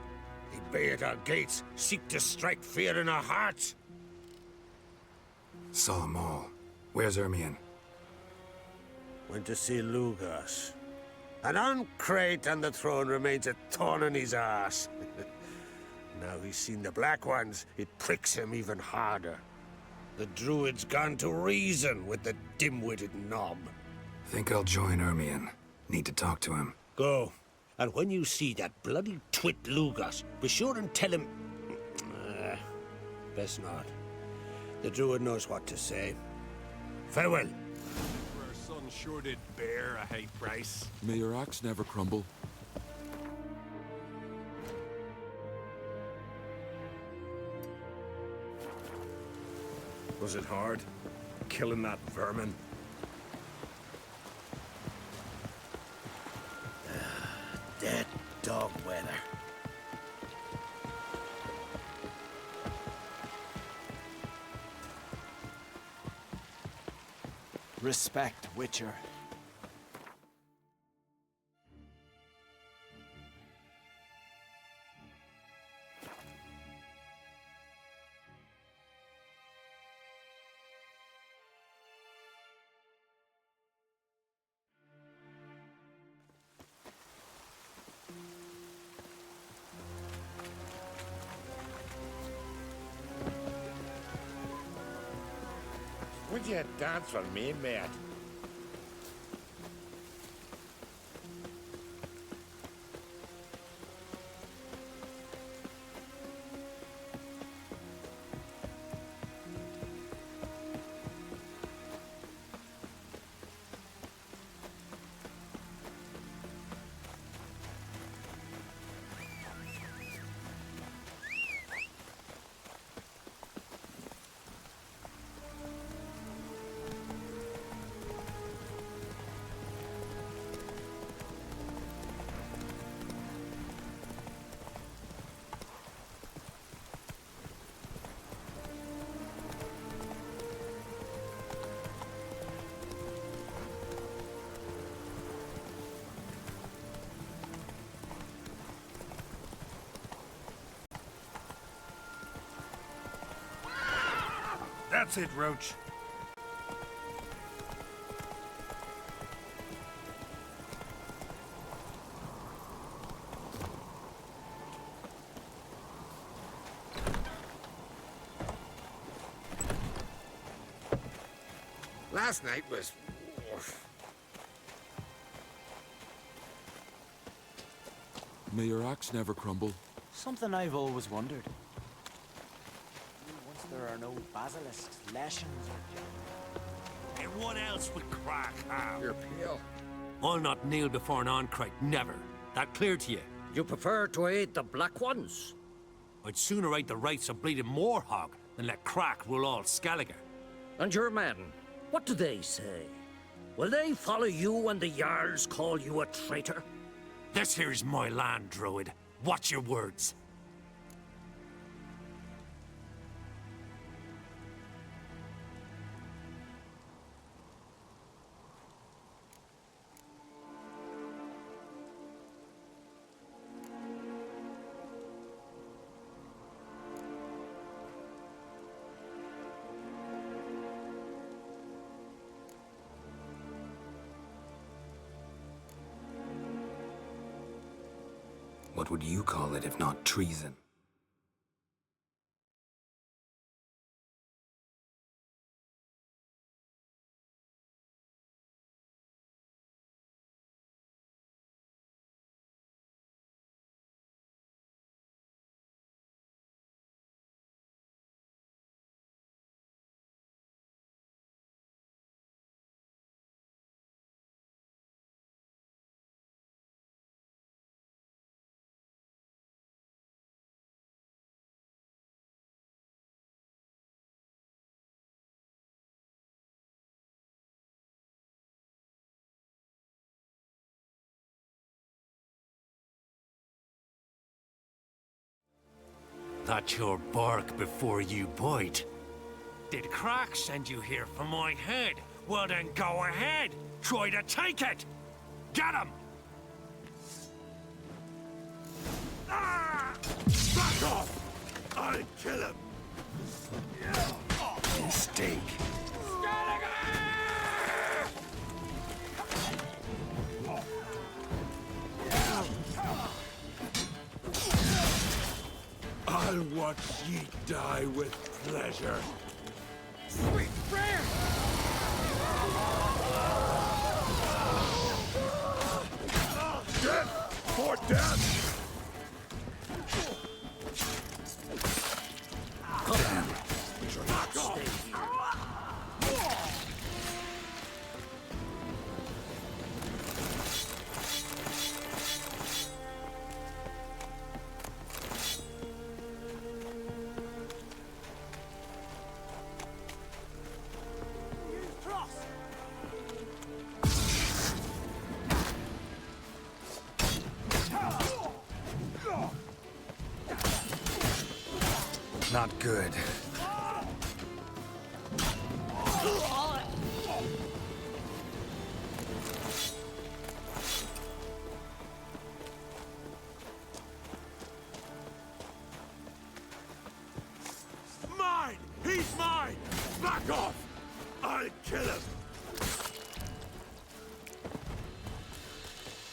They bay at our gates, seek to strike fear in our hearts. Saw 'em all. Where's Ermion? Went to see Lugas. An uncrate on the throne remains a thorn in his ass. Now he's seen the Black Ones, it pricks him even harder. The Druid's gone to reason with the dim-witted knob. Think I'll join Ermion. Need to talk to him. Go. And when you see that bloody twit Lugas, be sure and tell him... best not. The Druid knows what to say. Farewell. Our son sure did bear a high price. May your axe never crumble. Was it hard? Killing that vermin? Dead dog weather. Respect, Witcher. Would you dance for me, mate? That's it, Roach. Last night was... May your axe never crumble. Something I've always wondered. Once there are no basilisks, lashings, or... And what else would Crack have? You're pale. I'll not kneel before an Oncrite, never. That clear to you? You prefer to aid the Black Ones? I'd sooner aid the rights of bleeding Morhog than let Crack rule all Skellige. And your men, what do they say? Will they follow you when the Jarls call you a traitor? This here's my land, Druid. Watch your words. What would you call it if not treason? That's your bark before you bite. Did Crack send you here for my head? Well then go ahead. Try to take it. Get him! Ah! Back off! I'll kill him! Mistake. I'll watch ye die with pleasure. Sweet friend! Death for death! Damn. We shall not stay here. Not good. Mine! He's mine! Back off! I'll kill him!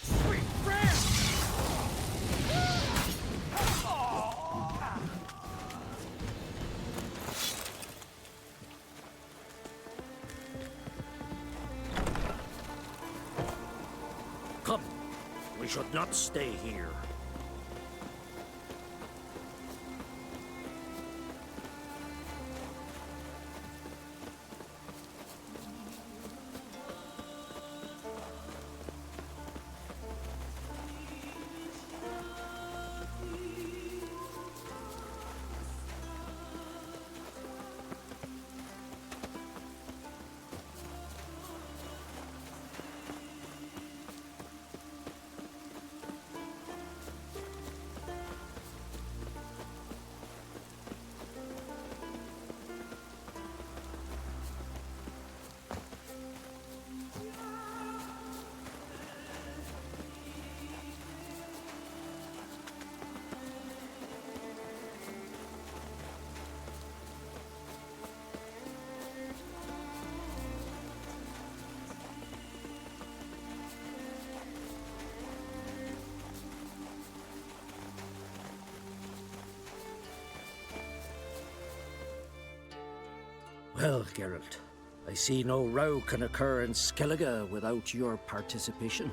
Sweet friend! Come. We should not stay here. Well, Geralt, I see no row can occur in Skellige without your participation.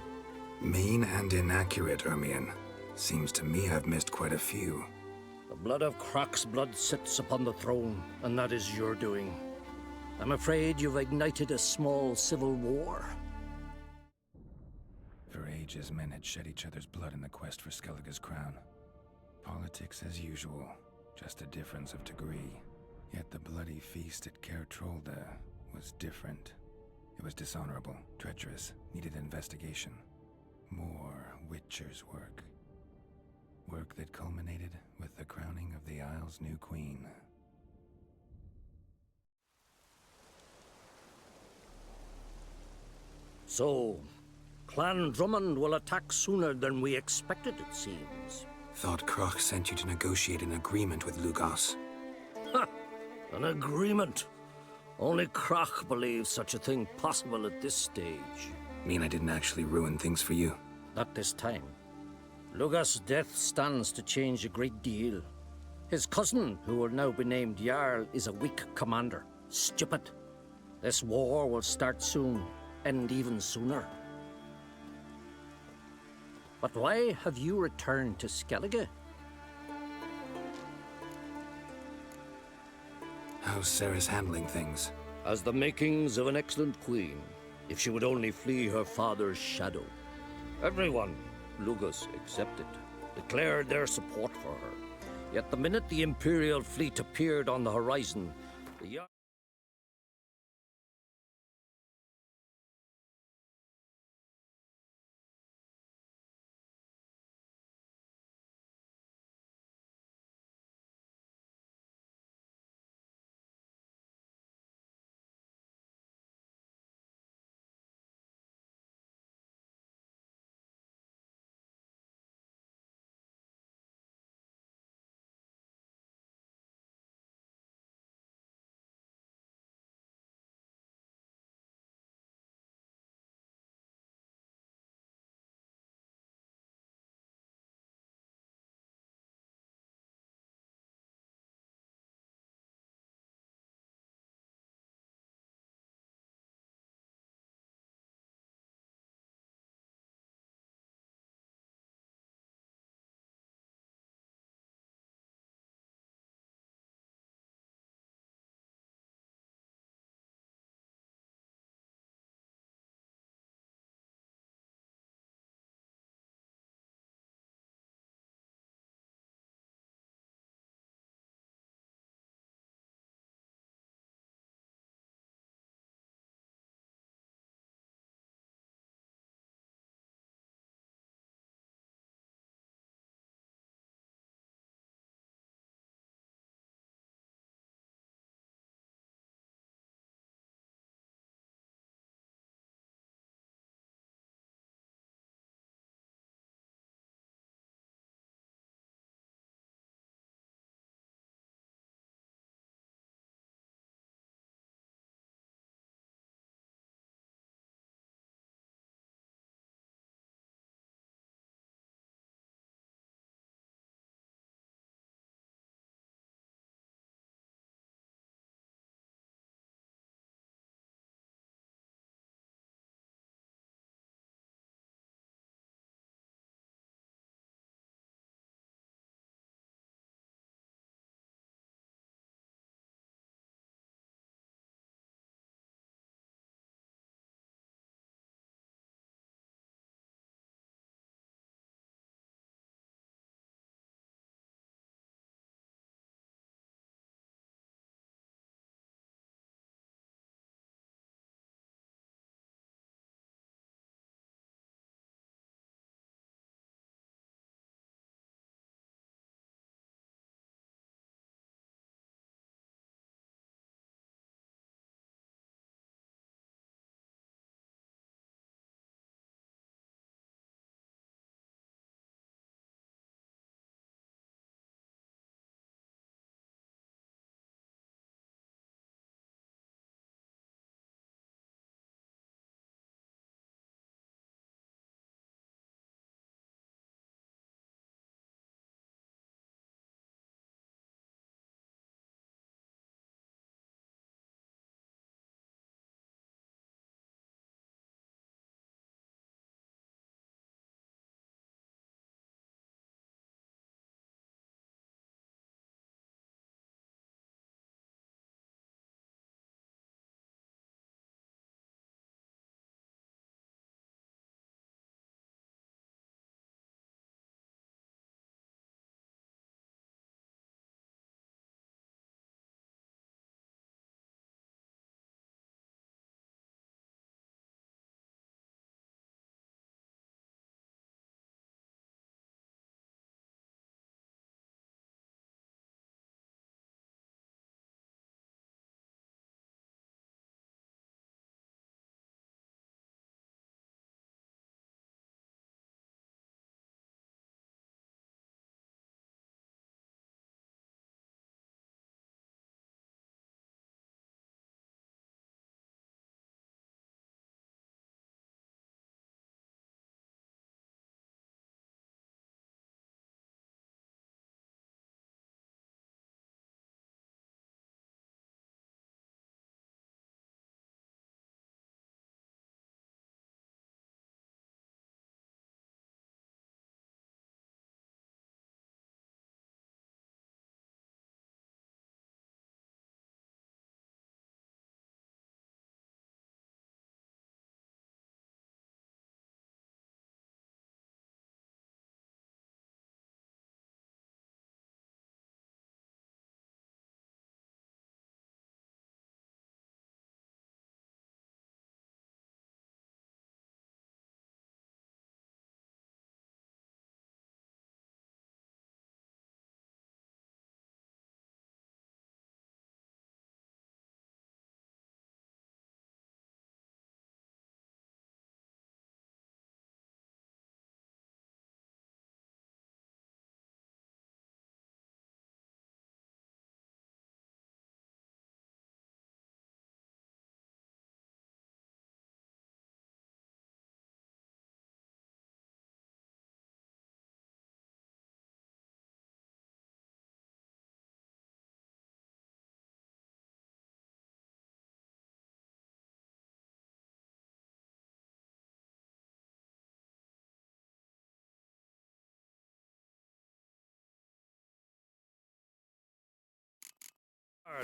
Mean and inaccurate, Ermion. Seems to me I've missed quite a few. The blood of Croc's blood sits upon the throne, and that is your doing. I'm afraid you've ignited a small civil war. For ages, men had shed each other's blood in the quest for Skellige's crown. Politics as usual, just a difference of degree. Yet the bloody feast at Caer Trolda was different. It was dishonorable, treacherous, needed investigation. More Witcher's work. Work that culminated with the crowning of the Isle's new queen. So, Clan Drummond will attack sooner than we expected, it seems. Thought Croc sent you to negotiate an agreement with Lugos. Ha! An agreement? Only Croc believes such a thing possible at this stage. Mean I didn't actually ruin things for you? Not this time. Lugos' death stands to change a great deal. His cousin, who will now be named Jarl, is a weak commander. Stupid. This war will start soon, end even sooner. But why have you returned to Skellige? How's Sarah's handling things? Has the makings of an excellent queen, if she would only flee her father's shadow. Everyone, Lugos excepted, declared their support for her. Yet the minute the Imperial fleet appeared on the horizon, the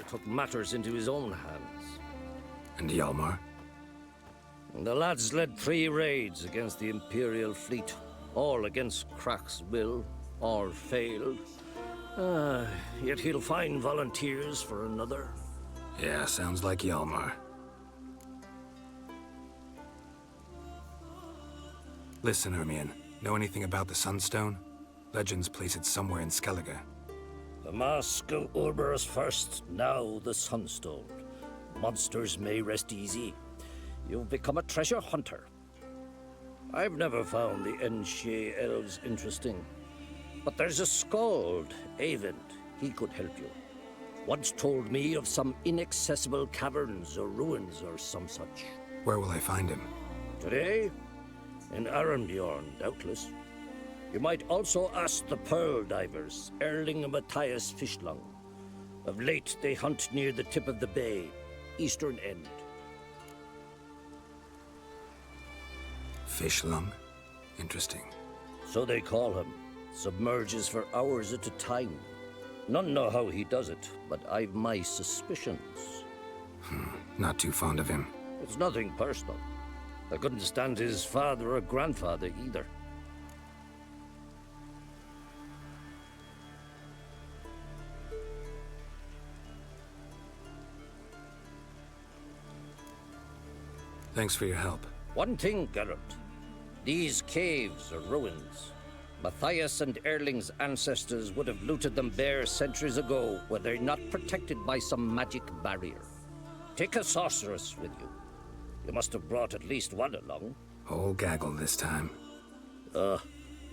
took matters into his own hands. And Hjalmar? The lads led 3 raids against the Imperial fleet, all against Krak's will, all failed. Yet he'll find volunteers for another. Yeah, sounds like Hjalmar. Listen, Ermion. Know anything about the Sunstone? Legends place it somewhere in Skellige. The mask of Urberus first, now the Sunstone. Monsters may rest easy. You've become a treasure hunter. I've never found the Enshe elves interesting. But there's a skald, Eyvind. He could help you. Once told me of some inaccessible caverns or ruins or some such. Where will I find him? Today? In Arenbjorn, doubtless. You might also ask the Pearl Divers, Erling and Matthias Fischlung. Of late, they hunt near the tip of the bay, eastern end. Fischlung? Interesting. So they call him. Submerges for hours at a time. None know how he does it, but I've my suspicions. Not too fond of him. It's nothing personal. I couldn't stand his father or grandfather either. Thanks for your help. One thing, Geralt. These caves are ruins. Matthias and Erling's ancestors would have looted them bare centuries ago were they not protected by some magic barrier. Take a sorceress with you. You must have brought at least one along. Whole gaggle this time.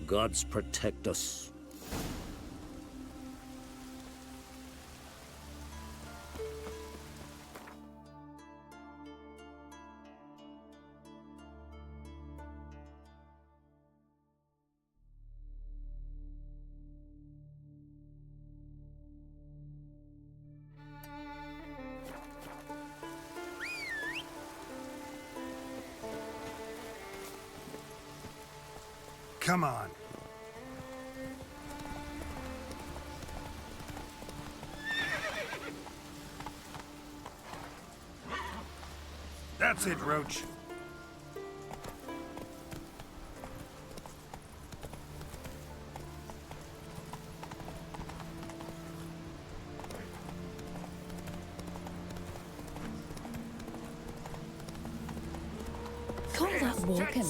Gods protect us. Come on. That's it, Roach. Call that walking.